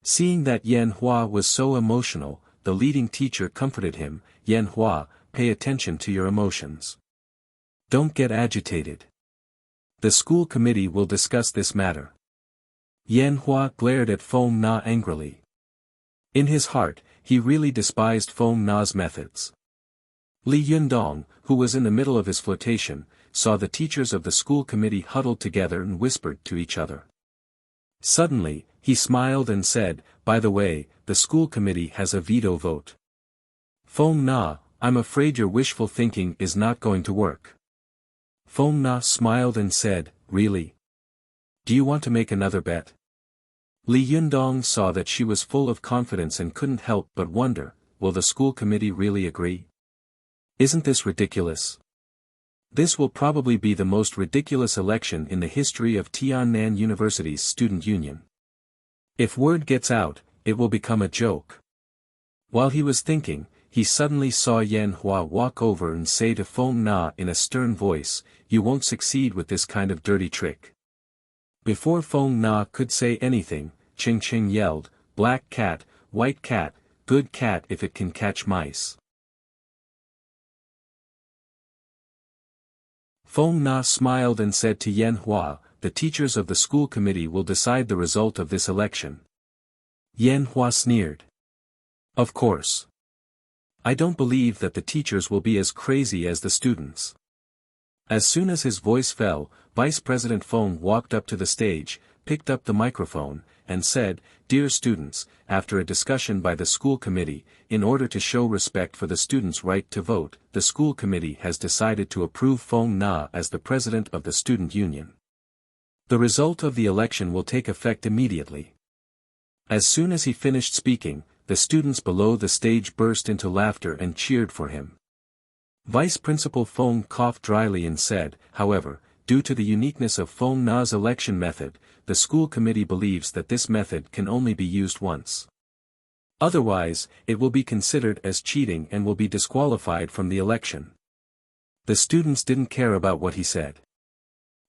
Seeing that Yan Hua was so emotional, the leading teacher comforted him, Yan Hua, pay attention to your emotions. Don't get agitated. The school committee will discuss this matter. Yan Hua glared at Feng Na angrily. In his heart, he really despised Feng Na's methods. Li Yundong, who was in the middle of his flirtation, saw the teachers of the school committee huddled together and whispered to each other. Suddenly, he smiled and said, by the way, the school committee has a veto vote. Feng Na, I'm afraid your wishful thinking is not going to work. Feng Na smiled and said, really? Do you want to make another bet? Li Yundong saw that she was full of confidence and couldn't help but wonder, will the school committee really agree? Isn't this ridiculous? This will probably be the most ridiculous election in the history of Tiannan University's student union. If word gets out, it will become a joke. While he was thinking, he suddenly saw Yan Hua walk over and say to Feng Na in a stern voice, you won't succeed with this kind of dirty trick. Before Feng Na could say anything, Ching Ching yelled, black cat, white cat, good cat if it can catch mice. Feng Na smiled and said to Yan Hua, the teachers of the school committee will decide the result of this election. Yan Hua sneered. Of course. I don't believe that the teachers will be as crazy as the students. As soon as his voice fell, Vice President Feng walked up to the stage, picked up the microphone, and said, Dear students, after a discussion by the school committee, in order to show respect for the students' right to vote, the school committee has decided to approve Feng Na as the president of the student union. The result of the election will take effect immediately. As soon as he finished speaking, the students below the stage burst into laughter and cheered for him. Vice Principal Feng coughed dryly and said, however, due to the uniqueness of Feng Na's election method, the school committee believes that this method can only be used once. Otherwise, it will be considered as cheating and will be disqualified from the election. The students didn't care about what he said.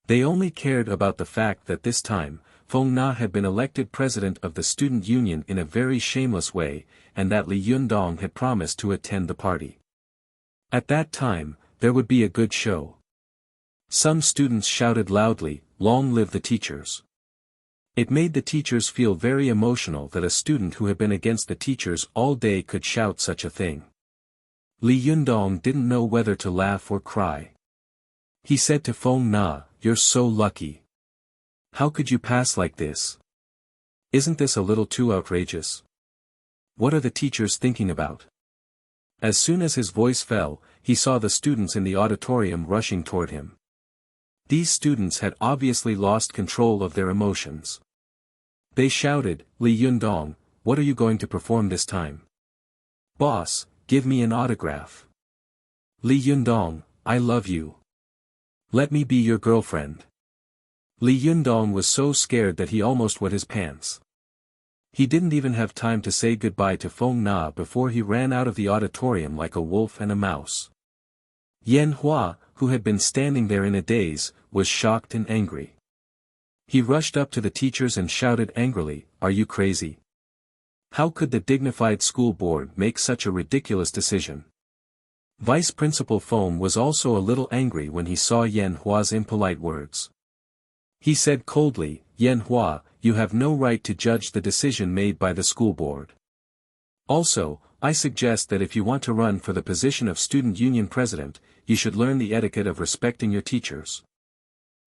They only cared about the fact that this time, Feng Na had been elected president of the student union in a very shameless way, and that Li Yundong had promised to attend the party. At that time, there would be a good show. Some students shouted loudly, long live the teachers. It made the teachers feel very emotional that a student who had been against the teachers all day could shout such a thing. Li Yundong didn't know whether to laugh or cry. He said to Feng Na, you're so lucky. How could you pass like this? Isn't this a little too outrageous? What are the teachers thinking about? As soon as his voice fell, he saw the students in the auditorium rushing toward him. These students had obviously lost control of their emotions. They shouted, Li Yundong, what are you going to perform this time? Boss, give me an autograph. Li Yundong, I love you. Let me be your girlfriend. Li Yundong was so scared that he almost wet his pants. He didn't even have time to say goodbye to Feng Na before he ran out of the auditorium like a wolf and a mouse. Yan Hua, who had been standing there in a daze, was shocked and angry. He rushed up to the teachers and shouted angrily, are you crazy? How could the dignified school board make such a ridiculous decision? Vice Principal Foam was also a little angry when he saw Yan Hua's impolite words. He said coldly, "Yan Hua, you have no right to judge the decision made by the school board. Also, I suggest that if you want to run for the position of student union president, you should learn the etiquette of respecting your teachers."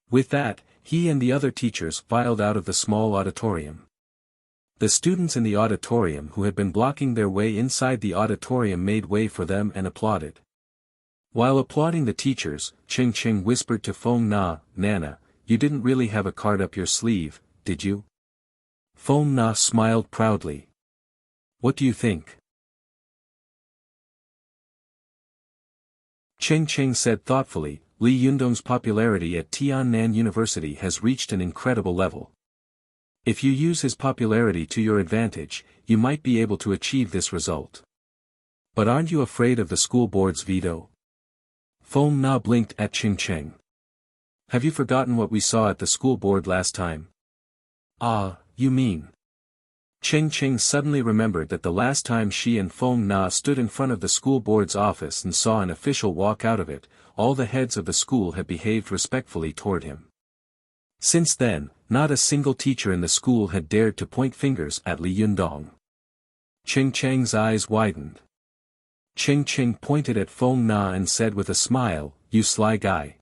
With that, he and the other teachers filed out of the small auditorium. The students in the auditorium who had been blocking their way inside the auditorium made way for them and applauded. While applauding the teachers, Ching Ching whispered to Feng Na, "Nana, you didn't really have a card up your sleeve, did you?" Feng Na smiled proudly. "What do you think?" Ching Ching said thoughtfully, "Li Yundong's popularity at Tiannan University has reached an incredible level. If you use his popularity to your advantage, you might be able to achieve this result. But aren't you afraid of the school board's veto?" Feng Na blinked at Ching Ching. "Have you forgotten what we saw at the school board last time?" "Ah, you mean?" Ching Ching suddenly remembered that the last time she and Feng Na stood in front of the school board's office and saw an official walk out of it, all the heads of the school had behaved respectfully toward him. Since then, not a single teacher in the school had dared to point fingers at Li Yundong. Ching Ching's eyes widened. Ching Ching pointed at Feng Na and said with a smile, "You sly guy.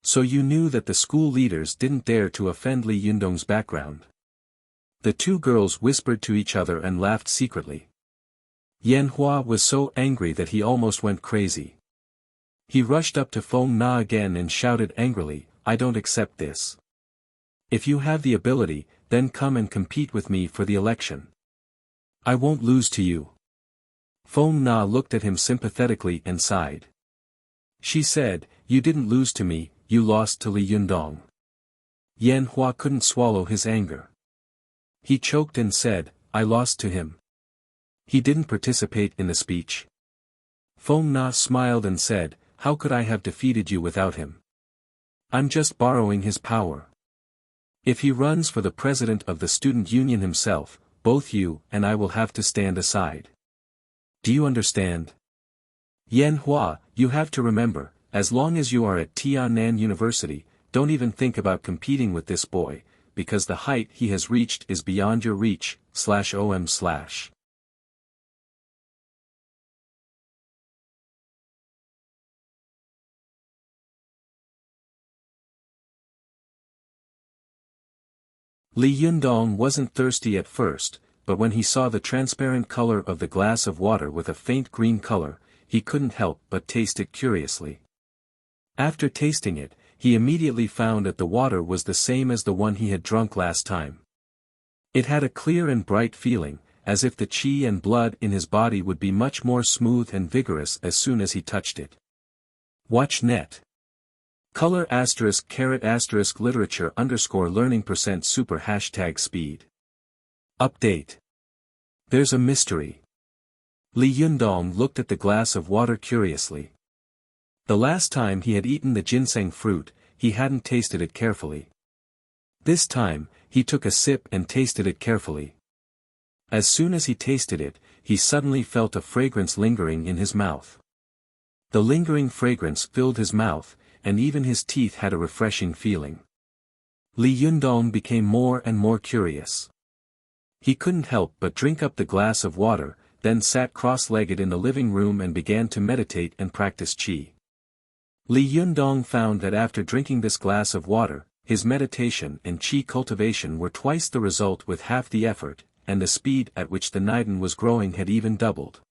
So you knew that the school leaders didn't dare to offend Li Yundong's background." The two girls whispered to each other and laughed secretly. Yan Hua was so angry that he almost went crazy. He rushed up to Feng Na again and shouted angrily, "I don't accept this. If you have the ability, then come and compete with me for the election. I won't lose to you." Feng Na looked at him sympathetically and sighed. She said, "You didn't lose to me, you lost to Li Yundong." Yan Hua couldn't swallow his anger. He choked and said, "I lost to him. He didn't participate in the speech." Feng Na smiled and said, "How could I have defeated you without him? I'm just borrowing his power. If he runs for the president of the student union himself, both you and I will have to stand aside. Do you understand? Yan Hua, you have to remember, as long as you are at Tiannan University, don't even think about competing with this boy, because the height he has reached is beyond your reach, /om/." Li Yundong wasn't thirsty at first, but when he saw the transparent color of the glass of water with a faint green color, he couldn't help but taste it curiously. After tasting it, he immediately found that the water was the same as the one he had drunk last time. It had a clear and bright feeling, as if the qi and blood in his body would be much more smooth and vigorous as soon as he touched it. Watch net. Color *** literature _learning %super #speed. Update. There's a mystery. Li Yundong looked at the glass of water curiously. The last time he had eaten the ginseng fruit, he hadn't tasted it carefully. This time, he took a sip and tasted it carefully. As soon as he tasted it, he suddenly felt a fragrance lingering in his mouth. The lingering fragrance filled his mouth, and even his teeth had a refreshing feeling. Li Yundong became more and more curious. He couldn't help but drink up the glass of water, then sat cross-legged in the living room and began to meditate and practice qi. Li Yundong found that after drinking this glass of water, his meditation and qi cultivation were twice the result with half the effort, and the speed at which the Niden was growing had even doubled.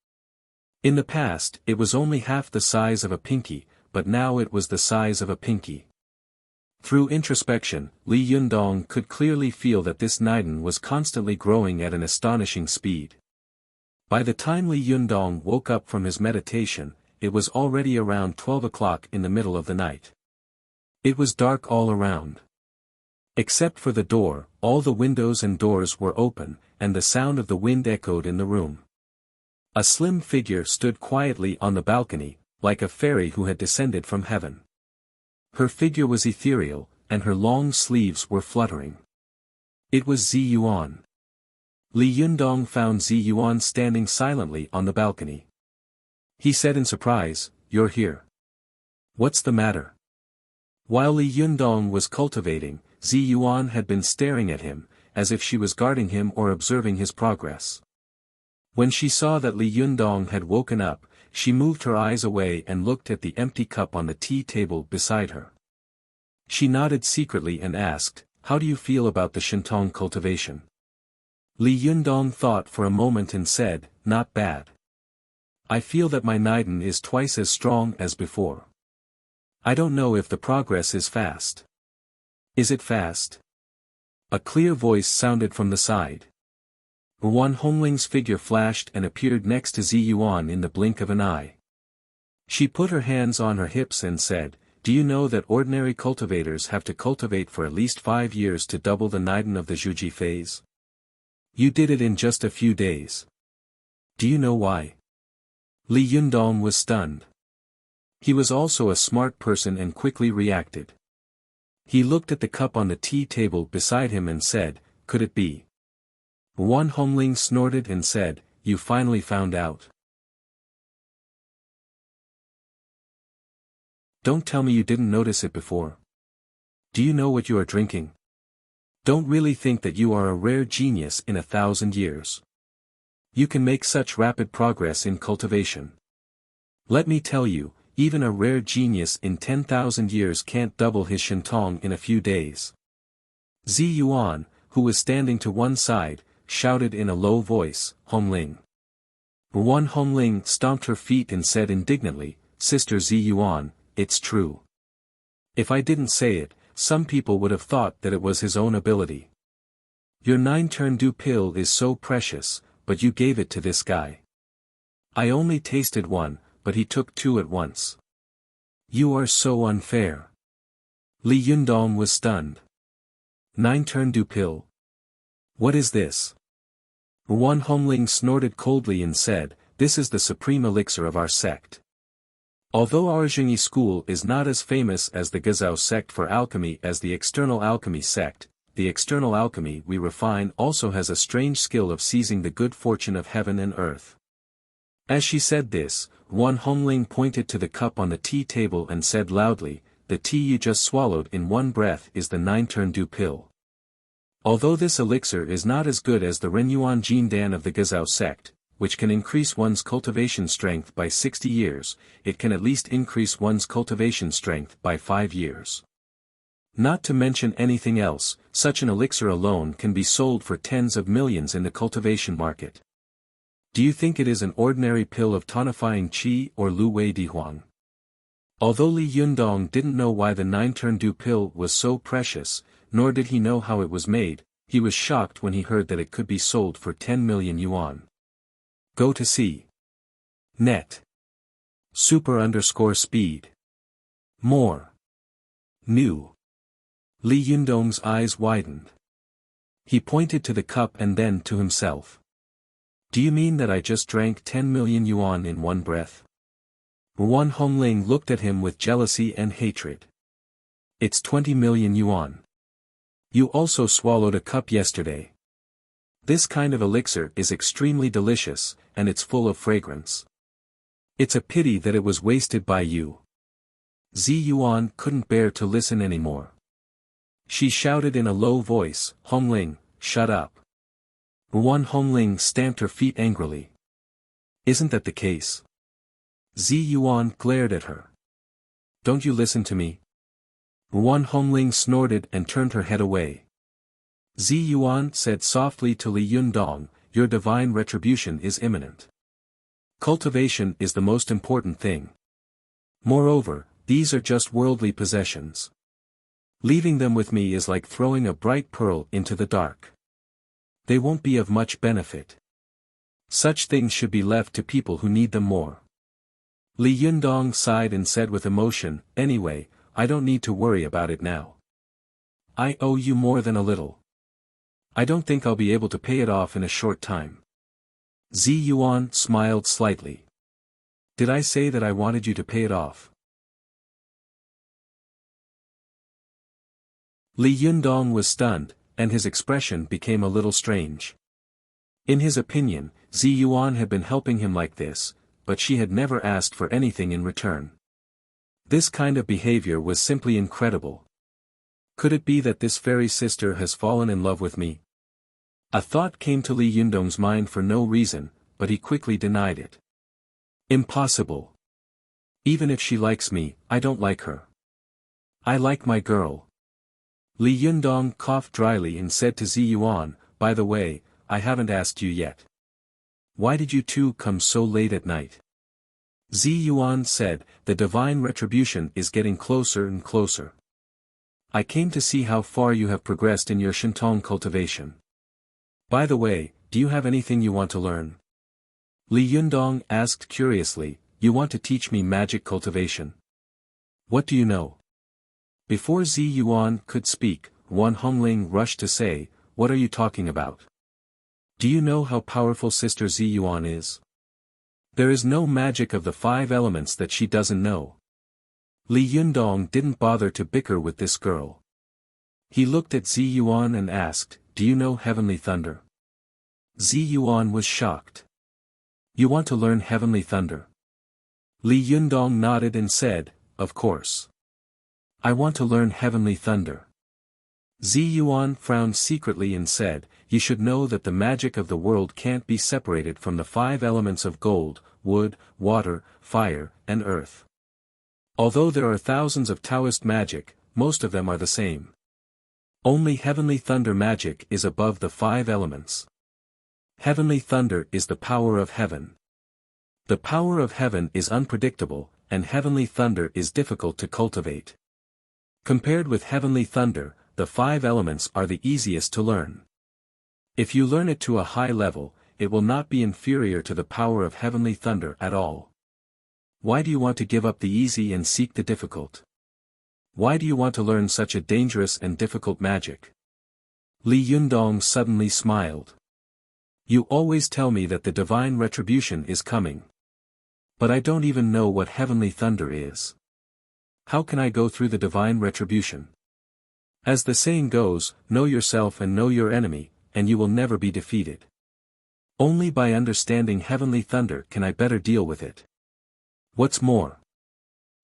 In the past, it was only half the size of a pinky, but now it was the size of a pinky. Through introspection, Li Yundong could clearly feel that this Niden was constantly growing at an astonishing speed. By the time Li Yundong woke up from his meditation, it was already around 12 o'clock in the middle of the night. It was dark all around. Except for the door, all the windows and doors were open, and the sound of the wind echoed in the room. A slim figure stood quietly on the balcony, like a fairy who had descended from heaven. Her figure was ethereal, and her long sleeves were fluttering. It was Zi Yuan. Li Yundong found Zi Yuan standing silently on the balcony. He said in surprise, "You're here. What's the matter?" While Li Yundong was cultivating, Zi Yuan had been staring at him, as if she was guarding him or observing his progress. When she saw that Li Yundong had woken up, she moved her eyes away and looked at the empty cup on the tea table beside her. She nodded secretly and asked, "How do you feel about the Shintong cultivation?" Li Yundong thought for a moment and said, "Not bad. I feel that my Niden is twice as strong as before. I don't know if the progress is fast." "Is it fast?" A clear voice sounded from the side. Wan Hongling's figure flashed and appeared next to Zi Yuan in the blink of an eye. She put her hands on her hips and said, "Do you know that ordinary cultivators have to cultivate for at least 5 years to double the Niden of the Zhuji phase? You did it in just a few days. Do you know why?" Li Yundong was stunned. He was also a smart person and quickly reacted. He looked at the cup on the tea table beside him and said, "Could it be?" Wan Hongling snorted and said, "You finally found out. Don't tell me you didn't notice it before. Do you know what you are drinking? Don't really think that you are a rare genius in 1,000 years. You can make such rapid progress in cultivation. Let me tell you, even a rare genius in 10,000 years can't double his Shintong in a few days." Zi Yuan, who was standing to one side, shouted in a low voice, "Hongling." Wan Hongling stomped her feet and said indignantly, "Sister Zi Yuan, it's true. If I didn't say it, some people would have thought that it was his own ability. Your 9-turn-do pill is so precious, but you gave it to this guy. I only tasted one, but he took 2 at once. You are so unfair." Li Yundong was stunned. 9-turn-do pill? What is this? Wan Hongling snorted coldly and said, "This is the supreme elixir of our sect. Although our Jingyi school is not as famous as the Gazao sect for alchemy as the external alchemy sect, the external alchemy we refine also has a strange skill of seizing the good fortune of heaven and earth." As she said this, Wan Hongling pointed to the cup on the tea table and said loudly, "The tea you just swallowed in one breath is the 9-turn-do pill. Although this elixir is not as good as the Renyuan Jindan of the Gazao sect, which can increase one's cultivation strength by 60 years, it can at least increase one's cultivation strength by 5 years. Not to mention anything else, such an elixir alone can be sold for tens of millions in the cultivation market. Do you think it is an ordinary pill of tonifying qi or Lu Wei Di Huang?" Although Li Yundong didn't know why the 9-turn-do pill was so precious, nor did he know how it was made, he was shocked when he heard that it could be sold for 10 million yuan. Go to see. Net. Super_speed. More. New. Li Yundong's eyes widened. He pointed to the cup and then to himself. Do you mean that I just drank 10 million yuan in one breath? Wan Hongling looked at him with jealousy and hatred. It's 20 million yuan. You also swallowed a cup yesterday. This kind of elixir is extremely delicious, and it's full of fragrance. It's a pity that it was wasted by you. Zi Yuan couldn't bear to listen anymore. She shouted in a low voice, Hongling, shut up. Wan Hongling stamped her feet angrily. Isn't that the case? Zi Yuan glared at her. Don't you listen to me? Wan Hongling snorted and turned her head away. Zi Yuan said softly to Li Yundong, your divine retribution is imminent. Cultivation is the most important thing. Moreover, these are just worldly possessions. Leaving them with me is like throwing a bright pearl into the dark. They won't be of much benefit. Such things should be left to people who need them more. Li Yundong sighed and said with emotion, anyway, I don't need to worry about it now. I owe you more than a little. I don't think I'll be able to pay it off in a short time. Zi Yuan smiled slightly. Did I say that I wanted you to pay it off? Li Yundong was stunned, and his expression became a little strange. In his opinion, Zi Yuan had been helping him like this, but she had never asked for anything in return. This kind of behavior was simply incredible. Could it be that this fairy sister has fallen in love with me? A thought came to Li Yundong's mind for no reason, but he quickly denied it. Impossible. Even if she likes me, I don't like her. I like my girl. Li Yundong coughed dryly and said to Zi Yuan, by the way, I haven't asked you yet. Why did you two come so late at night? Zi Yuan said, the divine retribution is getting closer and closer. I came to see how far you have progressed in your Shintong cultivation. By the way, do you have anything you want to learn? Li Yundong asked curiously, you want to teach me magic cultivation? What do you know? Before Zi Yuan could speak, Wan Hongling rushed to say, what are you talking about? Do you know how powerful Sister Zi Yuan is? There is no magic of the 5 elements that she doesn't know. Li Yundong didn't bother to bicker with this girl. He looked at Zi Yuan and asked, do you know Heavenly Thunder? Zi Yuan was shocked. You want to learn Heavenly Thunder? Li Yundong nodded and said, of course. I want to learn Heavenly Thunder. Zi Yuan frowned secretly and said, you should know that the magic of the world can't be separated from the 5 elements of gold, wood, water, fire, and earth. Although there are thousands of Taoist magic, most of them are the same. Only Heavenly Thunder magic is above the 5 elements. Heavenly Thunder is the power of heaven. The power of heaven is unpredictable, and Heavenly Thunder is difficult to cultivate. Compared with Heavenly Thunder, the 5 elements are the easiest to learn. If you learn it to a high level, it will not be inferior to the power of Heavenly Thunder at all. Why do you want to give up the easy and seek the difficult? Why do you want to learn such a dangerous and difficult magic? Li Yundong suddenly smiled. You always tell me that the divine retribution is coming. But I don't even know what Heavenly Thunder is. How can I go through the divine retribution? As the saying goes, know yourself and know your enemy, and you will never be defeated. Only by understanding Heavenly Thunder can I better deal with it. What's more?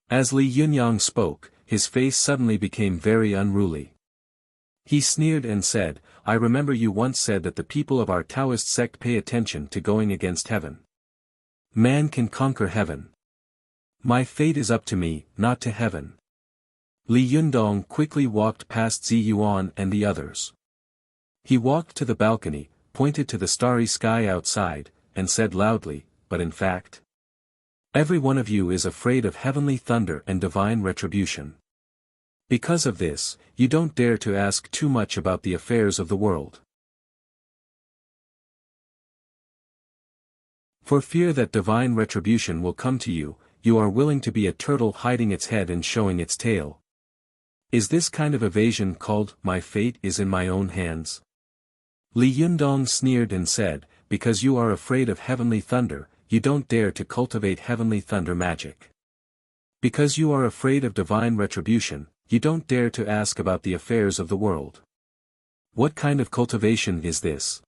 As Li Yunyang spoke, his face suddenly became very unruly. He sneered and said, I remember you once said that the people of our Taoist sect pay attention to going against heaven. Man can conquer heaven. My fate is up to me, not to heaven. Li Yundong quickly walked past Zi Yuan and the others. He walked to the balcony, pointed to the starry sky outside, and said loudly, but in fact, every one of you is afraid of Heavenly Thunder and divine retribution. Because of this, you don't dare to ask too much about the affairs of the world. For fear that divine retribution will come to you, you are willing to be a turtle hiding its head and showing its tail. Is this kind of evasion called, my fate is in my own hands? Li Yundong sneered and said, because you are afraid of Heavenly Thunder, you don't dare to cultivate Heavenly Thunder magic. Because you are afraid of divine retribution, you don't dare to ask about the affairs of the world. What kind of cultivation is this?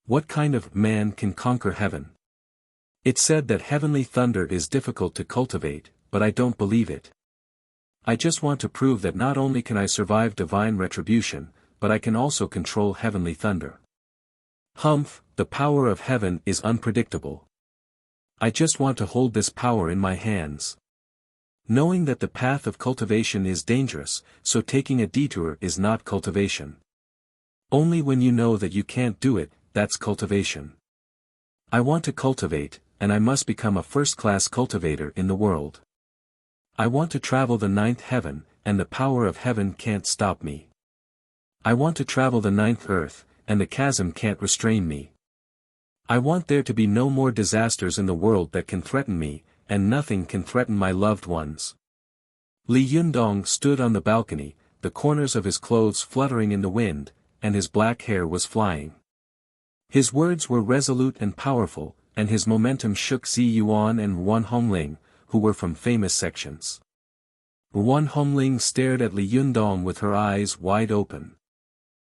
What kind of man can conquer heaven? It said that Heavenly Thunder is difficult to cultivate, but I don't believe it. I just want to prove that not only can I survive divine retribution, but I can also control Heavenly Thunder. Humph, the power of heaven is unpredictable. I just want to hold this power in my hands. Knowing that the path of cultivation is dangerous, so taking a detour is not cultivation. Only when you know that you can't do it, that's cultivation. I want to cultivate, and I must become a first-class cultivator in the world. I want to travel the 9th heaven, and the power of heaven can't stop me. I want to travel the 9th earth, and the chasm can't restrain me. I want there to be no more disasters in the world that can threaten me, and nothing can threaten my loved ones. Li Yundong stood on the balcony, the corners of his clothes fluttering in the wind, and his black hair was flying. His words were resolute and powerful, and his momentum shook Zi Yuan and Wan Hongling, who were from famous sections. Wan Hongling stared at Li Yundong with her eyes wide open.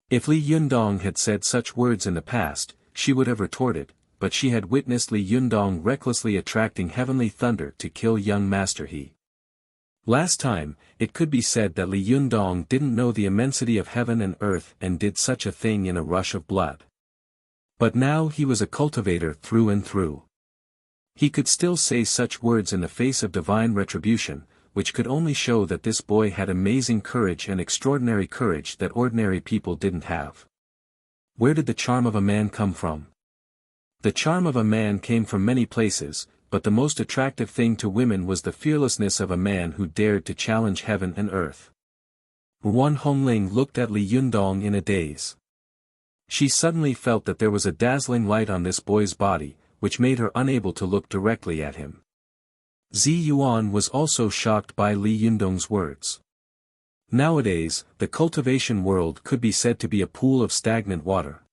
If Li Yundong had said such words in the past, she would have retorted, but she had witnessed Li Yundong recklessly attracting heavenly thunder to kill young Master He. Last time, it could be said that Li Yundong didn't know the immensity of heaven and earth and did such a thing in a rush of blood. But now he was a cultivator through and through. He could still say such words in the face of divine retribution, which could only show that this boy had amazing courage and extraordinary courage that ordinary people didn't have. Where did the charm of a man come from? The charm of a man came from many places, but the most attractive thing to women was the fearlessness of a man who dared to challenge heaven and earth. Wan Hongling looked at Li Yundong in a daze. She suddenly felt that there was a dazzling light on this boy's body, which made her unable to look directly at him. Zi Yuan was also shocked by Li Yundong's words. Nowadays, the cultivation world could be said to be a pool of stagnant water.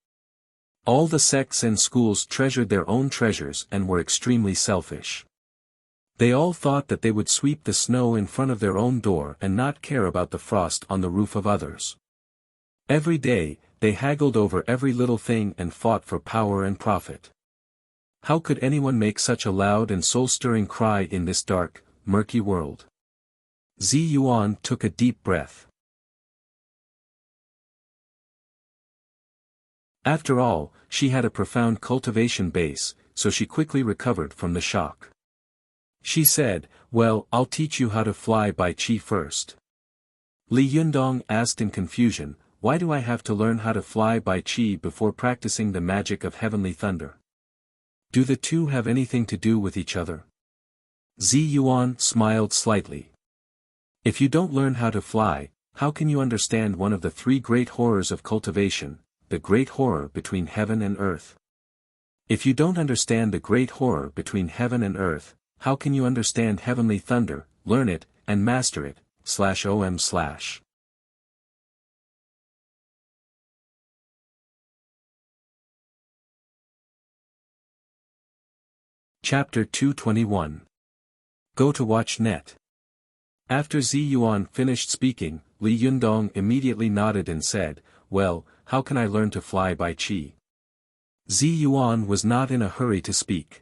All the sects and schools treasured their own treasures and were extremely selfish. They all thought that they would sweep the snow in front of their own door and not care about the frost on the roof of others. Every day, they haggled over every little thing and fought for power and profit. How could anyone make such a loud and soul-stirring cry in this dark, murky world? Zi Yuan took a deep breath. After all, she had a profound cultivation base, so she quickly recovered from the shock. She said, "Well, I'll teach you how to fly by qi first." Li Yundong asked in confusion, "Why do I have to learn how to fly by qi before practicing the magic of heavenly thunder? Do the two have anything to do with each other?" Zi Yuan smiled slightly. "If you don't learn how to fly, how can you understand one of the three great horrors of cultivation, the great horror between heaven and earth? If you don't understand the great horror between heaven and earth, how can you understand heavenly thunder, learn it, and master it, /om/. Chapter 221. Go to watch net. After Zi Yuan finished speaking, Li Yundong immediately nodded and said, "Well, how can I learn to fly by qi?" Zi Yuan was not in a hurry to speak.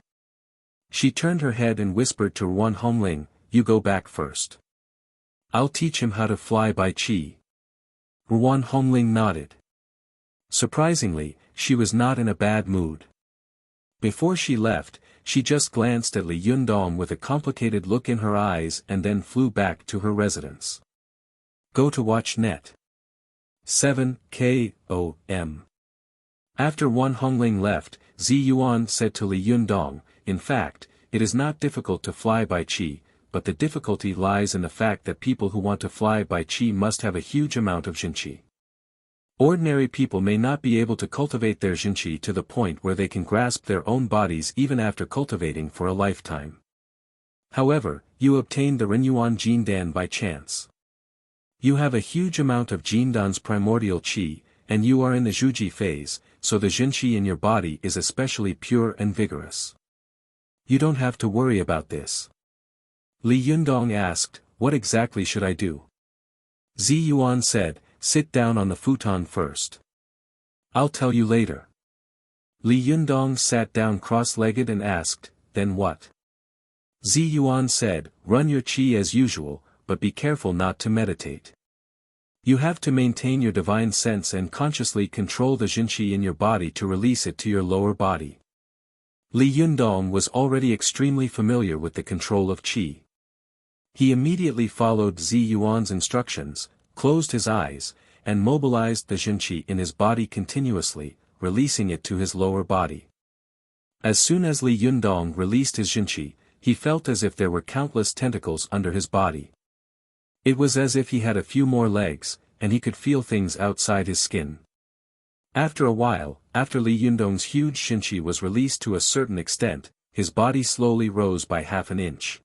She turned her head and whispered to Wan Hongling, "You go back first. I'll teach him how to fly by qi." Wan Hongling nodded. Surprisingly, she was not in a bad mood. Before she left, she just glanced at Li Yundong with a complicated look in her eyes and then flew back to her residence. Go to watch net. 7 KOM. After Wan Hongling left, Zi Yuan said to Li Yundong, "In fact, it is not difficult to fly by qi, but the difficulty lies in the fact that people who want to fly by qi must have a huge amount of jinqi. Ordinary people may not be able to cultivate their jinqi to the point where they can grasp their own bodies even after cultivating for a lifetime. However, you obtained the Renyuan Jindan by chance. You have a huge amount of Jindan's primordial qi, and you are in the Zhuji phase, so the jinqi in your body is especially pure and vigorous. You don't have to worry about this." Li Yundong asked, "What exactly should I do?" Zi Yuan said, "Sit down on the futon first. I'll tell you later." Li Yundong sat down cross-legged and asked, "Then what?" Zi Yuan said, "Run your qi as usual, but be careful not to meditate. You have to maintain your divine sense and consciously control the jinqi in your body to release it to your lower body." Li Yundong was already extremely familiar with the control of qi. He immediately followed Zi Yuan's instructions, closed his eyes, and mobilized the jinqi in his body continuously, releasing it to his lower body. As soon as Li Yundong released his jinqi, he felt as if there were countless tentacles under his body. It was as if he had a few more legs, and he could feel things outside his skin. After a while, after Li Yundong's huge jinqi was released to a certain extent, his body slowly rose by half an inch.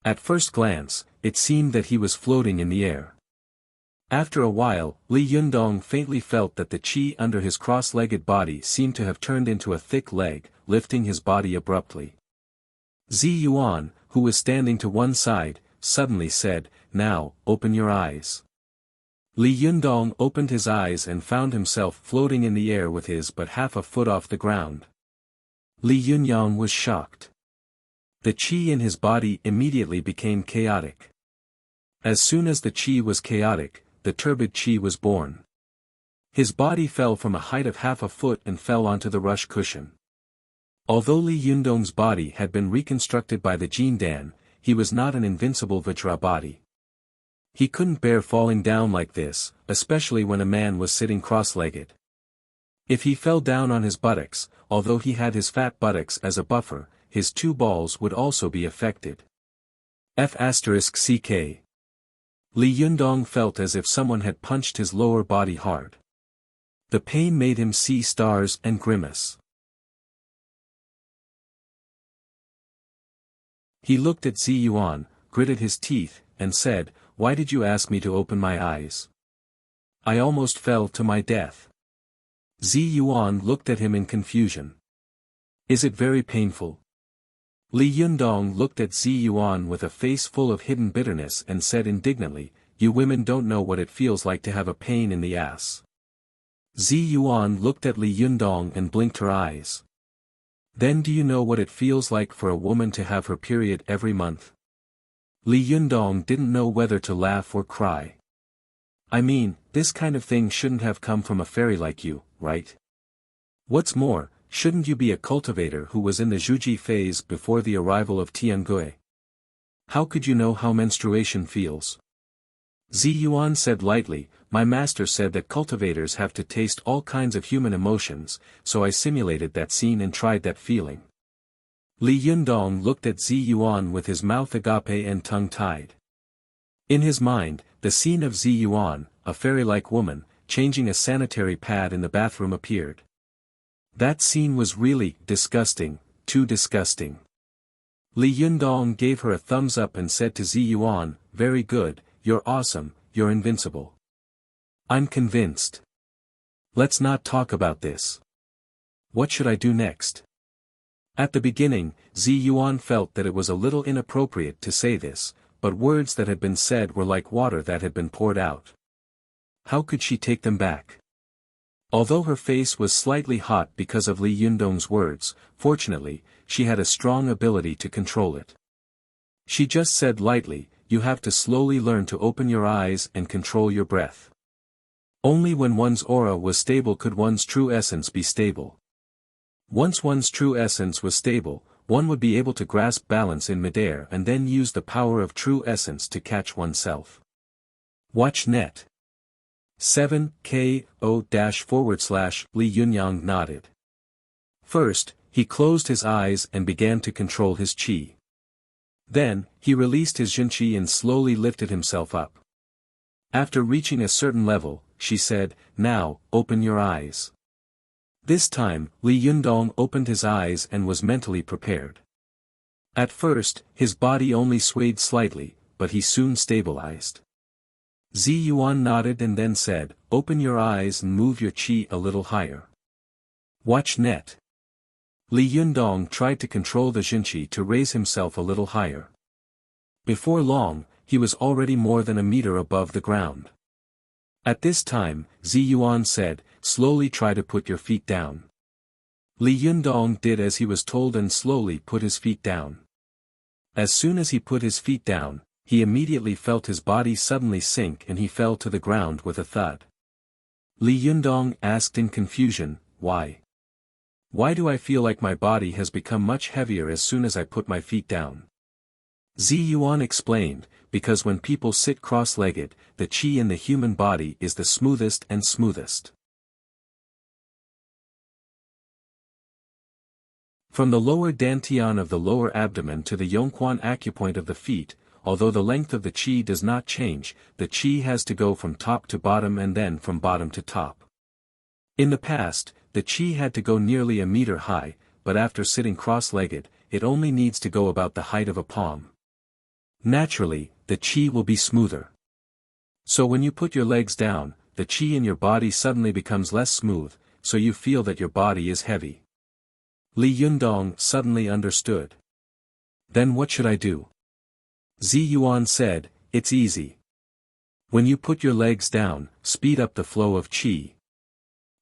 At first glance, it seemed that he was floating in the air. After a while, Li Yundong faintly felt that the qi under his cross-legged body seemed to have turned into a thick leg, lifting his body abruptly. Zi Yuan, who was standing to one side, suddenly said, "Now, open your eyes." Li Yundong opened his eyes and found himself floating in the air with his but half a foot off the ground. Li Yunyang was shocked. The qi in his body immediately became chaotic. As soon as the qi was chaotic, the turbid qi was born. His body fell from a height of half a foot and fell onto the rush cushion. Although Li Yundong's body had been reconstructed by the Jin Dan, he was not an invincible Vajra body. He couldn't bear falling down like this, especially when a man was sitting cross-legged. If he fell down on his buttocks, although he had his fat buttocks as a buffer, his two balls would also be affected. F***ck. Li Yundong felt as if someone had punched his lower body hard. The pain made him see stars and grimace. He looked at Zi Yuan, gritted his teeth, and said, "Why did you ask me to open my eyes? I almost fell to my death." Zi Yuan looked at him in confusion. "Is it very painful?" Li Yundong looked at Zi Yuan with a face full of hidden bitterness and said indignantly, "You women don't know what it feels like to have a pain in the ass." Zi Yuan looked at Li Yundong and blinked her eyes. "Then do you know what it feels like for a woman to have her period every month?" Li Yundong didn't know whether to laugh or cry. "I mean, this kind of thing shouldn't have come from a fairy like you, right? What's more, shouldn't you be a cultivator who was in the Zhuji phase before the arrival of Tiangui? How could you know how menstruation feels?" Zi Yuan said lightly, "My master said that cultivators have to taste all kinds of human emotions, so I simulated that scene and tried that feeling." Li Yundong looked at Zi Yuan with his mouth agape and tongue tied. In his mind, the scene of Zi Yuan, a fairy-like woman, changing a sanitary pad in the bathroom appeared. That scene was really disgusting, too disgusting. Li Yundong gave her a thumbs up and said to Zi Yuan, "Very good, you're awesome, you're invincible. I'm convinced. Let's not talk about this. What should I do next?" At the beginning, Zi Yuan felt that it was a little inappropriate to say this, but words that had been said were like water that had been poured out. How could she take them back? Although her face was slightly hot because of Li Yundong's words, fortunately, she had a strong ability to control it. She just said lightly, "You have to slowly learn to open your eyes and control your breath." Only when one's aura was stable could one's true essence be stable. Once one's true essence was stable, one would be able to grasp balance in midair and then use the power of true essence to catch oneself. Watch net. 7ko-Li Yunyang nodded. First, he closed his eyes and began to control his qi. Then, he released his Jinqi and slowly lifted himself up. After reaching a certain level, she said, "Now, open your eyes." This time, Li Yundong opened his eyes and was mentally prepared. At first, his body only swayed slightly, but he soon stabilized. Zi Yuan nodded and then said, "Open your eyes and move your qi a little higher." Watch net. Li Yundong tried to control the Jinqi to raise himself a little higher. Before long, he was already more than a meter above the ground. At this time, Zi Yuan said, "Slowly try to put your feet down." Li Yundong did as he was told and slowly put his feet down. As soon as he put his feet down, he immediately felt his body suddenly sink and he fell to the ground with a thud. Li Yundong asked in confusion, "Why? Why do I feel like my body has become much heavier as soon as I put my feet down?" Zi Yuan explained, "Because when people sit cross-legged, the qi in the human body is the smoothest and smoothest. From the lower dantian of the lower abdomen to the Yongquan acupoint of the feet, although the length of the qi does not change, the qi has to go from top to bottom and then from bottom to top. In the past, the qi had to go nearly a meter high, but after sitting cross-legged, it only needs to go about the height of a palm. Naturally, the qi will be smoother. So when you put your legs down, the qi in your body suddenly becomes less smooth, so you feel that your body is heavy. Li Yundong suddenly understood. Then what should I do? Zi Yuan said, "It's easy. When you put your legs down, speed up the flow of qi."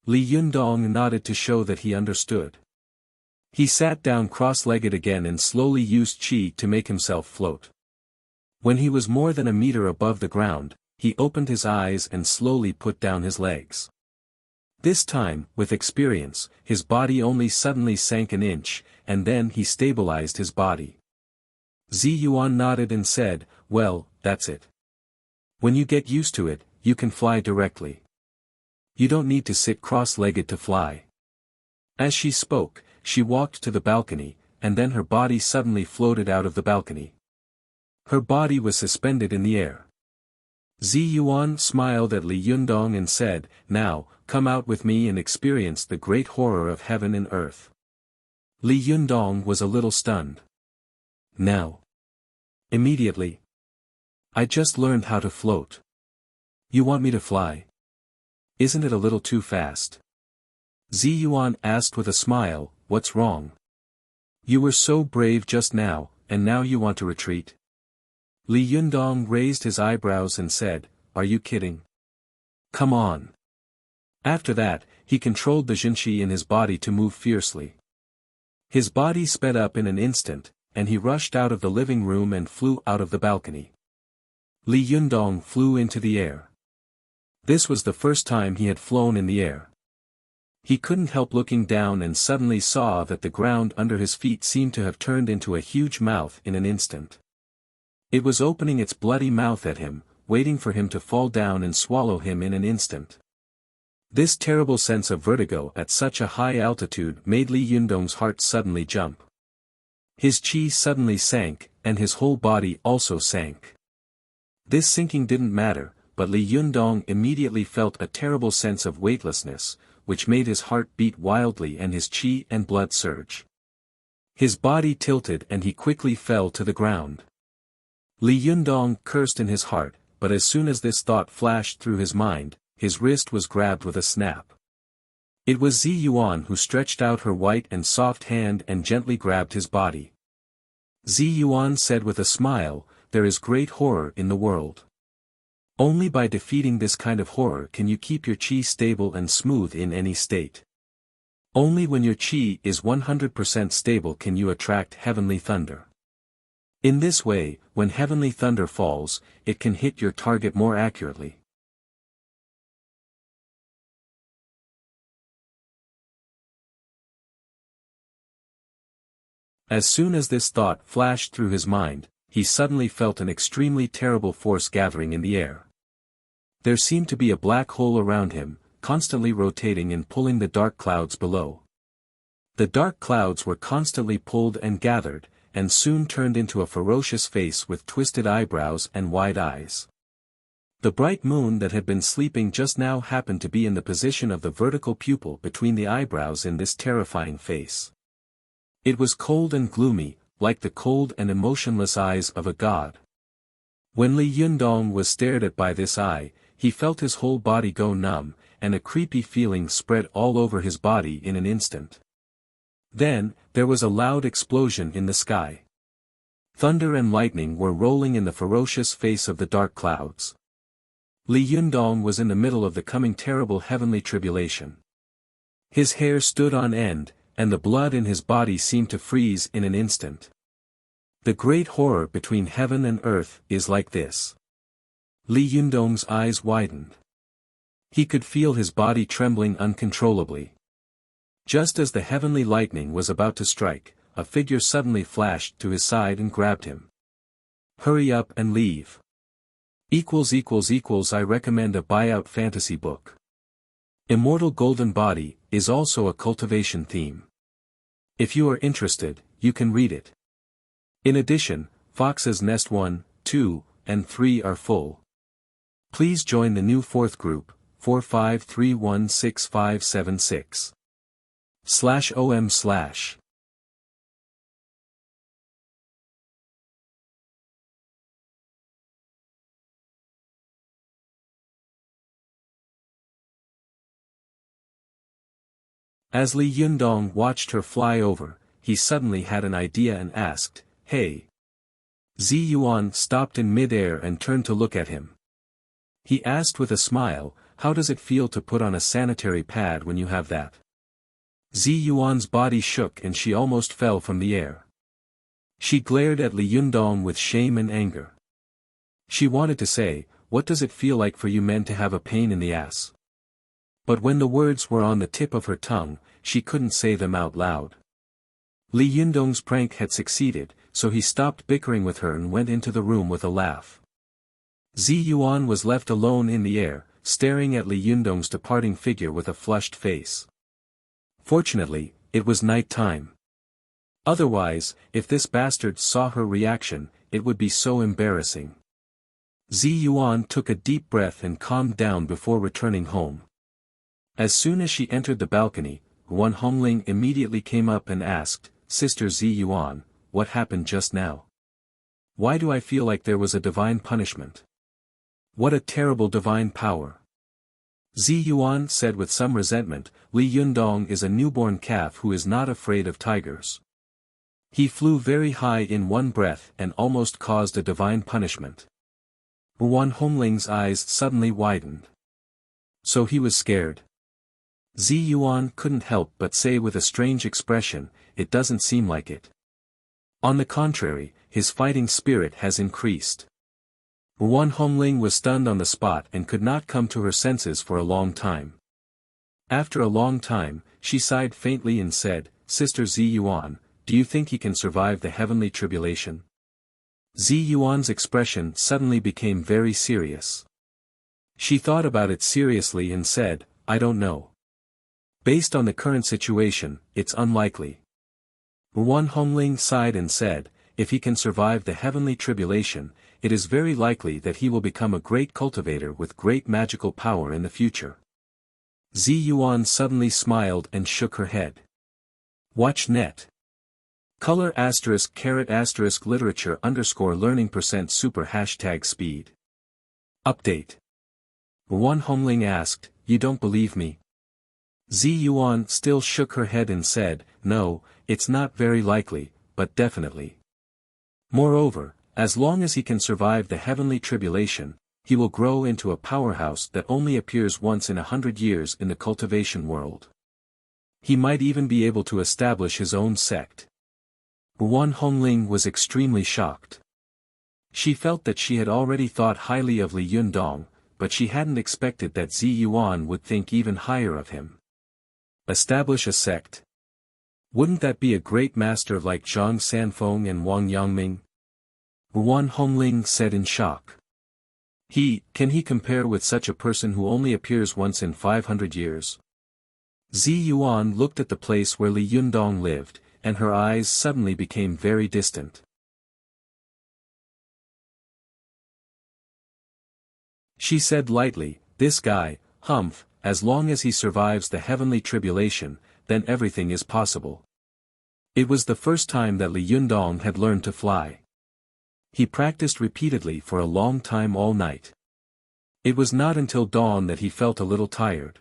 Li Yundong nodded to show that he understood. He sat down cross-legged again and slowly used chi to make himself float. When he was more than a meter above the ground, he opened his eyes and slowly put down his legs. This time, with experience, his body only suddenly sank an inch, and then he stabilized his body. Zi Yuan nodded and said, "Well, that's it. When you get used to it, you can fly directly. You don't need to sit cross-legged to fly." As she spoke, she walked to the balcony, and then her body suddenly floated out of the balcony. Her body was suspended in the air. Zi Yuan smiled at Li Yundong and said, "Now, come out with me and experience the great horror of heaven and earth." Li Yundong was a little stunned. "Now? Immediately? I just learned how to float. You want me to fly? Isn't it a little too fast?" Zi Yuan asked with a smile, "What's wrong? You were so brave just now, and now you want to retreat?" Li Yundong raised his eyebrows and said, "Are you kidding? Come on." After that, he controlled the Jinshi in his body to move fiercely. His body sped up in an instant, and he rushed out of the living room and flew out of the balcony. Li Yundong flew into the air. This was the first time he had flown in the air. He couldn't help looking down and suddenly saw that the ground under his feet seemed to have turned into a huge mouth in an instant. It was opening its bloody mouth at him, waiting for him to fall down and swallow him in an instant. This terrible sense of vertigo at such a high altitude made Li Yundong's heart suddenly jump. His chi suddenly sank, and his whole body also sank. This sinking didn't matter, but Li Yundong immediately felt a terrible sense of weightlessness, which made his heart beat wildly and his chi and blood surge. His body tilted and he quickly fell to the ground. Li Yundong cursed in his heart, but as soon as this thought flashed through his mind, his wrist was grabbed with a snap. It was Zi Yuan who stretched out her white and soft hand and gently grabbed his body. Zi Yuan said with a smile, "There is great horror in the world. Only by defeating this kind of horror can you keep your chi stable and smooth in any state. Only when your chi is 100% stable can you attract heavenly thunder. In this way, when heavenly thunder falls, it can hit your target more accurately." As soon as this thought flashed through his mind, he suddenly felt an extremely terrible force gathering in the air. There seemed to be a black hole around him, constantly rotating and pulling the dark clouds below. The dark clouds were constantly pulled and gathered, and soon turned into a ferocious face with twisted eyebrows and wide eyes. The bright moon that had been sleeping just now happened to be in the position of the vertical pupil between the eyebrows in this terrifying face. It was cold and gloomy, like the cold and emotionless eyes of a god. When Li Yundong was stared at by this eye, he felt his whole body go numb, and a creepy feeling spread all over his body in an instant. Then, there was a loud explosion in the sky. Thunder and lightning were rolling in the ferocious face of the dark clouds. Li Yundong was in the middle of the coming terrible heavenly tribulation. His hair stood on end, and the blood in his body seemed to freeze in an instant. The great horror between heaven and earth is like this. Li Yundong's eyes widened. He could feel his body trembling uncontrollably. Just as the heavenly lightning was about to strike, a figure suddenly flashed to his side and grabbed him. "Hurry up and leave. I recommend a buyout fantasy book. Immortal Golden Body is also a cultivation theme. If you are interested, you can read it. In addition, Fox's Nest 1, 2, and 3 are full. Please join the new 4th group, 45316576. /om/. As Li Yundong watched her fly over, he suddenly had an idea and asked, "Hey." Zi Yuan stopped in mid-air and turned to look at him. He asked with a smile, "How does it feel to put on a sanitary pad when you have that?" Zi Yuan's body shook and she almost fell from the air. She glared at Li Yundong with shame and anger. She wanted to say, "What does it feel like for you men to have a pain in the ass?" But when the words were on the tip of her tongue, she couldn't say them out loud. Li Yundong's prank had succeeded, so he stopped bickering with her and went into the room with a laugh. Zi Yuan was left alone in the air, staring at Li Yundong's departing figure with a flushed face. Fortunately, it was night time. Otherwise, if this bastard saw her reaction, it would be so embarrassing. Zi Yuan took a deep breath and calmed down before returning home. As soon as she entered the balcony, Wan Hongling immediately came up and asked, "Sister Zi Yuan, what happened just now? Why do I feel like there was a divine punishment? What a terrible divine power." Zi Yuan said with some resentment, "Li Yundong is a newborn calf who is not afraid of tigers. He flew very high in one breath and almost caused a divine punishment." Wan Hongling's eyes suddenly widened. So he was scared. Zi Yuan couldn't help but say with a strange expression, "It doesn't seem like it. On the contrary, his fighting spirit has increased." Wan Hongling was stunned on the spot and could not come to her senses for a long time. After a long time, she sighed faintly and said, "Sister Zi Yuan, do you think he can survive the heavenly tribulation?" Zi Yuan's expression suddenly became very serious. She thought about it seriously and said, "I don't know. Based on the current situation, it's unlikely." Wan Hongling sighed and said, "If he can survive the heavenly tribulation, it is very likely that he will become a great cultivator with great magical power in the future." Zi Yuan suddenly smiled and shook her head. Watch net. Color ** literature _learning% super #speed. Update. Wan Hongling asked, "You don't believe me?" Zi Yuan still shook her head and said, "No, it's not very likely, but definitely. Moreover, as long as he can survive the heavenly tribulation, he will grow into a powerhouse that only appears once in 100 years in the cultivation world. He might even be able to establish his own sect." Wan Hongling was extremely shocked. She felt that she had already thought highly of Li Yundong, but she hadn't expected that Zi Yuan would think even higher of him. Establish a sect? Wouldn't that be a great master like Zhang Sanfeng and Wang Yangming? Wan Hongling said in shock. Can he compare with such a person who only appears once in 500 years? Zi Yuan looked at the place where Li Yundong lived, and her eyes suddenly became very distant. She said lightly, "This guy, Humph, as long as he survives the heavenly tribulation, then everything is possible." It was the first time that Li Yundong had learned to fly. He practiced repeatedly for a long time all night. It was not until dawn that he felt a little tired.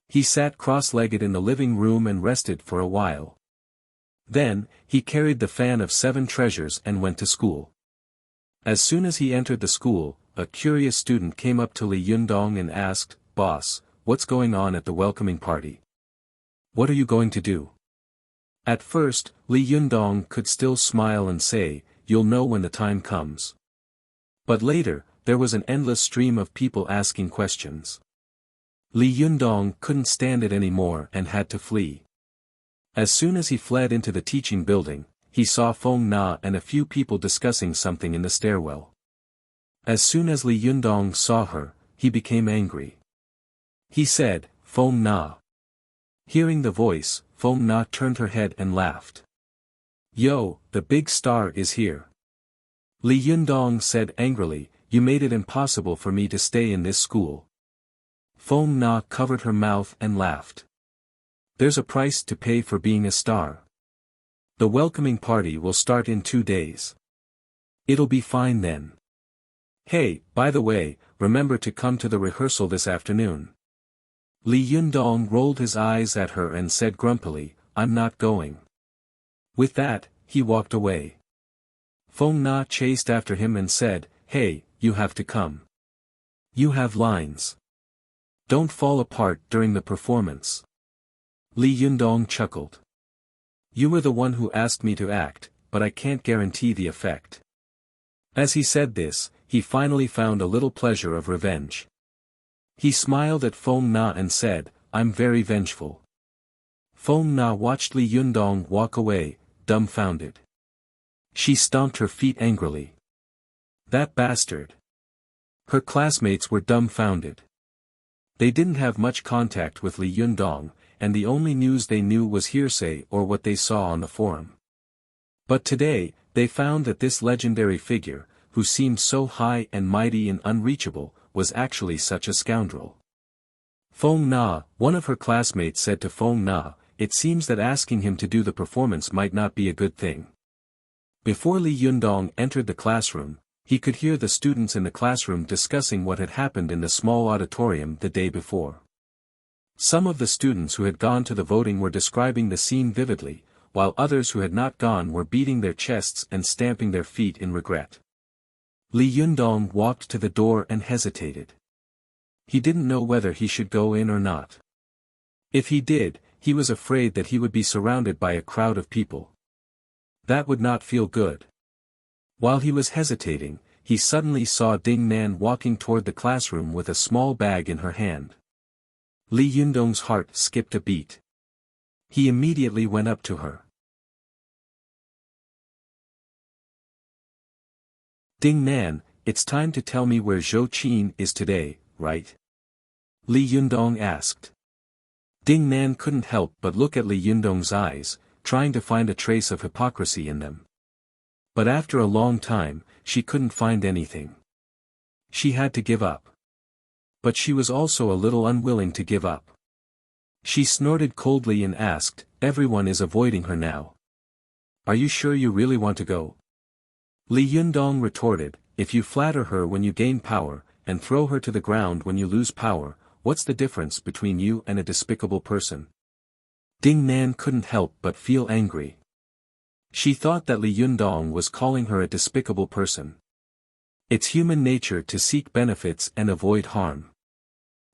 He sat cross-legged in the living room and rested for a while. Then, he carried the fan of 7 treasures and went to school. As soon as he entered the school, a curious student came up to Li Yundong and asked, "Boss, what's going on at the welcoming party? What are you going to do?" At first, Li Yundong could still smile and say, "You'll know when the time comes." But later, there was an endless stream of people asking questions. Li Yundong couldn't stand it anymore and had to flee. As soon as he fled into the teaching building, he saw Feng Na and a few people discussing something in the stairwell. As soon as Li Yundong saw her, he became angry. He said, "Feng Na." Hearing the voice, Feng Na turned her head and laughed. "Yo, the big star is here." Li Yundong said angrily, "You made it impossible for me to stay in this school." Feng Na covered her mouth and laughed. "There's a price to pay for being a star. The welcoming party will start in 2 days. It'll be fine then. Hey, by the way, remember to come to the rehearsal this afternoon." Li Yundong rolled his eyes at her and said grumpily, "I'm not going." With that, he walked away. Feng Na chased after him and said, "Hey, you have to come. You have lines. Don't fall apart during the performance." Li Yundong chuckled. You were the one who asked me to act, but I can't guarantee the effect. As he said this, he finally found a little pleasure of revenge. He smiled at Feng Na and said, I'm very vengeful. Feng Na watched Li Yundong walk away, dumbfounded. She stomped her feet angrily. That bastard. Her classmates were dumbfounded. They didn't have much contact with Li Yundong, and the only news they knew was hearsay or what they saw on the forum. But today, they found that this legendary figure, who seemed so high and mighty and unreachable, was actually such a scoundrel. Feng Na, one of her classmates, said to Feng Na, it seems that asking him to do the performance might not be a good thing. Before Li Yundong entered the classroom, he could hear the students in the classroom discussing what had happened in the small auditorium the day before. Some of the students who had gone to the voting were describing the scene vividly, while others who had not gone were beating their chests and stamping their feet in regret. Li Yundong walked to the door and hesitated. He didn't know whether he should go in or not. If he did, he was afraid that he would be surrounded by a crowd of people. That would not feel good. While he was hesitating, he suddenly saw Ding Nan walking toward the classroom with a small bag in her hand. Li Yundong's heart skipped a beat. He immediately went up to her. Ding Nan, it's time to tell me where Zhou Qin is today, right? Li Yundong asked. Ding Nan couldn't help but look at Li Yundong's eyes, trying to find a trace of hypocrisy in them. But after a long time, she couldn't find anything. She had to give up. But she was also a little unwilling to give up. She snorted coldly and asked, everyone is avoiding her now. Are you sure you really want to go? Li Yundong retorted, if you flatter her when you gain power, and throw her to the ground when you lose power, what's the difference between you and a despicable person? Ding Nan couldn't help but feel angry. She thought that Li Yundong was calling her a despicable person. It's human nature to seek benefits and avoid harm.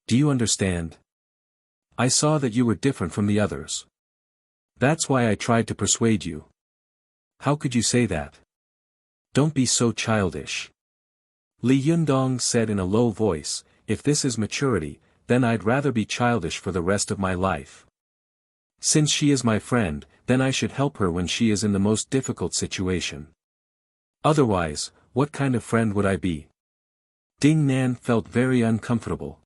Do you understand? I saw that you were different from the others. That's why I tried to persuade you. How could you say that? Don't be so childish. Li Yundong said in a low voice, if this is maturity, then I'd rather be childish for the rest of my life. Since she is my friend, then I should help her when she is in the most difficult situation. Otherwise, what kind of friend would I be? Ding Nan felt very uncomfortable.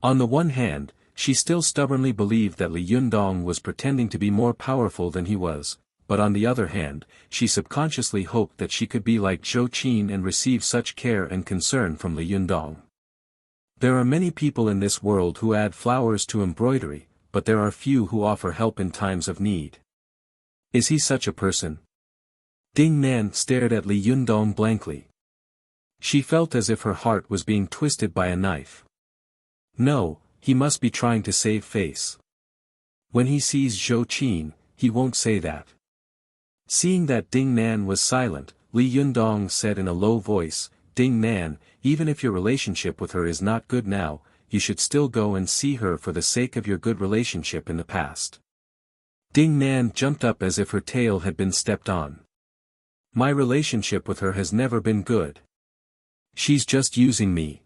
On the one hand, she still stubbornly believed that Li Yundong was pretending to be more powerful than he was, but on the other hand, she subconsciously hoped that she could be like Zhou Qin and receive such care and concern from Li Yundong. There are many people in this world who add flowers to embroidery, but there are few who offer help in times of need. Is he such a person? Ding Nan stared at Li Yundong blankly. She felt as if her heart was being twisted by a knife. No, he must be trying to save face. When he sees Zhou Qin, he won't say that. Seeing that Ding Nan was silent, Li Yundong said in a low voice, Ding Nan, even if your relationship with her is not good now, you should still go and see her for the sake of your good relationship in the past. Ding Nan jumped up as if her tail had been stepped on. My relationship with her has never been good. She's just using me.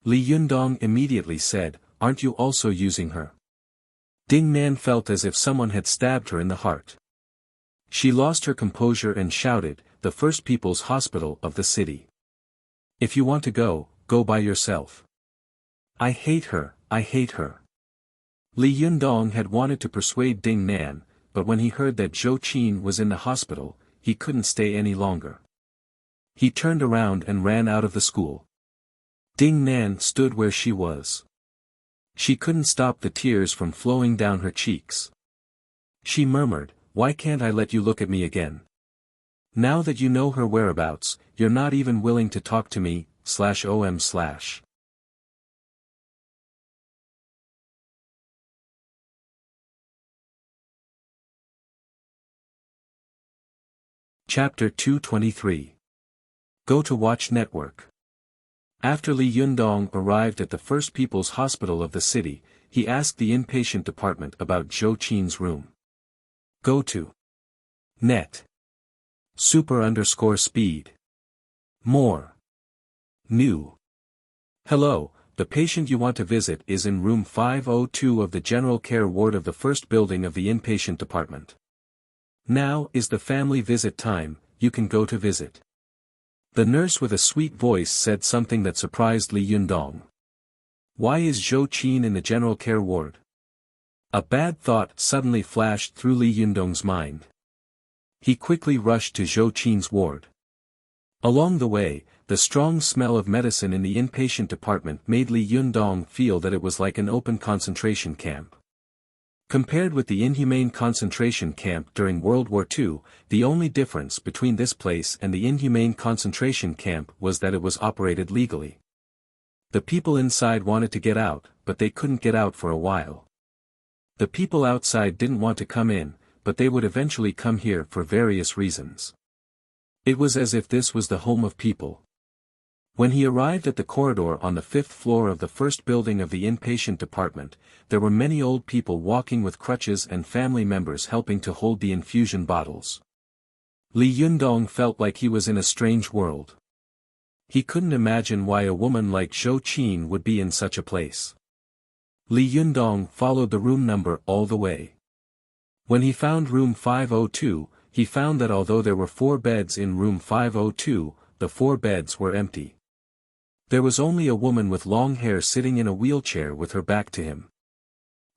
Li Yundong immediately said, aren't you also using her? Ding Nan felt as if someone had stabbed her in the heart. She lost her composure and shouted, the first people's hospital of the city. If you want to go, go by yourself. I hate her, I hate her. Li Yundong had wanted to persuade Ding Nan, but when he heard that Zhou Qin was in the hospital, he couldn't stay any longer. He turned around and ran out of the school. Ding Nan stood where she was. She couldn't stop the tears from flowing down her cheeks. She murmured, why can't I let you look at me again? Now that you know her whereabouts, you're not even willing to talk to me, /om/. Chapter 223. Go to Watch Network. After Li Yundong arrived at the First People's Hospital of the city, he asked the inpatient department about Zhou Qin's room. Go to net. Super_speed. More. New. Hello, the patient you want to visit is in room 502 of the general care ward of the first building of the inpatient department. Now is the family visit time, you can go to visit. The nurse with a sweet voice said something that surprised Li Yundong. Why is Zhou Qin in the general care ward? A bad thought suddenly flashed through Li Yundong's mind. He quickly rushed to Zhou Qin's ward. Along the way, the strong smell of medicine in the inpatient department made Li Yundong feel that it was like an open concentration camp. Compared with the inhumane concentration camp during World War II, the only difference between this place and the inhumane concentration camp was that it was operated legally. The people inside wanted to get out, but they couldn't get out for a while. The people outside didn't want to come in, but they would eventually come here for various reasons. It was as if this was the home of people. When he arrived at the corridor on the 5th floor of the first building of the inpatient department, there were many old people walking with crutches and family members helping to hold the infusion bottles. Li Yundong felt like he was in a strange world. He couldn't imagine why a woman like Zhou Qin would be in such a place. Li Yundong followed the room number all the way. When he found room 502, he found that although there were 4 beds in room 502, the 4 beds were empty. There was only a woman with long hair sitting in a wheelchair with her back to him.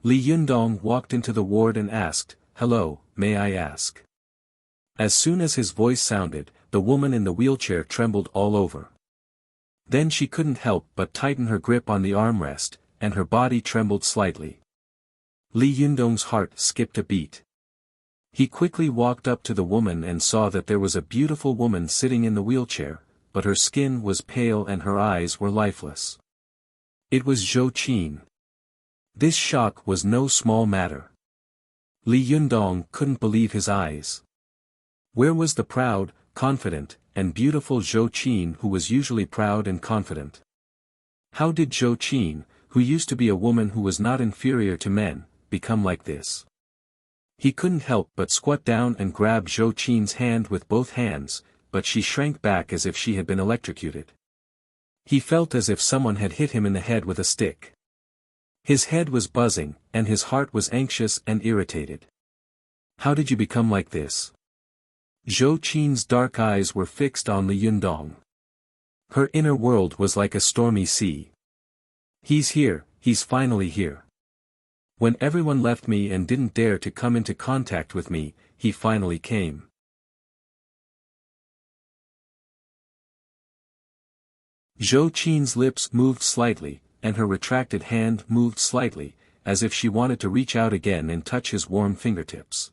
Li Yundong walked into the ward and asked, "Hello, may I ask?" As soon as his voice sounded, the woman in the wheelchair trembled all over. Then she couldn't help but tighten her grip on the armrest, and her body trembled slightly. Li Yundong's heart skipped a beat. He quickly walked up to the woman and saw that there was a beautiful woman sitting in the wheelchair, but her skin was pale and her eyes were lifeless. It was Zhou Qin. This shock was no small matter. Li Yundong couldn't believe his eyes. Where was the proud, confident, and beautiful Zhou Qin who was usually proud and confident? How did Zhou Qin, who used to be a woman who was not inferior to men, become like this? He couldn't help but squat down and grab Zhou Qin's hand with both hands, but she shrank back as if she had been electrocuted. He felt as if someone had hit him in the head with a stick. His head was buzzing, and his heart was anxious and irritated. How did you become like this? Zhou Qin's dark eyes were fixed on Li Yundong. Her inner world was like a stormy sea. He's here, he's finally here. When everyone left me and didn't dare to come into contact with me, he finally came. Zhou Qin's lips moved slightly, and her retracted hand moved slightly, as if she wanted to reach out again and touch his warm fingertips.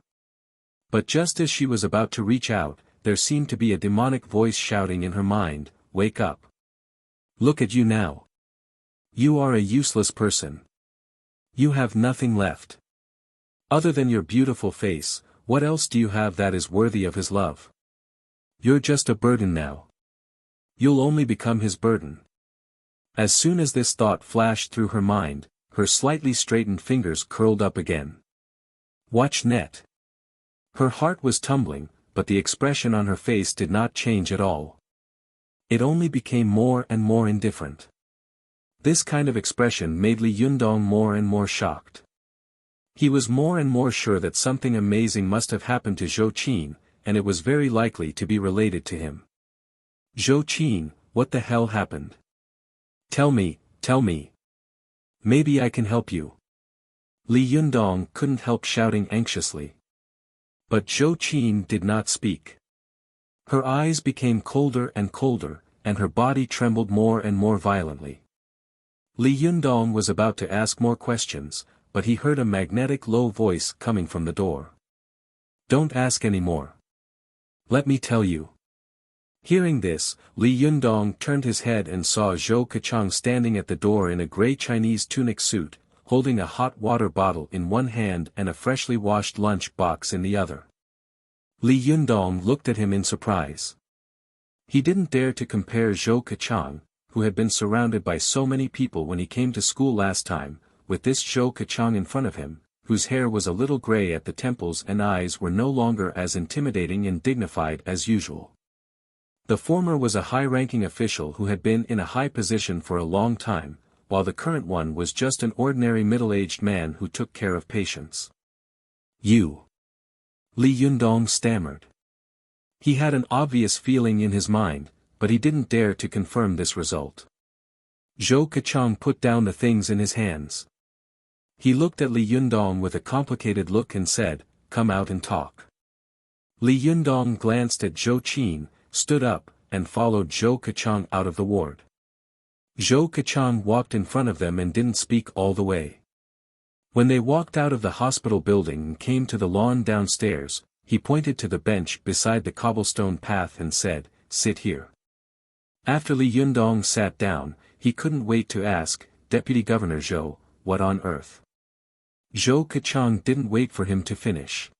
But just as she was about to reach out, there seemed to be a demonic voice shouting in her mind, "Wake up! Look at you now! You are a useless person. You have nothing left. Other than your beautiful face, what else do you have that is worthy of his love? You're just a burden now. You'll only become his burden." As soon as this thought flashed through her mind, her slightly straightened fingers curled up again. Watch net. Her heart was tumbling, but the expression on her face did not change at all. It only became more and more indifferent. This kind of expression made Li Yundong more and more shocked. He was more and more sure that something amazing must have happened to Zhou Qin, and it was very likely to be related to him. "Zhou Qin, what the hell happened? Tell me, tell me. Maybe I can help you." Li Yundong couldn't help shouting anxiously. But Zhou Qin did not speak. Her eyes became colder and colder, and her body trembled more and more violently. Li Yundong was about to ask more questions, but he heard a magnetic low voice coming from the door. "Don't ask any more. Let me tell you." Hearing this, Li Yundong turned his head and saw Zhou Keqiang standing at the door in a gray Chinese tunic suit, holding a hot water bottle in one hand and a freshly washed lunch box in the other. Li Yundong looked at him in surprise. He didn't dare to compare Zhou Keqiang, who had been surrounded by so many people when he came to school last time, with this Zhou Keqiang in front of him, whose hair was a little gray at the temples and eyes were no longer as intimidating and dignified as usual. The former was a high-ranking official who had been in a high position for a long time, while the current one was just an ordinary middle-aged man who took care of patients. "You." Li Yundong stammered. He had an obvious feeling in his mind, but he didn't dare to confirm this result. Zhou Keqiang put down the things in his hands. He looked at Li Yundong with a complicated look and said, "Come out and talk." Li Yundong glanced at Zhou Qin, stood up, and followed Zhou Keqiang out of the ward. Zhou Keqiang walked in front of them and didn't speak all the way. When they walked out of the hospital building and came to the lawn downstairs, he pointed to the bench beside the cobblestone path and said, "Sit here." After Li Yundong sat down, he couldn't wait to ask, "Deputy Governor Zhou, what on earth?" Zhou Keqiang didn't wait for him to finish.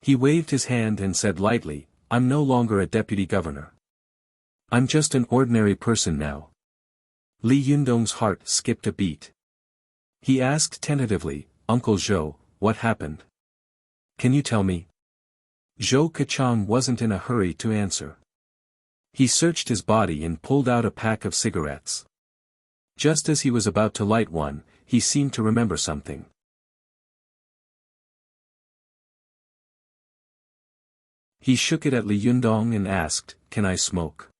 He waved his hand and said lightly, "I'm no longer a deputy governor. I'm just an ordinary person now." Li Yundong's heart skipped a beat. He asked tentatively, "Uncle Zhou, what happened? Can you tell me?" Zhou Keqiang wasn't in a hurry to answer. He searched his body and pulled out a pack of cigarettes. Just as he was about to light one, he seemed to remember something. He shook it at Li Yundong and asked, "Can I smoke?"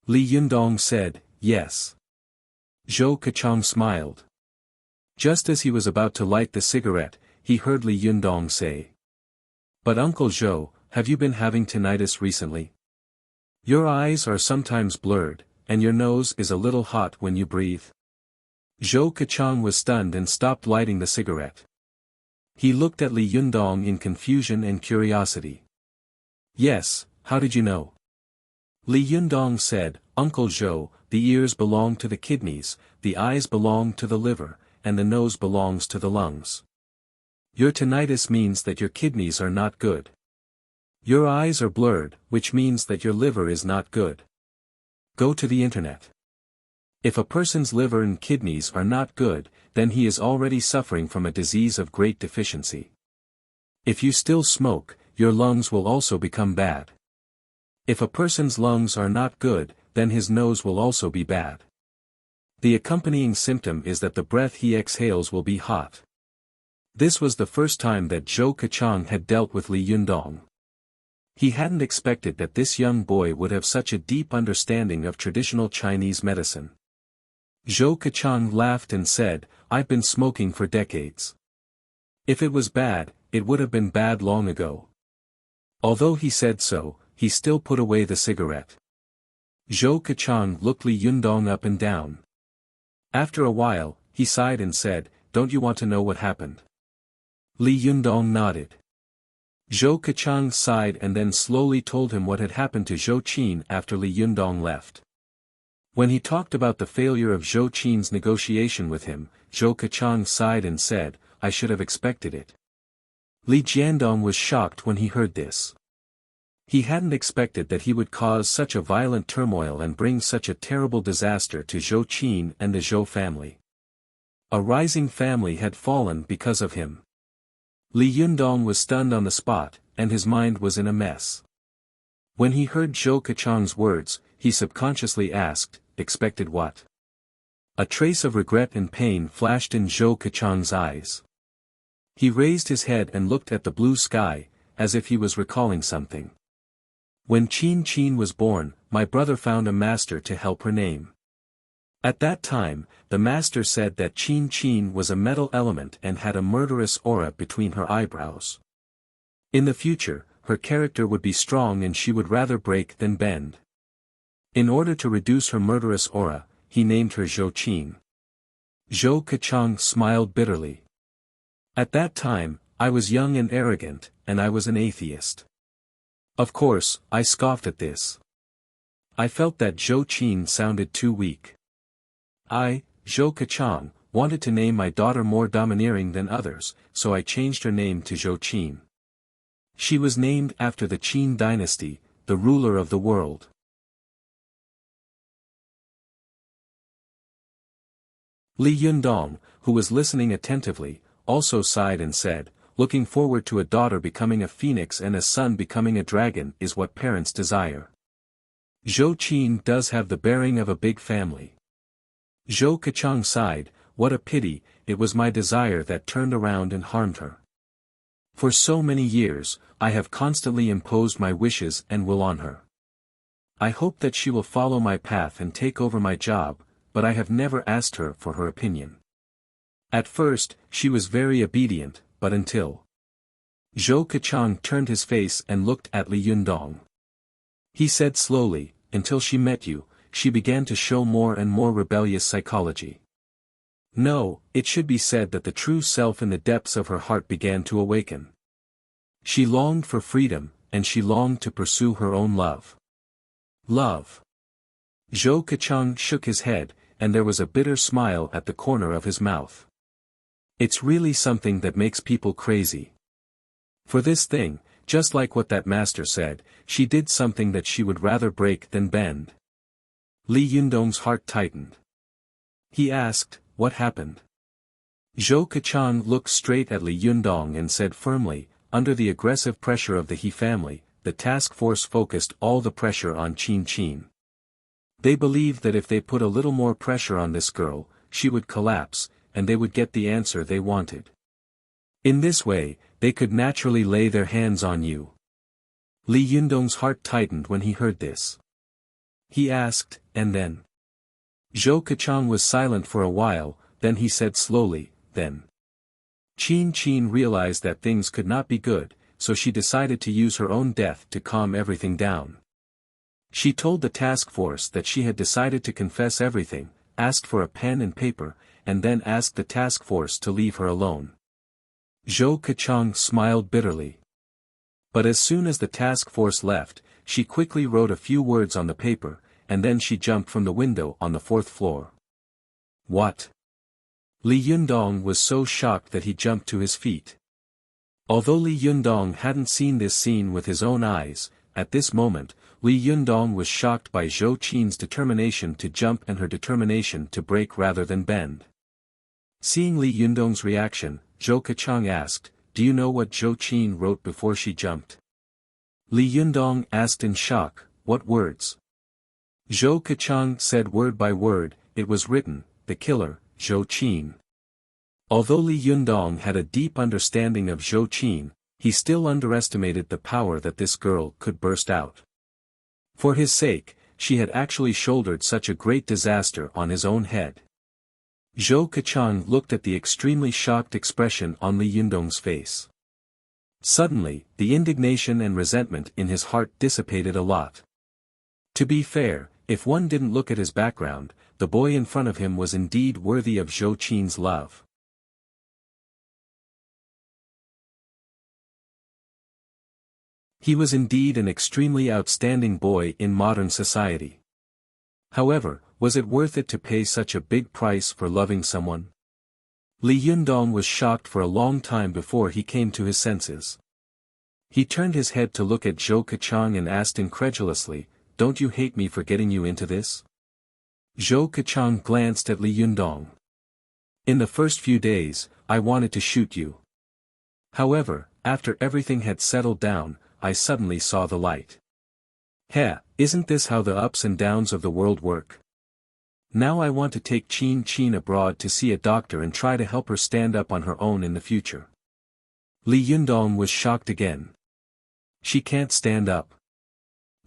Li Yundong said, "Yes." Zhou Keqiang smiled. Just as he was about to light the cigarette, he heard Li Yundong say, "But Uncle Zhou, have you been having tinnitus recently? Your eyes are sometimes blurred, and your nose is a little hot when you breathe." Zhou Keqiang was stunned and stopped lighting the cigarette. He looked at Li Yundong in confusion and curiosity. "Yes, how did you know?" Li Yundong said, "Uncle Zhou, the ears belong to the kidneys, the eyes belong to the liver, and the nose belongs to the lungs. Your tinnitus means that your kidneys are not good. Your eyes are blurred, which means that your liver is not good. Go to the internet. If a person's liver and kidneys are not good, then he is already suffering from a disease of great deficiency. If you still smoke, your lungs will also become bad. If a person's lungs are not good, then his nose will also be bad. The accompanying symptom is that the breath he exhales will be hot." This was the first time that Zhou Keqiang had dealt with Li Yundong. He hadn't expected that this young boy would have such a deep understanding of traditional Chinese medicine. Zhou Keqiang laughed and said, "I've been smoking for decades. If it was bad, it would have been bad long ago." Although he said so, he still put away the cigarette. Zhou Keqiang looked Li Yundong up and down. After a while, he sighed and said, "Don't you want to know what happened?" Li Yundong nodded. Zhou Keqiang sighed and then slowly told him what had happened to Zhou Qin after Li Yundong left. When he talked about the failure of Zhou Qin's negotiation with him, Zhou Keqiang sighed and said, "I should have expected it." Li Jiandong was shocked when he heard this. He hadn't expected that he would cause such a violent turmoil and bring such a terrible disaster to Zhou Qin and the Zhou family. A rising family had fallen because of him. Li Yundong was stunned on the spot, and his mind was in a mess. When he heard Zhou Keqiang's words, he subconsciously asked, "Expected what?" A trace of regret and pain flashed in Zhou Keqiang's eyes. He raised his head and looked at the blue sky, as if he was recalling something. "When Qin Qin was born, my brother found a master to help her name. At that time, the master said that Qin Qin was a metal element and had a murderous aura between her eyebrows. In the future, her character would be strong and she would rather break than bend. In order to reduce her murderous aura, he named her Zhou Qin." Zhou Keqiang smiled bitterly. "At that time, I was young and arrogant, and I was an atheist. Of course, I scoffed at this. I felt that Zhou Qin sounded too weak. I, Zhou Keqiang, wanted to name my daughter more domineering than others, so I changed her name to Zhou Qin. She was named after the Qin dynasty, the ruler of the world." Li Yundong, who was listening attentively, also sighed and said, looking forward to a daughter becoming a phoenix and a son becoming a dragon is what parents desire. Zhou Qin does have the bearing of a big family. Zhou Keqiang sighed, what a pity, it was my desire that turned around and harmed her. For so many years, I have constantly imposed my wishes and will on her. I hope that she will follow my path and take over my job, but I have never asked her for her opinion. At first, she was very obedient, but until... Zhou Keqiang turned his face and looked at Li Yundong. He said slowly, until she met you, she began to show more and more rebellious psychology. No, it should be said that the true self in the depths of her heart began to awaken. She longed for freedom, and she longed to pursue her own love. Love. Zhou Keqiang shook his head, and there was a bitter smile at the corner of his mouth. It's really something that makes people crazy. For this thing, just like what that master said, she did something that she would rather break than bend. Li Yundong's heart tightened. He asked, what happened? Zhou Keqiang looked straight at Li Yundong and said firmly, under the aggressive pressure of the He family, the task force focused all the pressure on Qin Qin. They believed that if they put a little more pressure on this girl, she would collapse, and they would get the answer they wanted. In this way, they could naturally lay their hands on you. Li Yundong's heart tightened when he heard this. He asked, and then? Zhou Keqiang was silent for a while, then he said slowly, then. Qin Qin realized that things could not be good, so she decided to use her own death to calm everything down. She told the task force that she had decided to confess everything, asked for a pen and paper, and then asked the task force to leave her alone. Zhou Keqiang smiled bitterly. But as soon as the task force left, she quickly wrote a few words on the paper, and then she jumped from the window on the 4th floor. What? Li Yundong was so shocked that he jumped to his feet. Although Li Yundong hadn't seen this scene with his own eyes, at this moment, Li Yundong was shocked by Zhou Qin's determination to jump and her determination to break rather than bend. Seeing Li Yundong's reaction, Zhou Keqiang asked, do you know what Zhou Qin wrote before she jumped? Li Yundong asked in shock, what words? Zhou Keqiang said word by word, it was written, the killer, Zhou Qin. Although Li Yundong had a deep understanding of Zhou Qin, he still underestimated the power that this girl could burst out. For his sake, she had actually shouldered such a great disaster on his own head. Zhou Keqiang looked at the extremely shocked expression on Li Yundong's face. Suddenly, the indignation and resentment in his heart dissipated a lot. To be fair, if one didn't look at his background, the boy in front of him was indeed worthy of Zhou Qin's love. He was indeed an extremely outstanding boy in modern society. However, was it worth it to pay such a big price for loving someone? Li Yundong was shocked for a long time before he came to his senses. He turned his head to look at Zhou Keqiang and asked incredulously, don't you hate me for getting you into this? Zhou Keqiang glanced at Li Yundong. In the first few days, I wanted to shoot you. However, after everything had settled down, I suddenly saw the light. Heh, isn't this how the ups and downs of the world work? Now I want to take Qin Qin abroad to see a doctor and try to help her stand up on her own in the future. Li Yundong was shocked again. She can't stand up.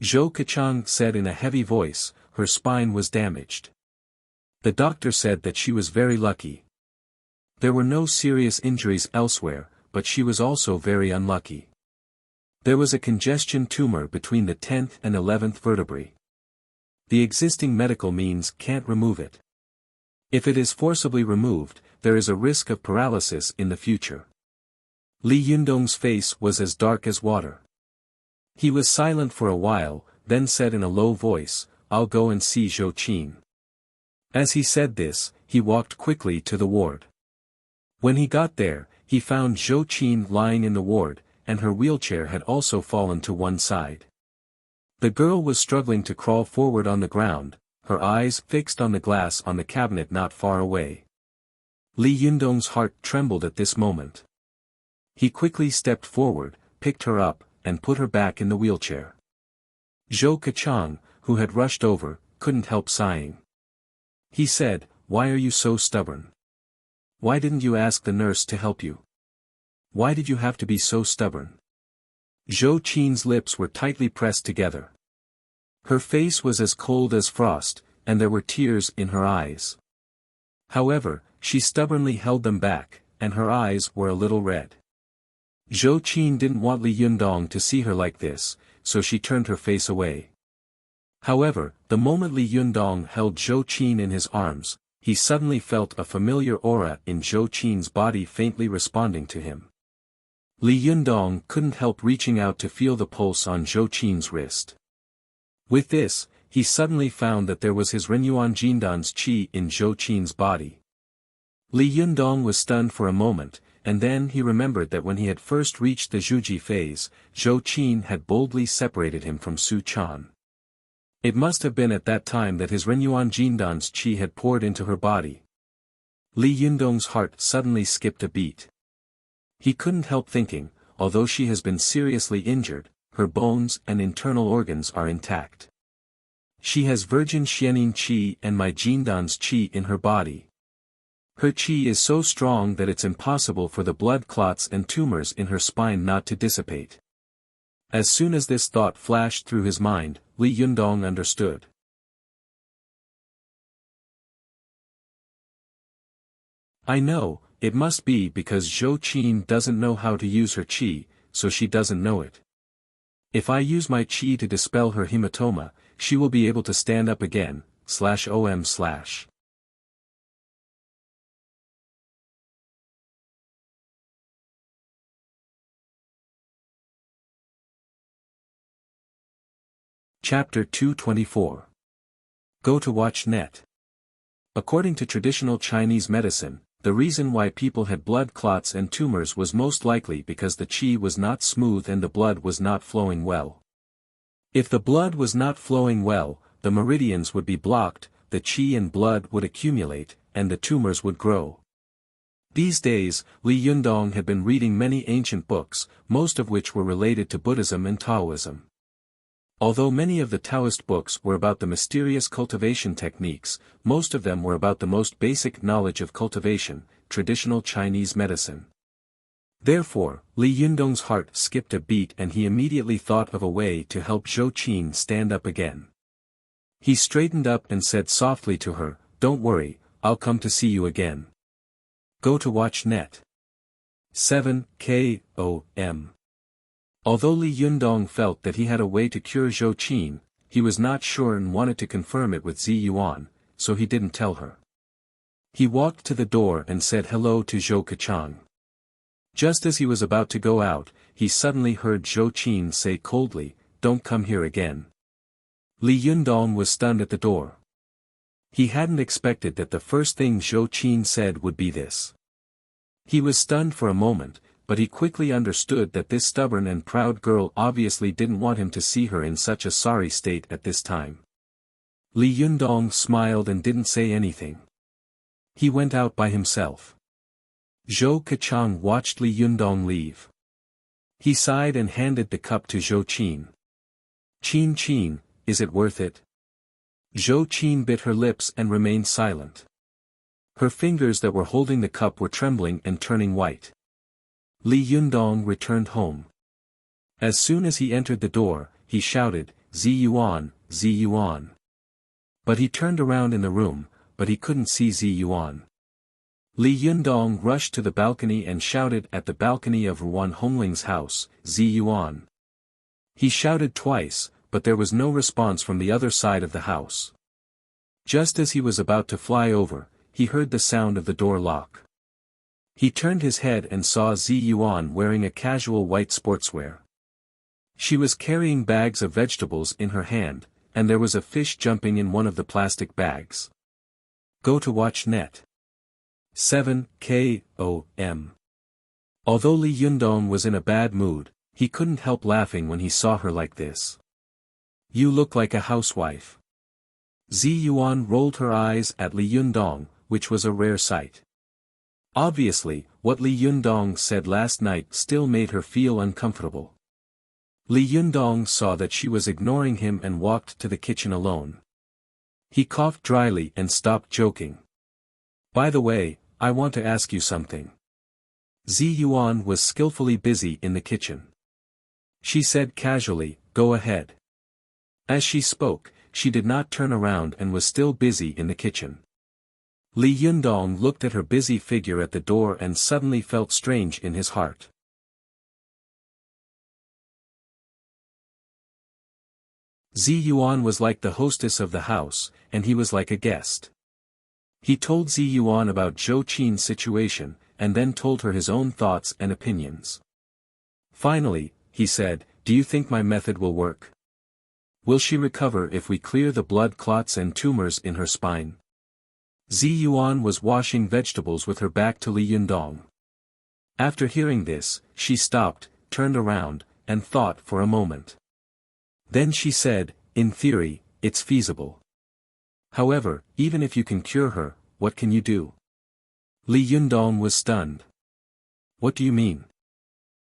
Zhou Keqiang said in a heavy voice, her spine was damaged. The doctor said that she was very lucky. There were no serious injuries elsewhere, but she was also very unlucky. There was a congestion tumor between the 10th and 11th vertebrae. The existing medical means can't remove it. If it is forcibly removed, there is a risk of paralysis in the future. Li Yundong's face was as dark as water. He was silent for a while, then said in a low voice, I'll go and see Zhou Qin. As he said this, he walked quickly to the ward. When he got there, he found Zhou Qin lying in the ward, and her wheelchair had also fallen to one side. The girl was struggling to crawl forward on the ground, her eyes fixed on the glass on the cabinet not far away. Li Yundong's heart trembled at this moment. He quickly stepped forward, picked her up, and put her back in the wheelchair. Zhou Keqiang, who had rushed over, couldn't help sighing. He said, "Why are you so stubborn? Why didn't you ask the nurse to help you? Why did you have to be so stubborn?" Zhou Qin's lips were tightly pressed together. Her face was as cold as frost, and there were tears in her eyes. However, she stubbornly held them back, and her eyes were a little red. Zhou Qin didn't want Li Yundong to see her like this, so she turned her face away. However, the moment Li Yundong held Zhou Qin in his arms, he suddenly felt a familiar aura in Zhou Qin's body faintly responding to him. Li Yundong couldn't help reaching out to feel the pulse on Zhou Qin's wrist. With this, he suddenly found that there was his Renyuan Jindan's qi in Zhou Qin's body. Li Yundong was stunned for a moment, and then he remembered that when he had first reached the Zhuji phase, Zhou Qin had boldly separated him from Su Chan. It must have been at that time that his Renyuan Jindan's qi had poured into her body. Li Yundong's heart suddenly skipped a beat. He couldn't help thinking, although she has been seriously injured, her bones and internal organs are intact. She has virgin Xianin qi and my Jindan's qi in her body. Her qi is so strong that it's impossible for the blood clots and tumors in her spine not to dissipate. As soon as this thought flashed through his mind, Li Yundong understood. "I know, it must be because Zhou Qin doesn't know how to use her qi, so she doesn't know it. If I use my qi to dispel her hematoma, she will be able to stand up again, /om/." Chapter 224. Go to watch net. According to traditional Chinese medicine, the reason why people had blood clots and tumors was most likely because the qi was not smooth and the blood was not flowing well. If the blood was not flowing well, the meridians would be blocked, the qi and blood would accumulate, and the tumors would grow. These days, Li Yundong had been reading many ancient books, most of which were related to Buddhism and Taoism. Although many of the Taoist books were about the mysterious cultivation techniques, most of them were about the most basic knowledge of cultivation, traditional Chinese medicine. Therefore, Li Yundong's heart skipped a beat and he immediately thought of a way to help Zhou Qin stand up again. He straightened up and said softly to her, "Don't worry, I'll come to see you again. Go to watch net. 7 KOM." Although Li Yundong felt that he had a way to cure Zhou Qin, he was not sure and wanted to confirm it with Zi Yuan, so he didn't tell her. He walked to the door and said hello to Zhou Keqiang. Just as he was about to go out, he suddenly heard Zhou Qin say coldly, "Don't come here again." Li Yundong was stunned at the door. He hadn't expected that the first thing Zhou Qin said would be this. He was stunned for a moment, but he quickly understood that this stubborn and proud girl obviously didn't want him to see her in such a sorry state at this time. Li Yundong smiled and didn't say anything. He went out by himself. Zhou Keqiang watched Li Yundong leave. He sighed and handed the cup to Zhou Qin. "Qin Qin, is it worth it?" Zhou Qin bit her lips and remained silent. Her fingers that were holding the cup were trembling and turning white. Li Yundong returned home. As soon as he entered the door, he shouted, "Zi Yuan, Zi Yuan." But he turned around in the room, but he couldn't see Zi Yuan. Li Yundong rushed to the balcony and shouted at the balcony of Ruan Hongling's house, "Zi Yuan." He shouted twice, but there was no response from the other side of the house. Just as he was about to fly over, he heard the sound of the door lock. He turned his head and saw Zi Yuan wearing a casual white sportswear. She was carrying bags of vegetables in her hand, and there was a fish jumping in one of the plastic bags. Go to watch net. 7 KOM. Although Li Yundong was in a bad mood, he couldn't help laughing when he saw her like this. "You look like a housewife." Zi Yuan rolled her eyes at Li Yundong, which was a rare sight. Obviously, what Li Yundong said last night still made her feel uncomfortable. Li Yundong saw that she was ignoring him and walked to the kitchen alone. He coughed dryly and stopped joking. "By the way, I want to ask you something." Zi Yuan was skillfully busy in the kitchen. She said casually, "Go ahead." As she spoke, she did not turn around and was still busy in the kitchen. Li Yundong looked at her busy figure at the door and suddenly felt strange in his heart. Zi Yuan was like the hostess of the house, and he was like a guest. He told Zi Yuan about Zhou Qin's situation, and then told her his own thoughts and opinions. Finally, he said, "Do you think my method will work? Will she recover if we clear the blood clots and tumors in her spine?" Zi Yuan was washing vegetables with her back to Li Yundong. After hearing this, she stopped, turned around, and thought for a moment. Then she said, "In theory, it's feasible. However, even if you can cure her, what can you do?" Li Yundong was stunned. "What do you mean?"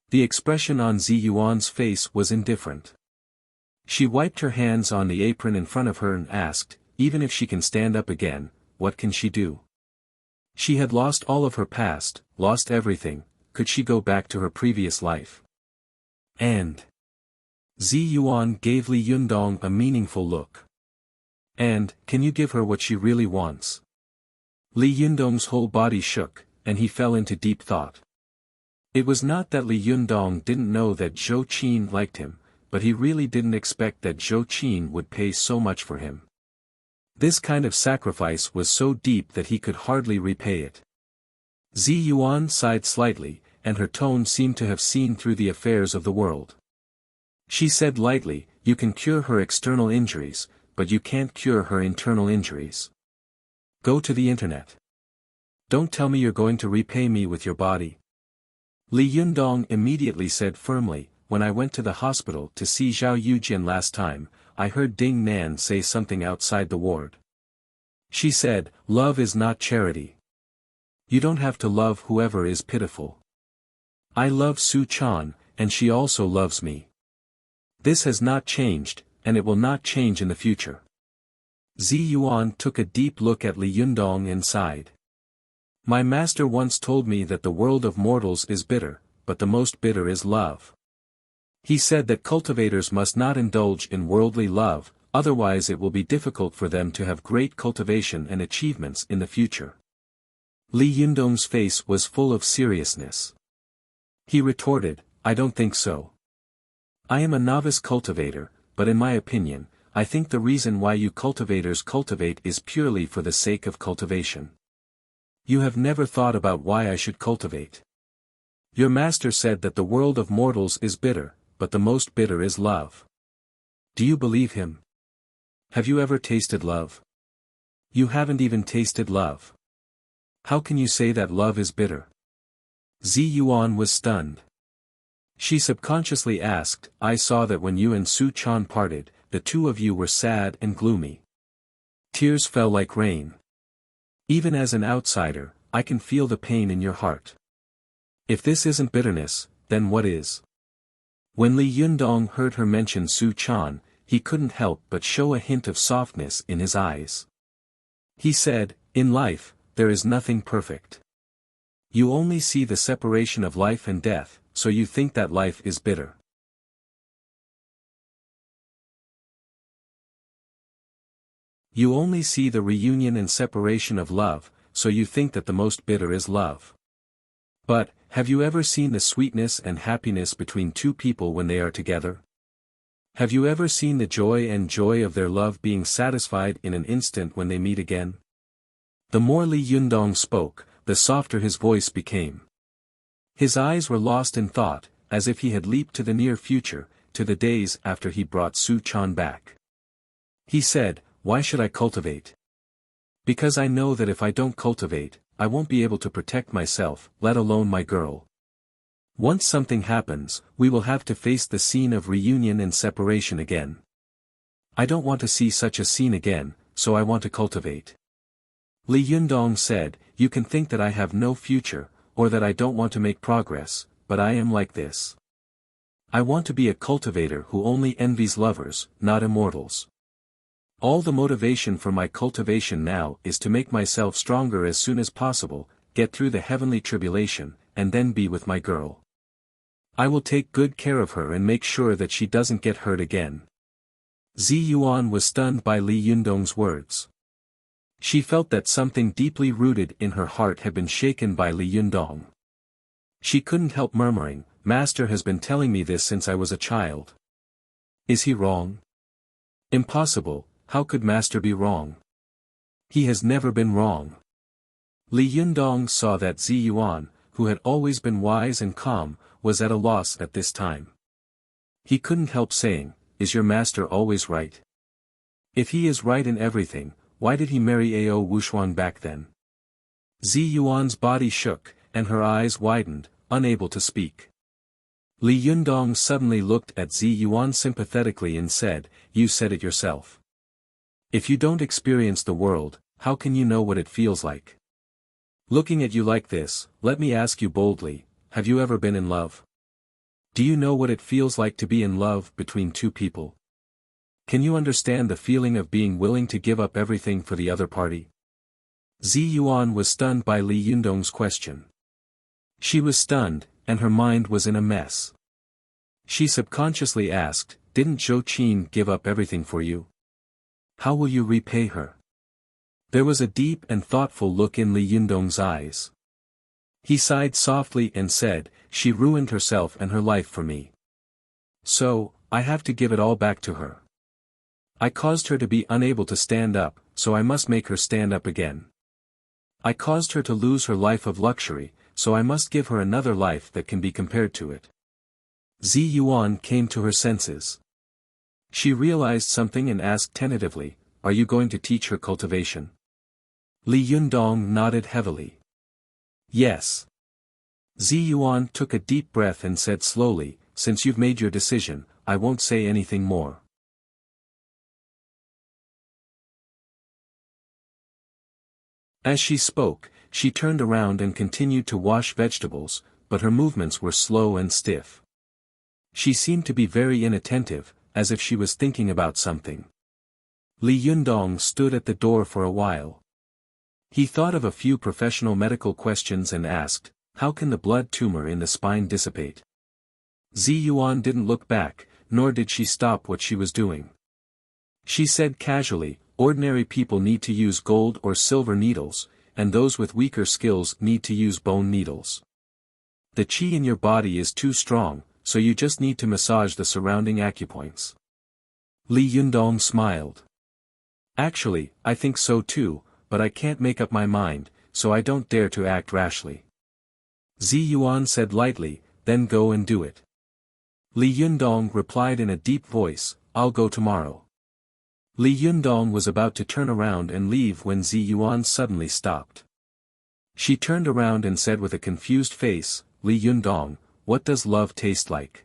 The expression on Zi Yuan's face was indifferent. She wiped her hands on the apron in front of her and asked, "Even if she can stand up again, what can she do?" She had lost all of her past, lost everything. Could she go back to her previous life? And Zi Yuan gave Li Yundong a meaningful look. "And, can you give her what she really wants?" Li Yundong's whole body shook, and he fell into deep thought. It was not that Li Yundong didn't know that Zhou Qin liked him, but he really didn't expect that Zhou Qin would pay so much for him. This kind of sacrifice was so deep that he could hardly repay it. Zi Yuan sighed slightly, and her tone seemed to have seen through the affairs of the world. She said lightly, "You can cure her external injuries, but you can't cure her internal injuries. Go to the internet. Don't tell me you're going to repay me with your body." Li Yundong immediately said firmly, "When I went to the hospital to see Zhao Yujian last time, I heard Ding Nan say something outside the ward. She said, 'Love is not charity. You don't have to love whoever is pitiful. I love Su Chan, and she also loves me. This has not changed, and it will not change in the future.'" Zi Yuan took a deep look at Li Yundong and sighed. "My master once told me that the world of mortals is bitter, but the most bitter is love. He said that cultivators must not indulge in worldly love, otherwise it will be difficult for them to have great cultivation and achievements in the future." Li Yundong's face was full of seriousness. He retorted, "I don't think so. I am a novice cultivator, but in my opinion, I think the reason why you cultivators cultivate is purely for the sake of cultivation. You have never thought about why I should cultivate. Your master said that the world of mortals is bitter, but the most bitter is love. Do you believe him? Have you ever tasted love? You haven't even tasted love. How can you say that love is bitter?" Zi Yuan was stunned. She subconsciously asked, "I saw that when you and Su Chan parted, the two of you were sad and gloomy. Tears fell like rain. Even as an outsider, I can feel the pain in your heart. If this isn't bitterness, then what is?" When Li Yundong heard her mention Su Chan, he couldn't help but show a hint of softness in his eyes. He said, "In life, there is nothing perfect. You only see the separation of life and death, so you think that life is bitter. You only see the reunion and separation of love, so you think that the most bitter is love. But, have you ever seen the sweetness and happiness between two people when they are together? Have you ever seen the joy of their love being satisfied in an instant when they meet again?" The more Li Yundong spoke, the softer his voice became. His eyes were lost in thought, as if he had leaped to the near future, to the days after he brought Su Chan back. He said, "Why should I cultivate? Because I know that if I don't cultivate, I won't be able to protect myself, let alone my girl. Once something happens, we will have to face the scene of reunion and separation again. I don't want to see such a scene again, so I want to cultivate." Li Yundong said, "You can think that I have no future, or that I don't want to make progress, but I am like this. I want to be a cultivator who only envies lovers, not immortals. All the motivation for my cultivation now is to make myself stronger as soon as possible, get through the heavenly tribulation, and then be with my girl. I will take good care of her and make sure that she doesn't get hurt again." Zi Yuan was stunned by Li Yundong's words. She felt that something deeply rooted in her heart had been shaken by Li Yundong. She couldn't help murmuring, "Master has been telling me this since I was a child. Is he wrong? Impossible, how could Master be wrong? He has never been wrong." Li Yundong saw that Zi Yuan, who had always been wise and calm, was at a loss at this time. He couldn't help saying, "Is your master always right? If he is right in everything, why did he marry Ao Wuxuan back then?" Zi Yuan's body shook, and her eyes widened, unable to speak. Li Yundong suddenly looked at Zi Yuan sympathetically and said, "You said it yourself. If you don't experience the world, how can you know what it feels like? Looking at you like this, let me ask you boldly, have you ever been in love? Do you know what it feels like to be in love between two people? Can you understand the feeling of being willing to give up everything for the other party?" Zi Yuan was stunned by Li Yundong's question. She was stunned, and her mind was in a mess. She subconsciously asked, "Didn't Zhou Qin give up everything for you? How will you repay her?" There was a deep and thoughtful look in Li Yundong's eyes. He sighed softly and said, "She ruined herself and her life for me. So, I have to give it all back to her. I caused her to be unable to stand up, so I must make her stand up again. I caused her to lose her life of luxury, so I must give her another life that can be compared to it." Zi Yuan came to her senses. She realized something and asked tentatively, "Are you going to teach her cultivation?" Li Yundong nodded heavily. "Yes." Zi Yuan took a deep breath and said slowly, "Since you've made your decision, I won't say anything more." As she spoke, she turned around and continued to wash vegetables, but her movements were slow and stiff. She seemed to be very inattentive, as if she was thinking about something. Li Yundong stood at the door for a while. He thought of a few professional medical questions and asked, "How can the blood tumor in the spine dissipate?" Zi Yuan didn't look back, nor did she stop what she was doing. She said casually, "Ordinary people need to use gold or silver needles, and those with weaker skills need to use bone needles. The qi in your body is too strong, so you just need to massage the surrounding acupoints." Li Yundong smiled. "Actually, I think so too, but I can't make up my mind, so I don't dare to act rashly." Zi Yuan said lightly, "Then go and do it." Li Yundong replied in a deep voice, "I'll go tomorrow." Li Yundong was about to turn around and leave when Zi Yuan suddenly stopped. She turned around and said with a confused face, "Li Yundong, what does love taste like?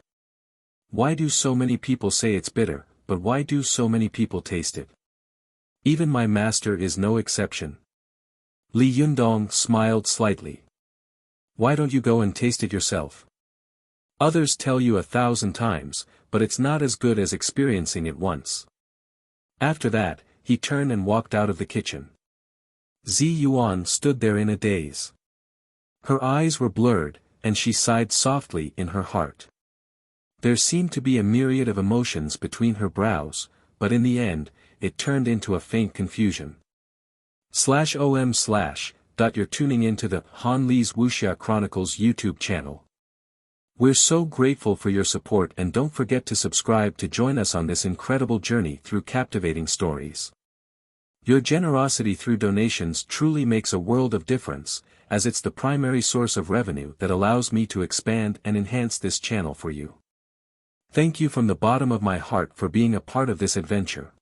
Why do so many people say it's bitter, but why do so many people taste it? Even my master is no exception." Li Yundong smiled slightly. "Why don't you go and taste it yourself? Others tell you 1,000 times, but it's not as good as experiencing it once." After that, he turned and walked out of the kitchen. Zi Yuan stood there in a daze. Her eyes were blurred, and she sighed softly in her heart. There seemed to be a myriad of emotions between her brows, but in the end, it turned into a faint confusion. /om/. You're tuning into the Han Li's Wuxia Chronicles YouTube channel. We're so grateful for your support, and don't forget to subscribe to join us on this incredible journey through captivating stories. Your generosity through donations truly makes a world of difference, as it's the primary source of revenue that allows me to expand and enhance this channel for you. Thank you from the bottom of my heart for being a part of this adventure.